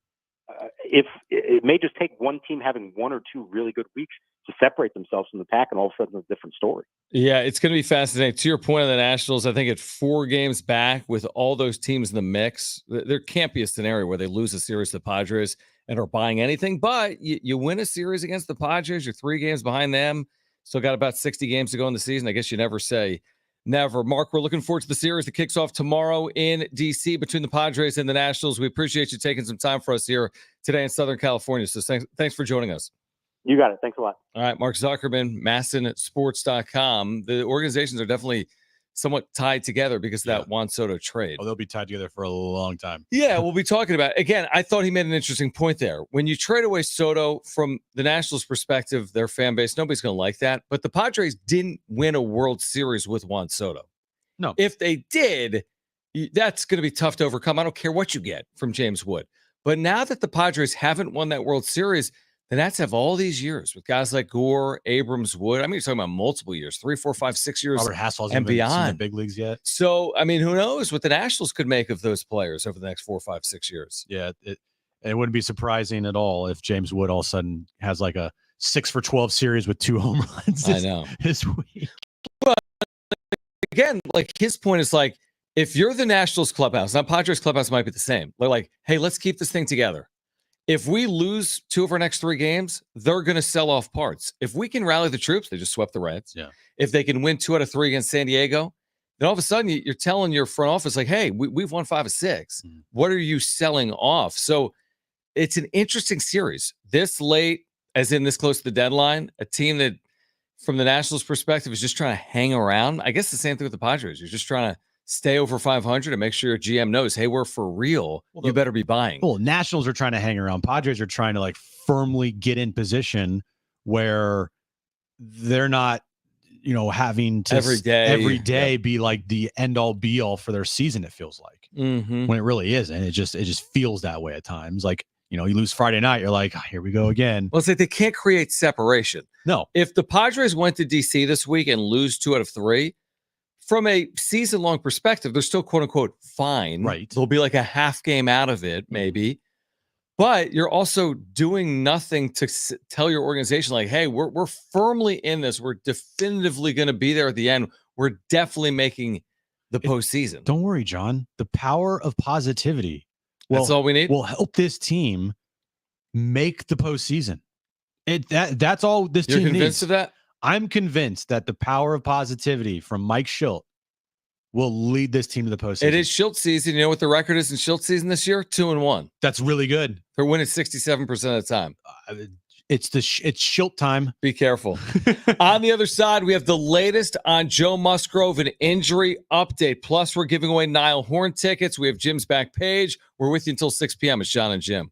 if it may just take one team having 1 or 2 really good weeks to separate themselves from the pack, and all of a sudden it's a different story. Yeah, it's going to be fascinating. To your point on the Nationals, I think at 4 games back with all those teams in the mix, there can't be a scenario where they lose a series to the Padres and are buying anything. But you win a series against the Padres, you're 3 games behind them. Still got about 60 games to go in the season. I guess you never say never. Mark, we're looking forward to the series that kicks off tomorrow in D.C. between the Padres and the Nationals. We appreciate you taking some time for us here today in Southern California. So thanks for joining us. You got it. Thanks a lot. All right, Mark Zuckerman, MASNsports.com. The organizations are definitely somewhat tied together because of that Juan Soto trade. Oh, they'll be tied together for a long time. Yeah, we'll be talking about it. Again, I thought he made an interesting point there. When you trade away Soto, from the Nationals' perspective, their fan base, nobody's going to like that. But the Padres didn't win a World Series with Juan Soto. No. If they did, that's going to be tough to overcome. I don't care what you get from James Wood. But now that the Padres haven't won that World Series, the Nats have all these years with guys like Gore, Abrams, Wood. I mean, you're talking about multiple years, 3, 4, 5, 6 years. Robert Hassell's and beyond in the big leagues yet. So, I mean, who knows what the Nationals could make of those players over the next 4, 5, 6 years. Yeah, it wouldn't be surprising at all if James Wood all of a sudden has like a 6 for 12 series with 2 home runs this week. But again, like his point is like, if you're the Nationals clubhouse, now Padres clubhouse might be the same. They're like, hey, let's keep this thing together. If we lose 2 of our next 3 games, they're going to sell off parts. If we can rally the troops, they just swept the Reds. Yeah. If they can win 2 out of 3 against San Diego, then all of a sudden you're telling your front office like, hey, we've won 5 of 6. What are you selling off? So it's an interesting series. This late, as in this close to the deadline, a team that from the Nationals perspective is just trying to hang around. I guess the same thing with the Padres. You're just trying to stay over 500 and make sure your GM knows, hey, we're for real. Well, you better be buying. Well, Nationals are trying to hang around. Padres are trying to like firmly get in position where they're not, having to every day be like the end all be all for their season. It feels like when it really isn't. It just feels that way at times. Like, you lose Friday night, you're like, here we go again. Well, it's like they can't create separation. No. If the Padres went to DC this week and lose 2 out of 3, from a season-long perspective, they're still quote-unquote fine. Right. There'll be like a half game out of it, maybe. But you're also doing nothing to tell your organization, like, hey, we're firmly in this. We're definitively going to be there at the end. We're definitely making the postseason. Don't worry, John. The power of positivity. That's all we need. Will help this team make the postseason. That's all this team needs. You're convinced of that? I'm convinced that the power of positivity from Mike Schilt will lead this team to the postseason. It is Schilt season. You know what the record is in Schilt season this year? 2-1. That's really good. They're winning 67% of the time. It's Schilt time. Be careful. On the other side, we have the latest on Joe Musgrove, an injury update. Plus, we're giving away Niall Horn tickets. We have Jim's back page. We're with you until 6 p.m. It's Jon and Jim.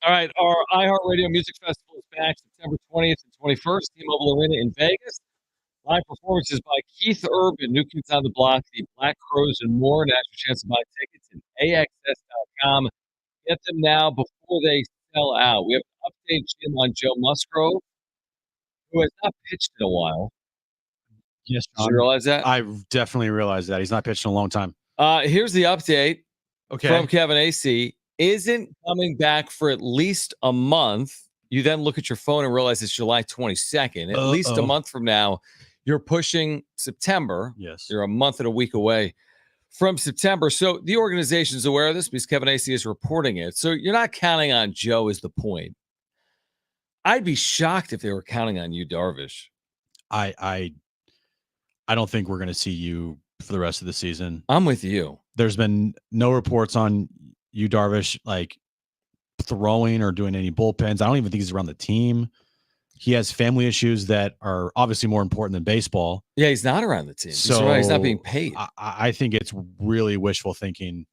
All right, our iHeartRadio Music Festival is back September 20th and 21st, T-Mobile Arena in Vegas. Live performances by Keith Urban, New Kids on the Block, the Black Crows, and more. National chance to buy tickets at AXS.com. Get them now before they sell out. We have an update, Jim, on Joe Musgrove, who has not pitched in a while. Yes, Did you realize that? I definitely realized that. He's not pitched in a long time. Here's the update Okay. from Kevin AC. Isn't coming back for at least a month. You then look at your phone and realize it's July 22nd. At least a month from now, you're pushing September. Yes. You're a month and a week away from September. So the organization is aware of this because Kevin AC is reporting it. So you're not counting on Joe is the point. I'd be shocked if they were counting on you, Darvish. I don't think we're going to see you for the rest of the season. I'm with you. There's been no reports on you, Darvish, like throwing or doing any bullpens. I don't even think he's around the team. He has family issues that are obviously more important than baseball. Yeah, he's not around the team. So he's not being paid. I think it's really wishful thinking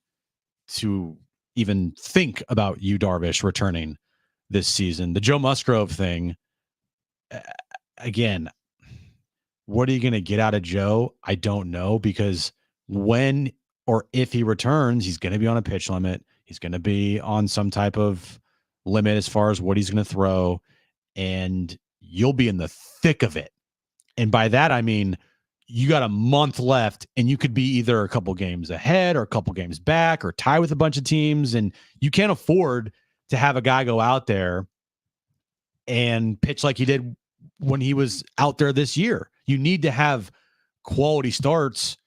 to even think about you, Darvish, returning this season. The Joe Musgrove thing, again, what are you going to get out of Joe? I don't know, because when or if he returns, he's going to be on a pitch limit. He's going to be on some type of limit as far as what he's going to throw, and you'll be in the thick of it. And by that, I mean, you got a month left and you could be either a couple games ahead or a couple games back or tie with a bunch of teams. And you can't afford to have a guy go out there and pitch like he did when he was out there this year. You need to have quality starts.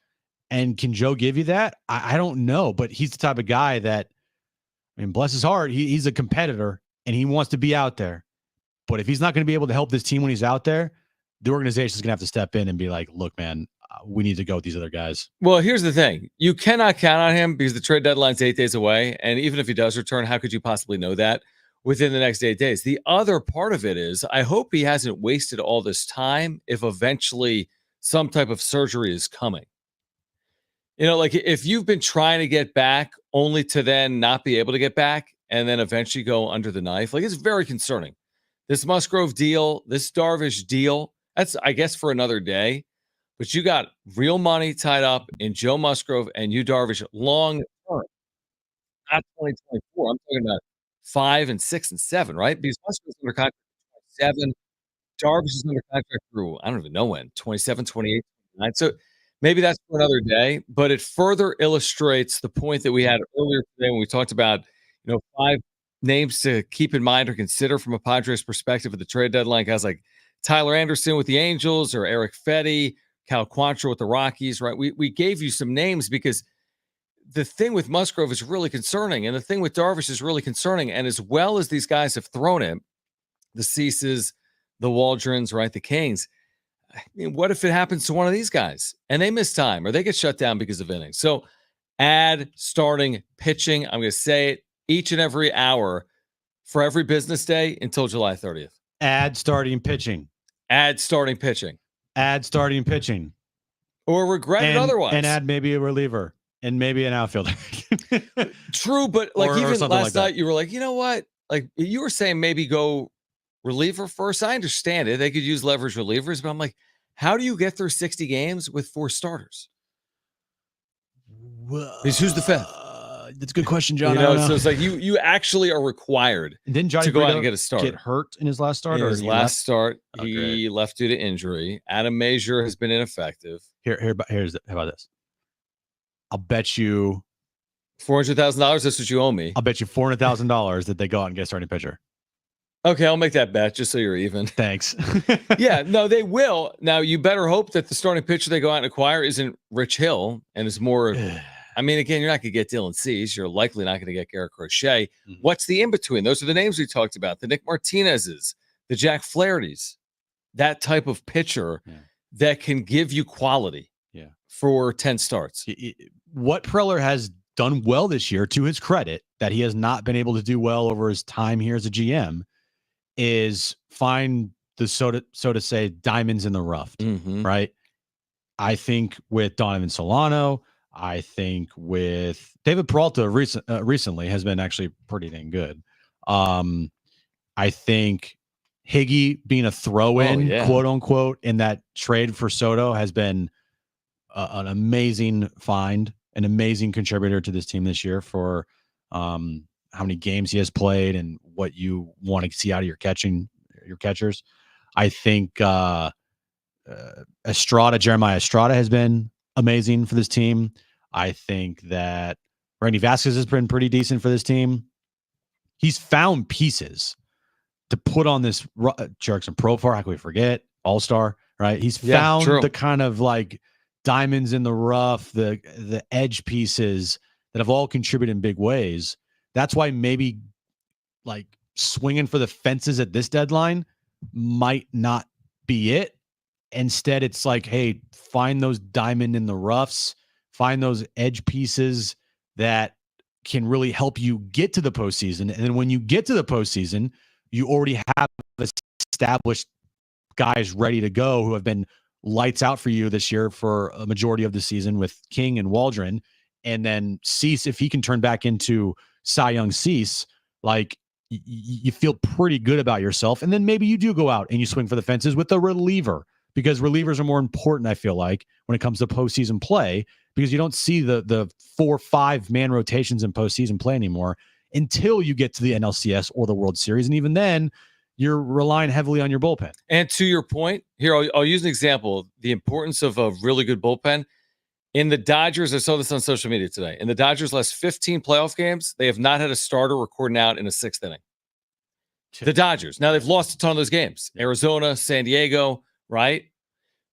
And can Joe give you that? I don't know, but he's the type of guy that, I mean, bless his heart, he's a competitor and he wants to be out there. But if he's not going to be able to help this team when he's out there, the organization is going to have to step in and be like, look, man, we need to go with these other guys. Well, here's the thing. You cannot count on him because the trade deadline's 8 days away. And even if he does return, how could you possibly know that within the next 8 days? The other part of it is, I hope he hasn't wasted all this time if eventually some type of surgery is coming. You know, like if you've been trying to get back only to then not be able to get back and then eventually go under the knife, like it's very concerning. This Musgrove deal, this Darvish deal, that's, I guess, for another day. But you got real money tied up in Joe Musgrove and you, Darvish, long term. Not 2024. I'm talking about 5 and 6 and 7, right? Because Musgrove's under contract for 27. Darvish is under contract through, I don't even know when, 27, 28, 29. So maybe that's for another day. But it further illustrates the point that we had earlier today when we talked about, 5 names to keep in mind or consider from a Padres perspective at the trade deadline. Guys like Tyler Anderson with the Angels or Eric Fetty, Cal Quantrill with the Rockies, right? We gave you some names because the thing with Musgrove is really concerning, and the thing with Darvish is really concerning. And as well as these guys have thrown it, the Ceases, the Waldrons, right, the Kings, I mean, what if it happens to one of these guys and they miss time or they get shut down because of innings? So add starting pitching. I'm going to say it each and every hour for every business day until July 30th. Add starting pitching. Add starting pitching. Add starting pitching. Or regret it otherwise. And add maybe a reliever and maybe an outfielder. True, but like or even last like night, you were like, you know what? Like you were saying maybe go reliever first. I understand it. They could use leverage relievers, but I'm like, how do you get through 60 games with 4 starters? Because who's the fifth? That's a good question, John. So it's like you actually are required to go out and get a start. Get hurt in his last start, in or his last start, he left due to injury. Adam Mazur has been ineffective. Here's how about this? I'll bet you $400,000. That's what you owe me. I'll bet you $400,000 that they go out and get a starting pitcher. Okay, I'll make that bet just so you're even. Thanks. Yeah, no, they will. Now you better hope that the starting pitcher they go out and acquire isn't Rich Hill and is more. I mean, again, you're not going to get Dylan Cease. You're likely not going to get Garrett Crochet. Mm-hmm. What's the in-between? Those are the names we talked about. The Nick Martinez's, the Jack Flaherty's, that type of pitcher that can give you quality for 10 starts. What Preller has done well this year, to his credit, that he has not been able to do well over his time here as a GM, is find the, so to say, diamonds in the rough, right? I think with Donovan Solano, I think with David Peralta recently has been actually pretty dang good. I think Higgy being a throw-in, quote unquote, in that trade for Soto has been an amazing find, an amazing contributor to this team this year for how many games he has played and what you want to see out of your catchers. I think Jeremiah Estrada has been amazing for this team. I think that Randy Vasquez has been pretty decent for this team. He's found pieces to put on this Jurickson Profar. How can we forget? All-Star, right? He's found the kind of like diamonds in the rough, the edge pieces that have all contributed in big ways. That's why maybe like swinging for the fences at this deadline might not be it. Instead, it's like, hey, find those diamond in the roughs, find those edge pieces that can really help you get to the postseason. And then when you get to the postseason, you already have established guys ready to go who have been lights out for you this year for a majority of the season with King and Waldron. And then Cease, if he can turn back into Cy Young Cease, like you feel pretty good about yourself. And then maybe you do go out and you swing for the fences with a reliever, because relievers are more important, I feel like, when it comes to postseason play, because you don't see the 4-5 man rotations in postseason play anymore until you get to the NLCS or the World Series. And even then, you're relying heavily on your bullpen. And to your point, here, I'll use an example. The importance of a really good bullpen. In the Dodgers, I saw this on social media today. In the Dodgers' last 15 playoff games, they have not had a starter recording out in a sixth inning. The Dodgers. Now, they've lost a ton of those games. Arizona, San Diego, right?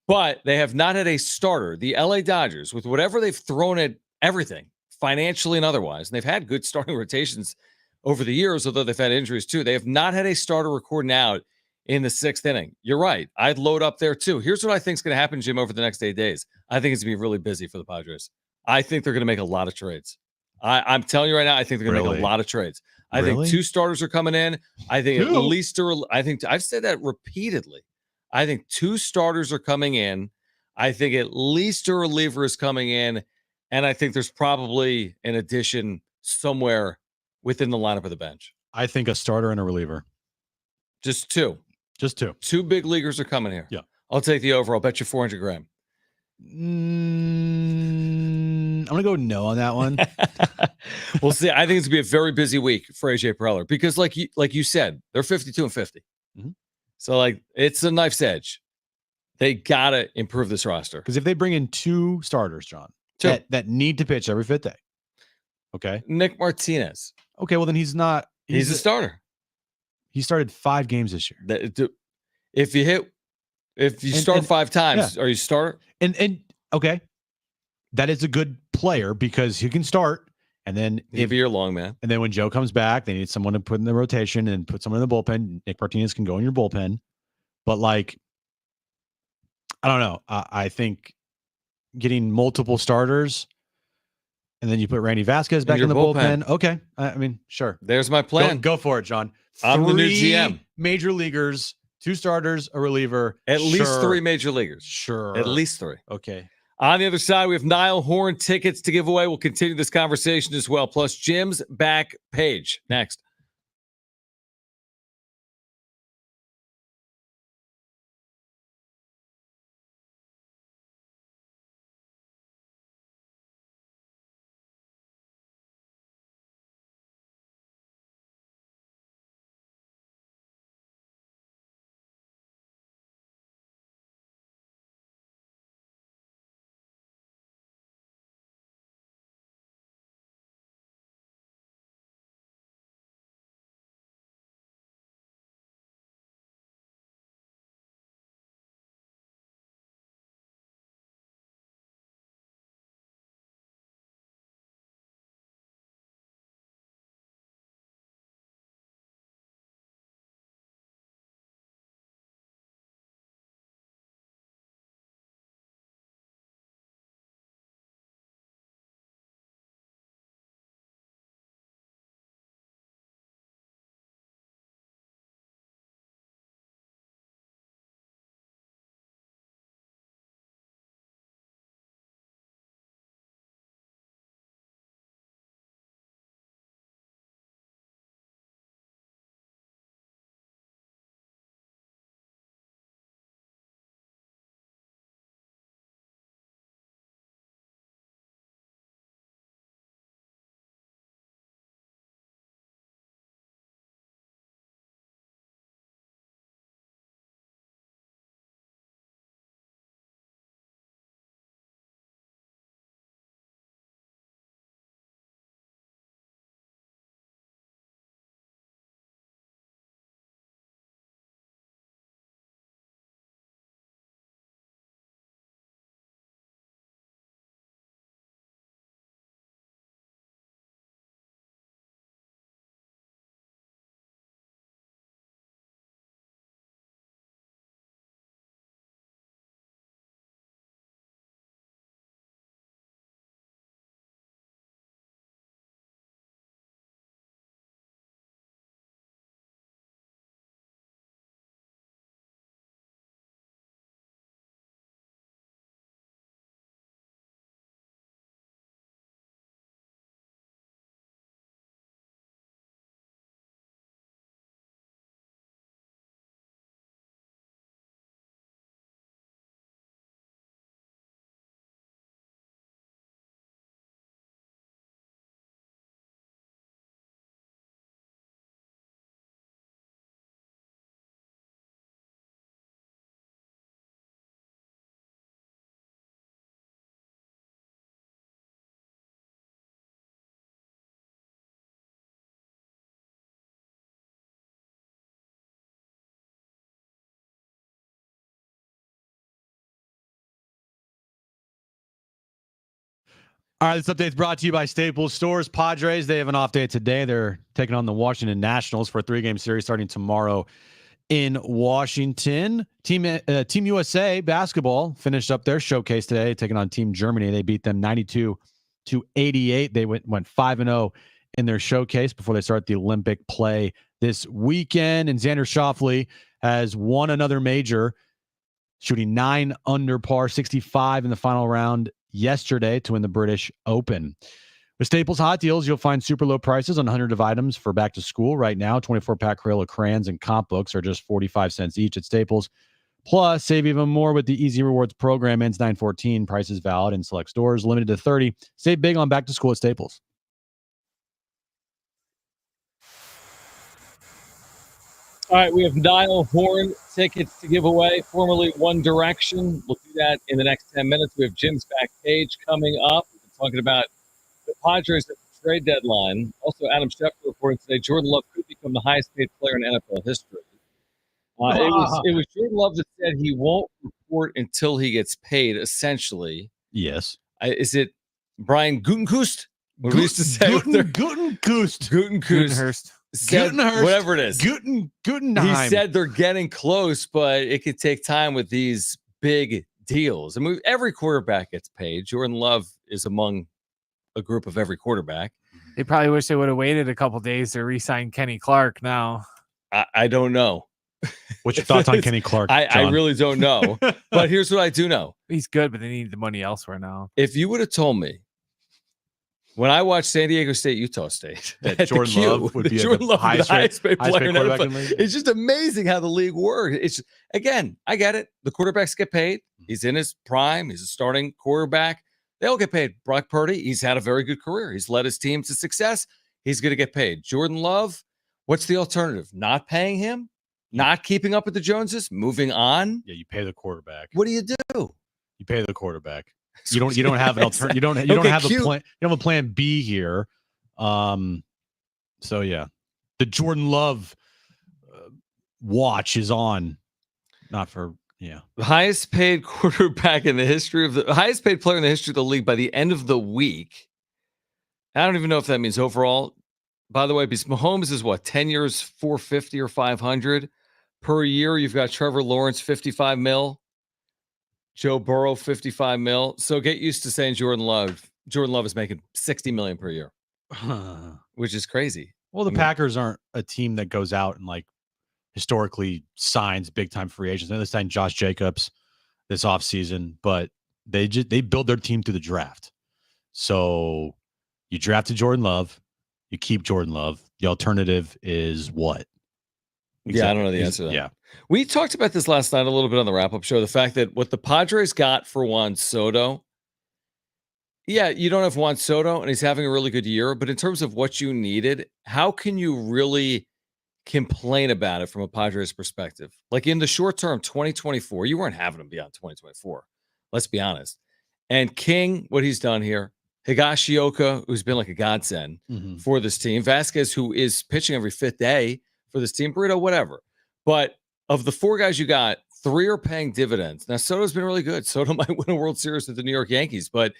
But they have not had a starter. The LA Dodgers, with whatever they've thrown at everything, financially and otherwise, and they've had good starting rotations over the years, although they've had injuries too. They have not had a starter recording out in the sixth inning. You're right. I'd load up there too. Here's what I think is going to happen, Jim, over the next 8 days. I think it's going to be really busy for the Padres. I think they're going to make a lot of trades. I'm telling you right now, I think they're going to make a lot of trades. I think 2 starters are coming in. I think at least, I've said that repeatedly. I think 2 starters are coming in. I think at least a reliever is coming in. And I think there's probably an addition somewhere within the lineup of the bench. I think a starter and a reliever. Just 2. Just 2. 2 big leaguers are coming here. Yeah. I'll take the over. I'll bet you 400 grand. I'm going to go no on that one. We'll see. I think it's going to be a very busy week for AJ Preller because like you said, they're 52 and 50. Mm-hmm. So like it's a knife's edge. They got to improve this roster. Because if they bring in 2 starters, John, that need to pitch every 5th day. Okay. Nick Martinez. Okay, well then he's not. He's a starter. He started 5 games this year. If you start 5 times, are you starter? And okay, that is a good player because he can start. And then if you're long man, and then when Joe comes back, they need someone to put in the rotation and put someone in the bullpen. Nick Martinez can go in your bullpen, but like, I don't know. I think getting multiple starters. And then you put Randy Vasquez back in the bullpen. Okay. I mean, sure. There's my plan. Go for it, John. I'm the new GM. Major leaguers, 2 starters, a reliever. At least 3 major leaguers. Sure. At least 3. Okay. On the other side, we have Niall Horn tickets to give away. We'll continue this conversation as well. Plus Jim's back page. Next. All right, this update is brought to you by Staples Stores. Padres, they have an off day today. They're taking on the Washington Nationals for a 3-game series starting tomorrow in Washington. Team USA basketball finished up their showcase today, taking on Team Germany. They beat them 92-88. They went 5-0 in their showcase before they start the Olympic play this weekend. And Xander Schauffele has won another major, shooting 9 under par, 65 in the final round yesterday to win the British Open. With Staples Hot Deals, you'll find super low prices on hundreds of items for back to school right now. 24-pack Crayola crayons and comp books are just 45 cents each at Staples. Plus, save even more with the Easy Rewards program. Ends 9/14. Prices valid in select stores. Limited to 30. Save big on back to school at Staples. All right, we have Niall Horn tickets to give away, formerly One Direction. We'll do that in the next 10 minutes. We have Jim's Backstage coming up. We've been talking about the Padres at the trade deadline. Also, Adam Schefter reporting today, Jordan Love could become the highest paid player in NFL history. It was Jordan Love that said he won't report until he gets paid, essentially. Yes. Is it Brian Gutekunst? What we used to say. Gutenhurst. Said, whatever it is. Gutenheim. He said they're getting close, but it could take time with these big deals. I mean, every quarterback gets paid. Jordan Love is among a group of every quarterback. They probably wish they would have waited a couple days to re-sign Kenny Clark now. I don't know. What's your thoughts on Kenny Clark? I really don't know. But here's what I do know. He's good, but they need the money elsewhere now. If you would have told me when I watched San Diego State, Utah State, that Jordan Love would be the highest paid player in the quarterback in the NFL. league. It's just amazing how the league works. It's again, I get it. The quarterbacks get paid. He's in his prime. He's a starting quarterback. They all get paid. Brock Purdy, he's had a very good career. He's led his team to success. He's going to get paid. Jordan Love, what's the alternative? Not paying him? Not keeping up with the Joneses? Moving on? Yeah, you pay the quarterback. What do? You pay the quarterback. You don't have an alternative. You don't have a plan. You don't have a plan B here. So yeah, the Jordan Love watch is on. Not for the highest paid quarterback in the history of the highest paid player in the history of the league by the end of the week. I don't even know if that means overall. By the way, because Mahomes is what, 10 years, 450 or 500 per year. You've got Trevor Lawrence, 55 mil. Joe Burrow, 55 mil. So get used to saying Jordan Love. Jordan Love is making $60 million per year, which is crazy. Well, the Packers aren't a team that goes out and like historically signs big time free agents. They signed Josh Jacobs this offseason, but they build their team through the draft. So you drafted Jordan Love, you keep Jordan Love. The alternative is what? Yeah, I don't know the answer to that. Yeah. We talked about this last night a little bit on the wrap-up show, the fact that what the Padres got for Juan Soto, you don't have Juan Soto, and he's having a really good year, but in terms of what you needed, how can you really complain about it from a Padres perspective? Like in the short term, 2024, you weren't having him beyond 2024. Let's be honest. And King, what he's done here, Higashioka, who's been like a godsend for this team, Vasquez, who is pitching every fifth day for this team, Burrito, whatever. But of the 4 guys you got, 3 are paying dividends. Now, Soto's been really good. Soto might win a World Series with the New York Yankees, but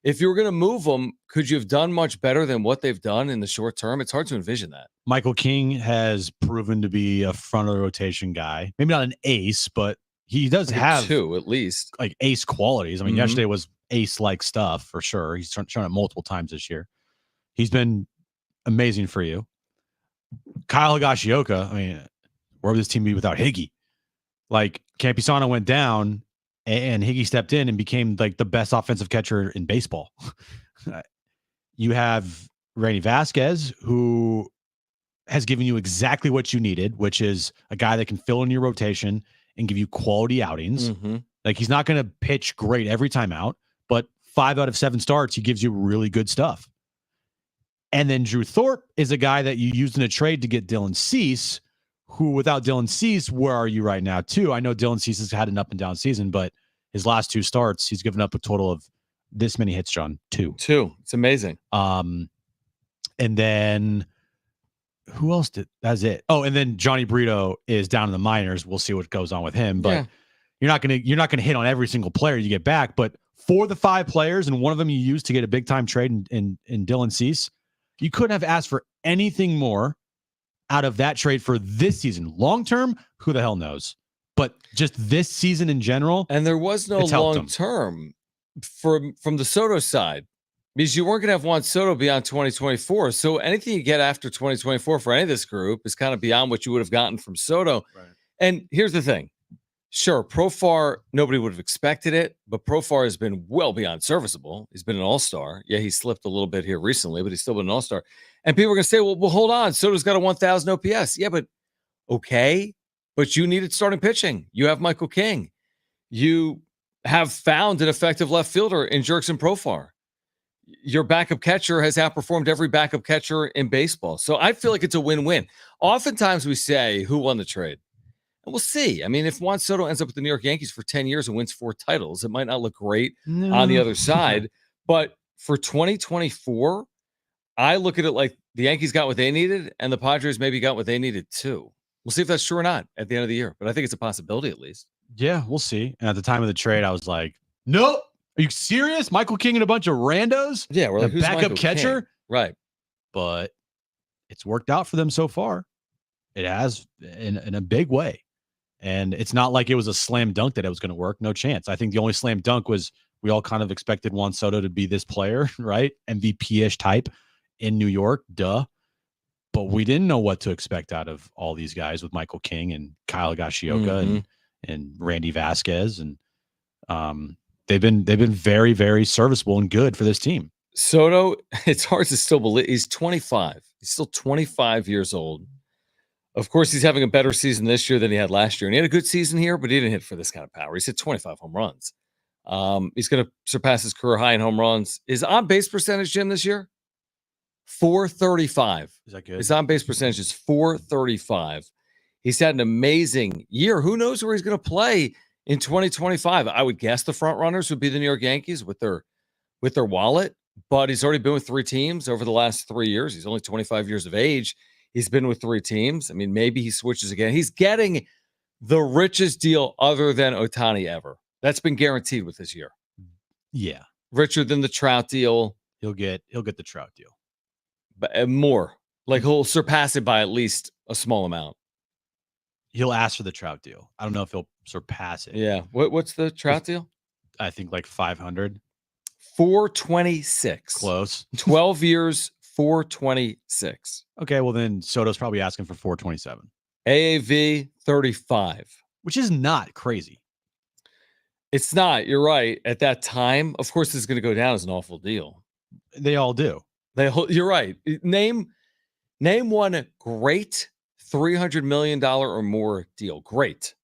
if you were going to move them, could you have done much better than what they've done in the short term? It's hard to envision that. Michael King has proven to be a front of the rotation guy. Maybe not an ace, but he does have 2 at least, like ace qualities. I mean, yesterday was ace-like stuff for sure. He's shown it multiple times this year. He's been amazing for you. Kyle Higashioka, I mean, where would this team be without Higgy? Like, Campisano went down, and Higgy stepped in and became like the best offensive catcher in baseball. You have Randy Vasquez, who has given you exactly what you needed, which is a guy that can fill in your rotation and give you quality outings. Like, he's not going to pitch great every time out, but 5 out of 7 starts, he gives you really good stuff. And then Drew Thorpe is a guy that you used in a trade to get Dylan Cease, who without Dylan Cease, where are you right now too? I know Dylan Cease has had an up and down season, but his last 2 starts, he's given up a total of this many hits, John. 2. It's amazing. And then who else that's it? Oh, and then Johnny Brito is down in the minors. We'll see what goes on with him, but you're not gonna hit on every single player you get back, but for the 5 players, and one of them you used to get a big time trade in Dylan Cease, you couldn't have asked for anything more out of that trade for this season. Long term, who the hell knows? But just this season in general, and there was no long term from the Soto side, because you weren't going to have Juan Soto beyond 2024. So anything you get after 2024 for any of this group is kind of beyond what you would have gotten from Soto. Right. And here's the thing. Sure, Profar, nobody would have expected it, but Profar has been well beyond serviceable. He's been an all-star. Yeah, he slipped a little bit here recently, but he's still been an all-star. And people are going to say, well, hold on. Soto's got a 1,000 OPS. Yeah, but okay. But you needed starting pitching. You have Michael King. You have found an effective left fielder in Jurickson Profar. Your backup catcher has outperformed every backup catcher in baseball. So I feel like it's a win-win. Oftentimes we say, who won the trade? And we'll see. I mean, if Juan Soto ends up with the New York Yankees for 10 years and wins 4 titles, it might not look great on the other side. But for 2024, I look at it like the Yankees got what they needed and the Padres maybe got what they needed too. We'll see if that's true or not at the end of the year. But I think it's a possibility at least. Yeah, we'll see. And at the time of the trade, I was like, nope. Are you serious? Michael King and a bunch of randos? Yeah, we're like, who's backup Michael catcher? King? Right. But it's worked out for them so far. It has in a big way. And it's not like it was a slam dunk that it was going to work. No chance. I think the only slam dunk was we all kind of expected Juan Soto to be this player, right? MVP-ish type in New York. Duh. But we didn't know what to expect out of all these guys with Michael King and Kyle Higashioka and Randy Vasquez. And they've been very, very serviceable and good for this team. Soto, it's hard to still believe. He's 25. He's still 25 years old. Of course, he's having a better season this year than he had last year. And he had a good season here, but he didn't hit for this kind of power. He's hit 25 home runs. He's going to surpass his career high in home runs. His on-base percentage, Jim, this year? 435. Is that good? His on-base percentage is 435. He's had an amazing year. Who knows where he's going to play in 2025? I would guess the front runners would be the New York Yankees with their wallet, but he's already been with 3 teams over the last 3 years. He's only 25 years of age. He's been with 3 teams. I mean, maybe he switches again. He's getting the richest deal other than Ohtani ever. That's been guaranteed with this year. Yeah. Richer than the Trout deal. He'll get the Trout deal. But more. Like he'll surpass it by at least a small amount. He'll ask for the Trout deal. I don't know if he'll surpass it. Yeah. What's the Trout deal? I think like 500. 426. Close. 12 years, 426. Okay, well then Soto's probably asking for 427. AAV 35. Which is not crazy. It's not. You're right. At that time, of course, this is going to go down as an awful deal. They all do. You're right. Name one great $300 million or more deal. Great.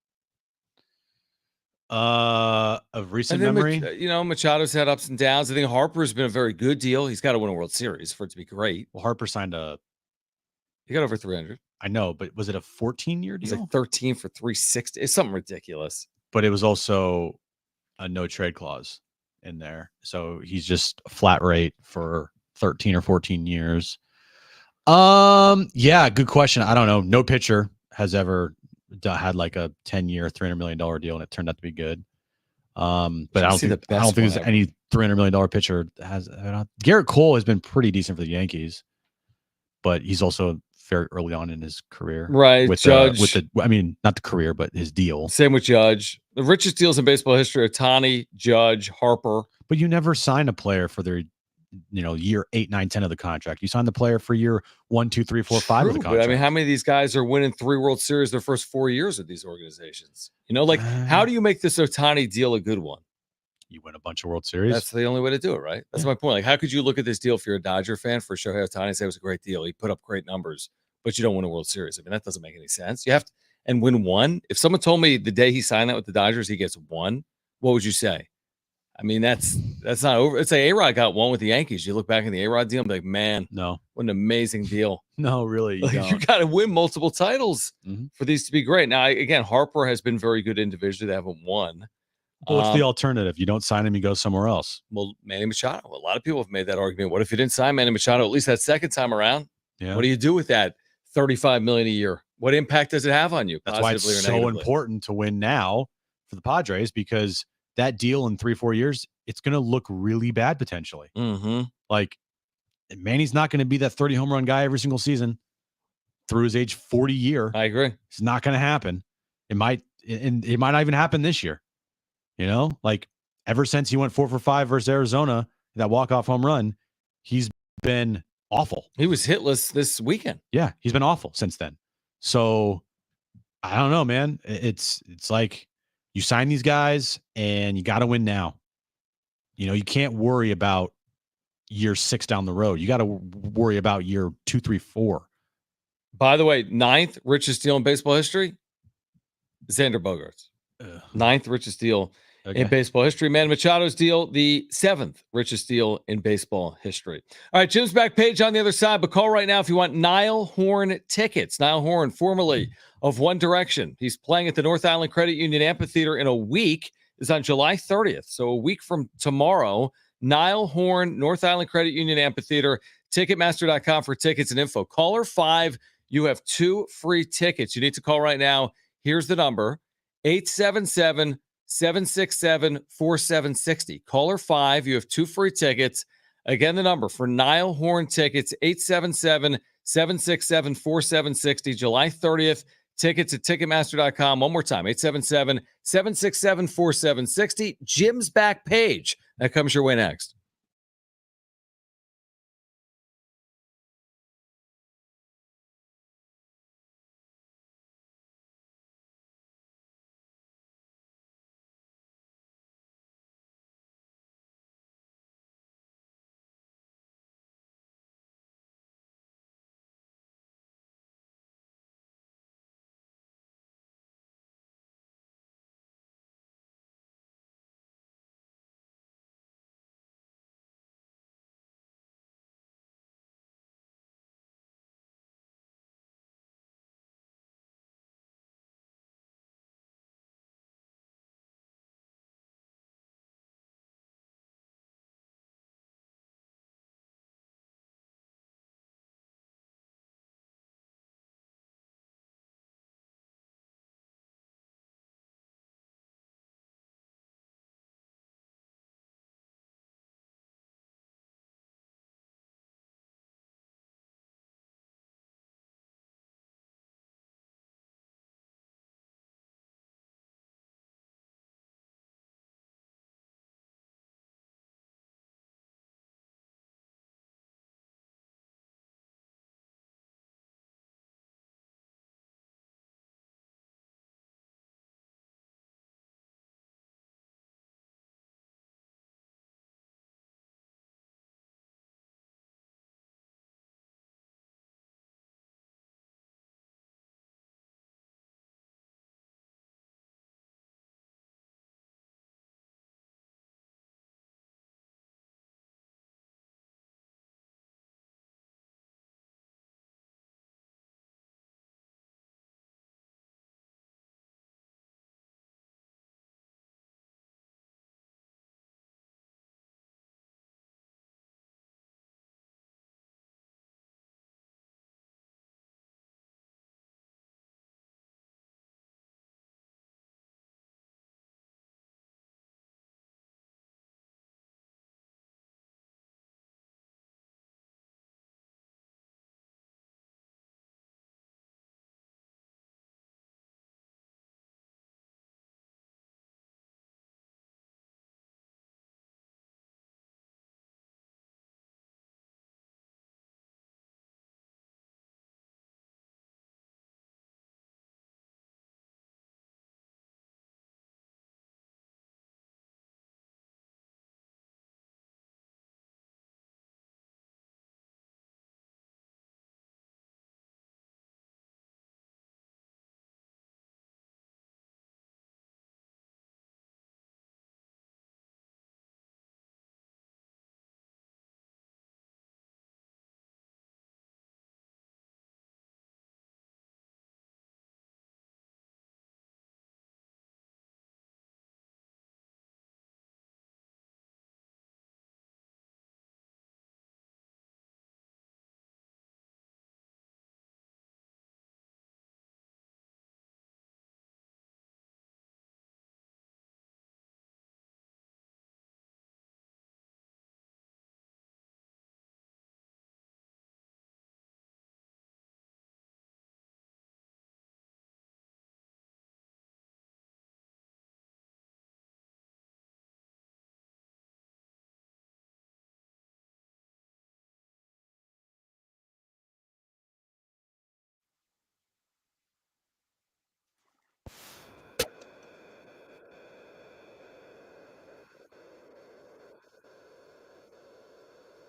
Of recent memory, Machado's had ups and downs. I think Harper's been a very good deal. He's got to win a World Series for it to be great. Well, Harper signed he got over 300. I know, but was it a 14-year deal? It's like 13 for 360. It's something ridiculous. But it was also a no trade clause in there. So he's just a flat rate for 13 or 14 years. Yeah, good question. I don't know. No pitcher has ever had like a 10-year, $300 million deal, and it turned out to be good. But I don't think there's any $300 million pitcher that has. Garrett Cole has been pretty decent for the Yankees, but he's also very early on in his career, right? With Judge, not the career, but his deal. Same with Judge. The richest deals in baseball history: Ohtani, Judge, Harper. But you never sign a player for their, year 8, 9, 10 of the contract. You sign the player for year 1, 2, 3, 4, 5 of the contract. But I mean, how many of these guys are winning 3 World Series their first 4 years of these organizations? How do you make this Ohtani deal a good one? You win a bunch of World Series. That's the only way to do it, right? That's my point. Like, how could you look at this deal if you're a Dodger fan for Shohei Ohtani and say it was a great deal? He put up great numbers, but you don't win a World Series. I mean, that doesn't make any sense. You have to and win one. If someone told me the day he signed that with the Dodgers, he gets 1, what would you say? I mean, that's not over. It's like A-Rod got 1 with the Yankees. You look back in the A-Rod deal and be like, man, no, what an amazing deal. No, really. You got to win multiple titles for these to be great. Now, again, Harper has been very good individually. They haven't won. Well, what's the alternative? You don't sign him, you go somewhere else. Well, Manny Machado. A lot of people have made that argument. What if you didn't sign Manny Machado at least that second time around? Yeah. What do you do with that $35 million a year? What impact does it have on you? That's why it's so important to win now for the Padres, because that deal in 3-4 years it's going to look really bad potentially. Mm-hmm. Like, Manny's not going to be that 30 home run guy every single season through his age 40 year. I agree. It's not going to happen. It might not even happen this year. Like ever since he went 4 for 5 versus Arizona, that walk-off home run, he's been awful. He was hitless this weekend. Yeah, he's been awful since then. So I don't know, man. It's like you sign these guys and you got to win now. You can't worry about year 6 down the road. You got to worry about year 2, 3, 4. By the way, 9th richest deal in baseball history, Xander Bogaerts. 9th richest deal in baseball history. Manny Machado's deal, the 7th richest deal in baseball history. All right, Jim's back page on the other side, but call right now if you want Niall Horn tickets. Niall Horn, formerly of One Direction. He's playing at the North Island Credit Union Amphitheater in a week. It's on July 30th. So a week from tomorrow, Niall Horn, North Island Credit Union Amphitheater, Ticketmaster.com for tickets and info. Caller 5, you have 2 free tickets. You need to call right now. Here's the number, 877-767-4760. Caller 5, you have 2 free tickets. Again, the number for Niall Horn tickets, 877-767-4760, July 30th. Tickets at Ticketmaster.com. One more time, 877-767-4760. Jim's back page. That comes your way next.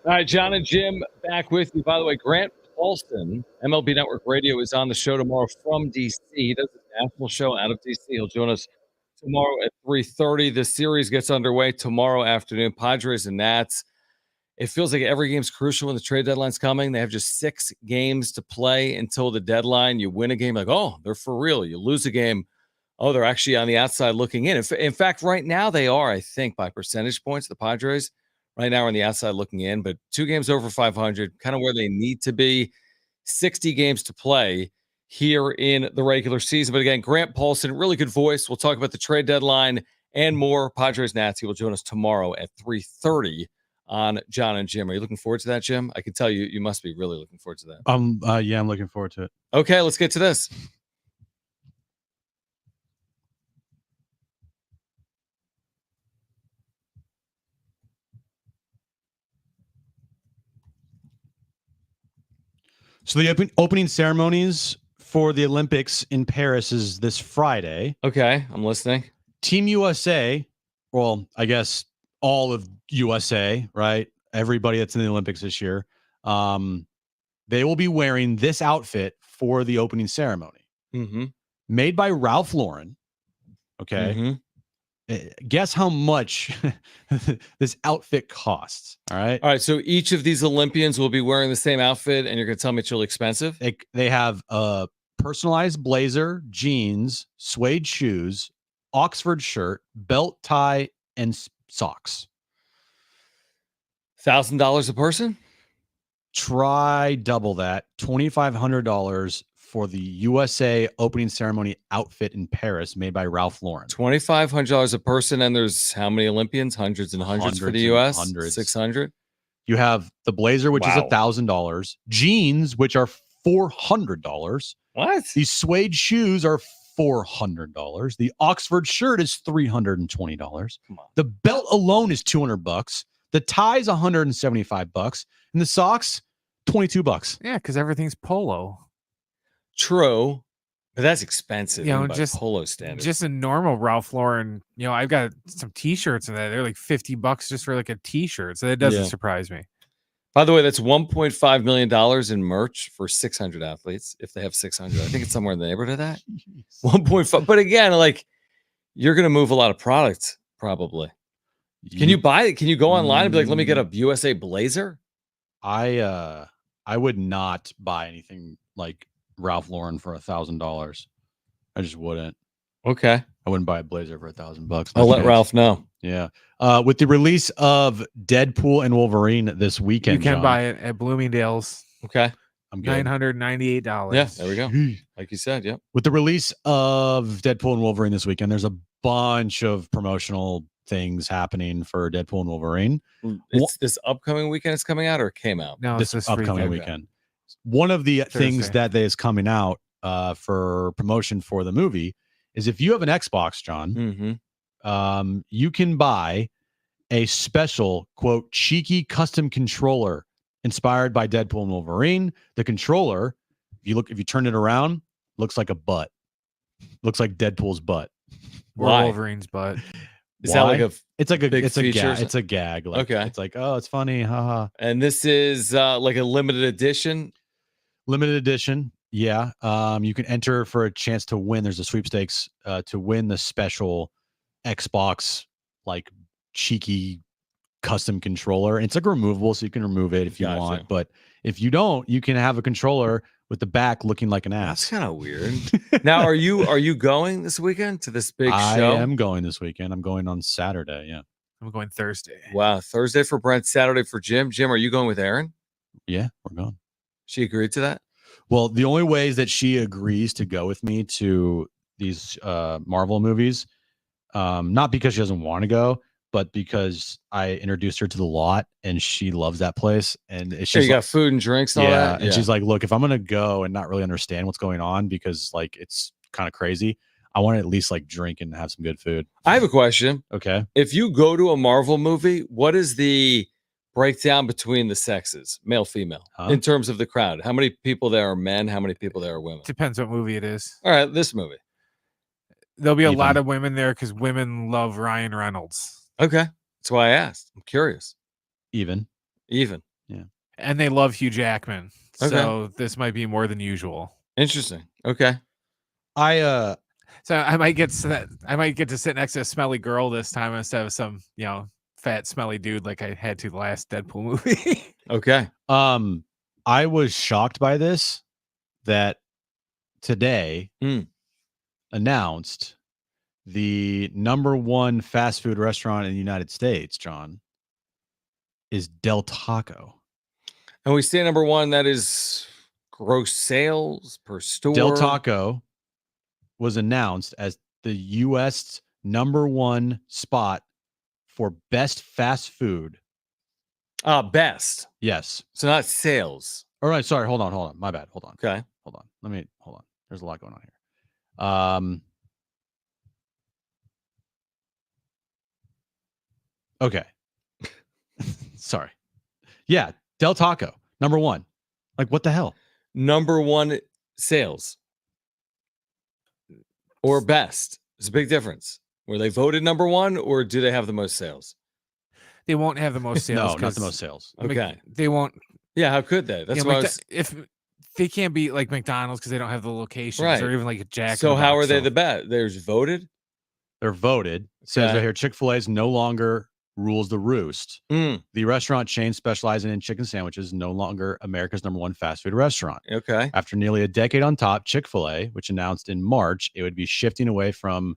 All right, John and Jim back with you. By the way, Grant Paulson, MLB Network Radio, is on the show tomorrow from D.C. He does a national show out of D.C. He'll join us tomorrow at 3:30. The series gets underway tomorrow afternoon. Padres and Nats. It feels like every game's crucial when the trade deadline's coming. They have just 6 games to play until the deadline. You win a game, like, oh, they're for real. You lose a game, oh, they're actually on the outside looking in. In fact, right now they are, I think, by percentage points, the Padres right now are on the outside looking in, but 2 games over 500, kind of where they need to be. 60 games to play here in the regular season. But again, Grant Paulson, really good voice. We'll talk about the trade deadline and more. Padres Nats. He will join us tomorrow at 3:30 on John and Jim. Are you looking forward to that, Jim? I can tell you must be really looking forward to that. Yeah, I'm looking forward to it. Okay, let's get to this. So the opening ceremonies for the Olympics in Paris is this Friday. Okay, I'm listening. Team USA, well, I guess all of USA, right? Everybody that's in the Olympics this year, they will be wearing this outfit for the opening ceremony. Mm-hmm. Made by Ralph Lauren. Okay. Mm-hmm. Guess how much this outfit costs. All right. All right. So each of these Olympians will be wearing the same outfit, and you're going to tell me it's really expensive? They have a personalized blazer, jeans, suede shoes, Oxford shirt, belt, tie, and socks. $1,000 a person? Try double that. $2,500 for the USA opening ceremony outfit in Paris made by Ralph Lauren. $2,500 a person, and there's how many Olympians? Hundreds and hundreds for the US? Hundreds. 600? You have the blazer, which is $1,000. Jeans, which are $400. What? These suede shoes are $400. The Oxford shirt is $320. The belt alone is $200. The tie is $175, and the socks $22. Yeah, because everything's polo. True, but that's expensive. You know, by just polo standards. Just a normal Ralph Lauren. You know, I've got some T-shirts in that. They're like $50 just for like a T-shirt. So that doesn't surprise me. By the way, that's $1.5 million in merch for 600 athletes. If they have 600, I think it's somewhere in the neighborhood of that. 1.5. But again, like, you're going to move a lot of product probably. Can you buy it? Can you go online and be like, let me get a USA blazer? I would not buy anything like Ralph Lauren for $1,000. I just wouldn't. Okay. I wouldn't buy a blazer for $1,000. I'll let Ralph know. Yeah. With the release of Deadpool and Wolverine this weekend, you can buy it at Bloomingdale's. Okay. I'm good. $998. Yeah, there we go. Like you said, yep. With the release of Deadpool and Wolverine this weekend, there's a bunch of promotional things happening for Deadpool and Wolverine. It's this upcoming weekend it's coming out, or it came out? No, this it's upcoming weekend. One of the things that is coming out for promotion for the movie is if you have an Xbox, John, you can buy a special, quote, cheeky custom controller inspired by Deadpool and Wolverine. The controller, if you turn it around, looks like a butt. Looks like Deadpool's butt. Or Wolverine's butt. Is that like it's like a big it's feature? a gag. It's a gag. Like, okay. It's like, oh, it's funny. Haha. And this is like a limited edition. Limited edition. Yeah. You can enter for a chance to win. There's a sweepstakes to win the special Xbox like cheeky custom controller. And it's like removable, so you can remove it if you want. But if you don't, you can have a controller with the back looking like an ass. That's kind of weird. Now, are you going this weekend to this big show? I am going this weekend. I'm going on Saturday. Yeah. I'm going Thursday. Wow. Thursday for Brent, Saturday for Jim. Jim, are you going with Aaron? Yeah, we're going. She agreed to that? Well, the only ways that she agrees to go with me to these Marvel movies, not because she doesn't want to go, but because I introduced her to the lot and she loves that place. And it's you got food and drinks and all that? And she's like, look, if I'm going to go and not really understand what's going on because like it's kind of crazy, I want to at least like drink and have some good food. I have a question. Okay. If you go to a Marvel movie, what is the breakdown between the sexes, male, female, in terms of the crowd? How many people there are men? How many people there are women? Depends what movie it is. All right, this movie. There'll be a lot of women there because women love Ryan Reynolds. Okay. That's why I asked. I'm curious. Even. And they love Hugh Jackman. Okay. So this might be more than usual. Interesting. Okay. So I might get to sit next to a smelly girl this time instead of some, fat smelly dude like I had to the last Deadpool movie. Okay. I was shocked by this that today announced the number one fast food restaurant in the United States, John, is Del Taco. And we say number one, that is gross sales per store. Del Taco was announced as the U.S. number one spot for best fast food. Best. Yes. So not sales. All right. Sorry. Hold on. My bad. Hold on. Okay. Hold on. There's a lot going on here. Okay. Sorry. Yeah. Del Taco, number one. Like, what the hell? Number one sales or best. There's a big difference. Were they voted number one or do they have the most sales? They won't have the most sales. No, not the most sales. Okay. They won't. Yeah, how could they? That's what if they can't be like McDonald's because they don't have the locations or even like a Jack. So how are they the best? They're just voted? They're voted. It says right here, Chick-fil-A is no longer rules the roost. The restaurant chain specializing in chicken sandwiches is no longer America's number one fast food restaurant. Okay. After nearly a decade on top, Chick-fil-A, which announced in March it would be shifting away from,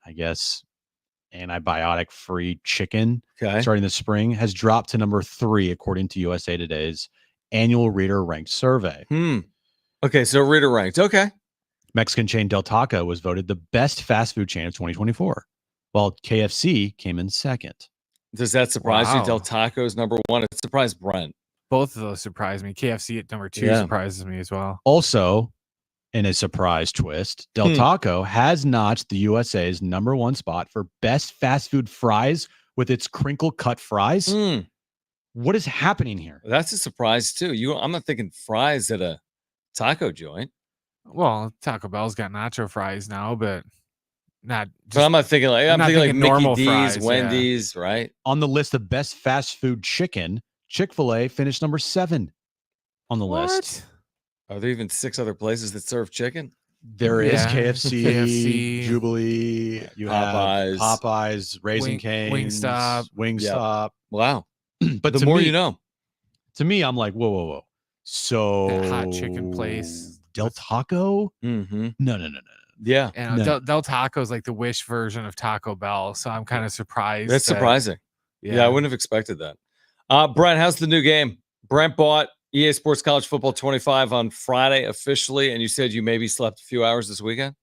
I guess, antibiotic-free chicken starting this spring, has dropped to number 3 according to USA Today's annual Reader Ranked survey. Okay, so Reader Ranked. Okay. Mexican chain Del Taco was voted the best fast food chain of 2024, while KFC came in second. Does that surprise you? Del Taco's number one. It surprised Brent. Both of those surprise me. KFC at number 2 surprises me as well. Also, in a surprise twist, Del Taco has notched the USA's number one spot for best fast food fries with its crinkle cut fries. What is happening here? That's a surprise too. I'm not thinking fries at a taco joint. Well, Taco Bell's got nacho fries now, but not. But I'm not thinking like I'm thinking like normal Mickey D's, fries, Wendy's, right? On the list of best fast food chicken, Chick-fil-A finished number 7 on the list. Are there even 6 other places that serve chicken? There is KFC, Jubilee, you have Popeyes, Raising Cane's, Wingstop. Wow. But the more you know. To me, I'm like, whoa. So that hot chicken place, Del Taco? No. Yeah. And Del Taco is like the Wish version of Taco Bell. So I'm kind of surprised. That's surprising. Yeah, I wouldn't have expected that. Brent, how's the new game? Brent bought EA Sports College Football 25 on Friday officially, and you said you maybe slept a few hours this weekend?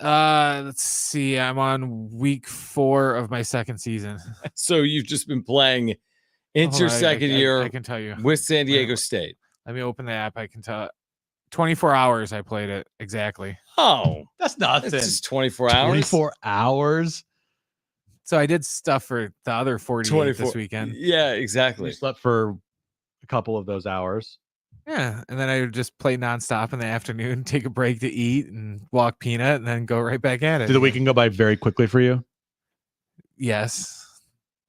Let's see. I'm on week 4 of my second season. So you've just been playing into your second year. I can tell you. With San Diego State. Let me open the app. I can tell. 24 hours I played it exactly. Oh, that's nothing. It's just 24 hours. 24 hours. So I did stuff for the other 48 this weekend. Yeah, exactly. You slept for a couple of those hours. Yeah, and then I would just play nonstop in the afternoon, take a break to eat and walk Peanut, and then go right back at it. Did the weekend go by very quickly for you? Yes.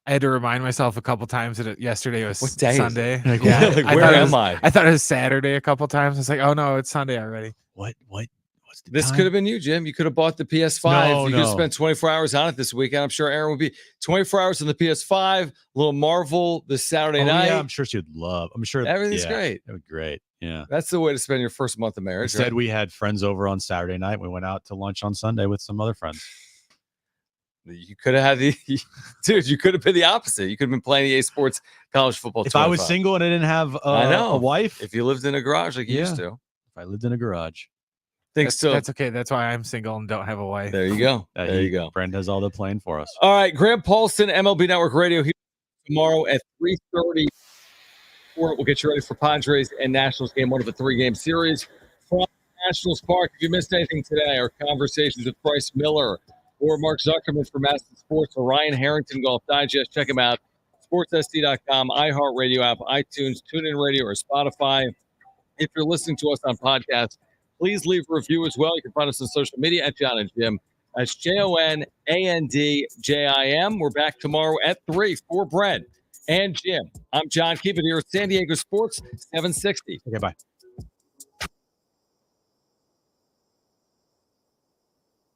I had to remind myself a couple times that yesterday was Sunday. Like, where am I? I thought it was Saturday a couple times. I was like, oh no, it's Sunday already. What's the This time? could have been you, Jim. You could have bought the PS5. You could have spent 24 hours on it this weekend. I'm sure Aaron would be 24 hours on the PS5, a little Marvel this Saturday night. Yeah, I'm sure she'd love. I'm sure everything's great. That would be great. Yeah. That's the way to spend your first month of marriage. Instead, we had friends over on Saturday night. We went out to lunch on Sunday with some other friends. You could have had dude, you could have been the opposite. You could have been playing EA Sports College Football 25. If I was single and I didn't have a wife. If you lived in a garage like you used to. If I lived in a garage. That's okay. That's why I'm single and don't have a wife. There you go. There you go. Brent has all the playing for us. All right. Graham Paulson, MLB Network Radio here tomorrow at 3:30. We'll get you ready for Padres and Nationals game, one of a 3-game series from Nationals Park. If you missed anything today, our conversations with Bryce Miller or Mark Zuckerman from Maston Sports or Ryan Harrington Golf Digest, check them out. SportsSD.com, iHeartRadio app, iTunes, TuneIn Radio, or Spotify. If you're listening to us on podcast, please leave a review as well. You can find us on social media at Jon and Jim. That's JONANDJIM. We're back tomorrow at 3 for Brent. and Jim. I'm John. Keep it here at San Diego Sports 760. Okay, bye.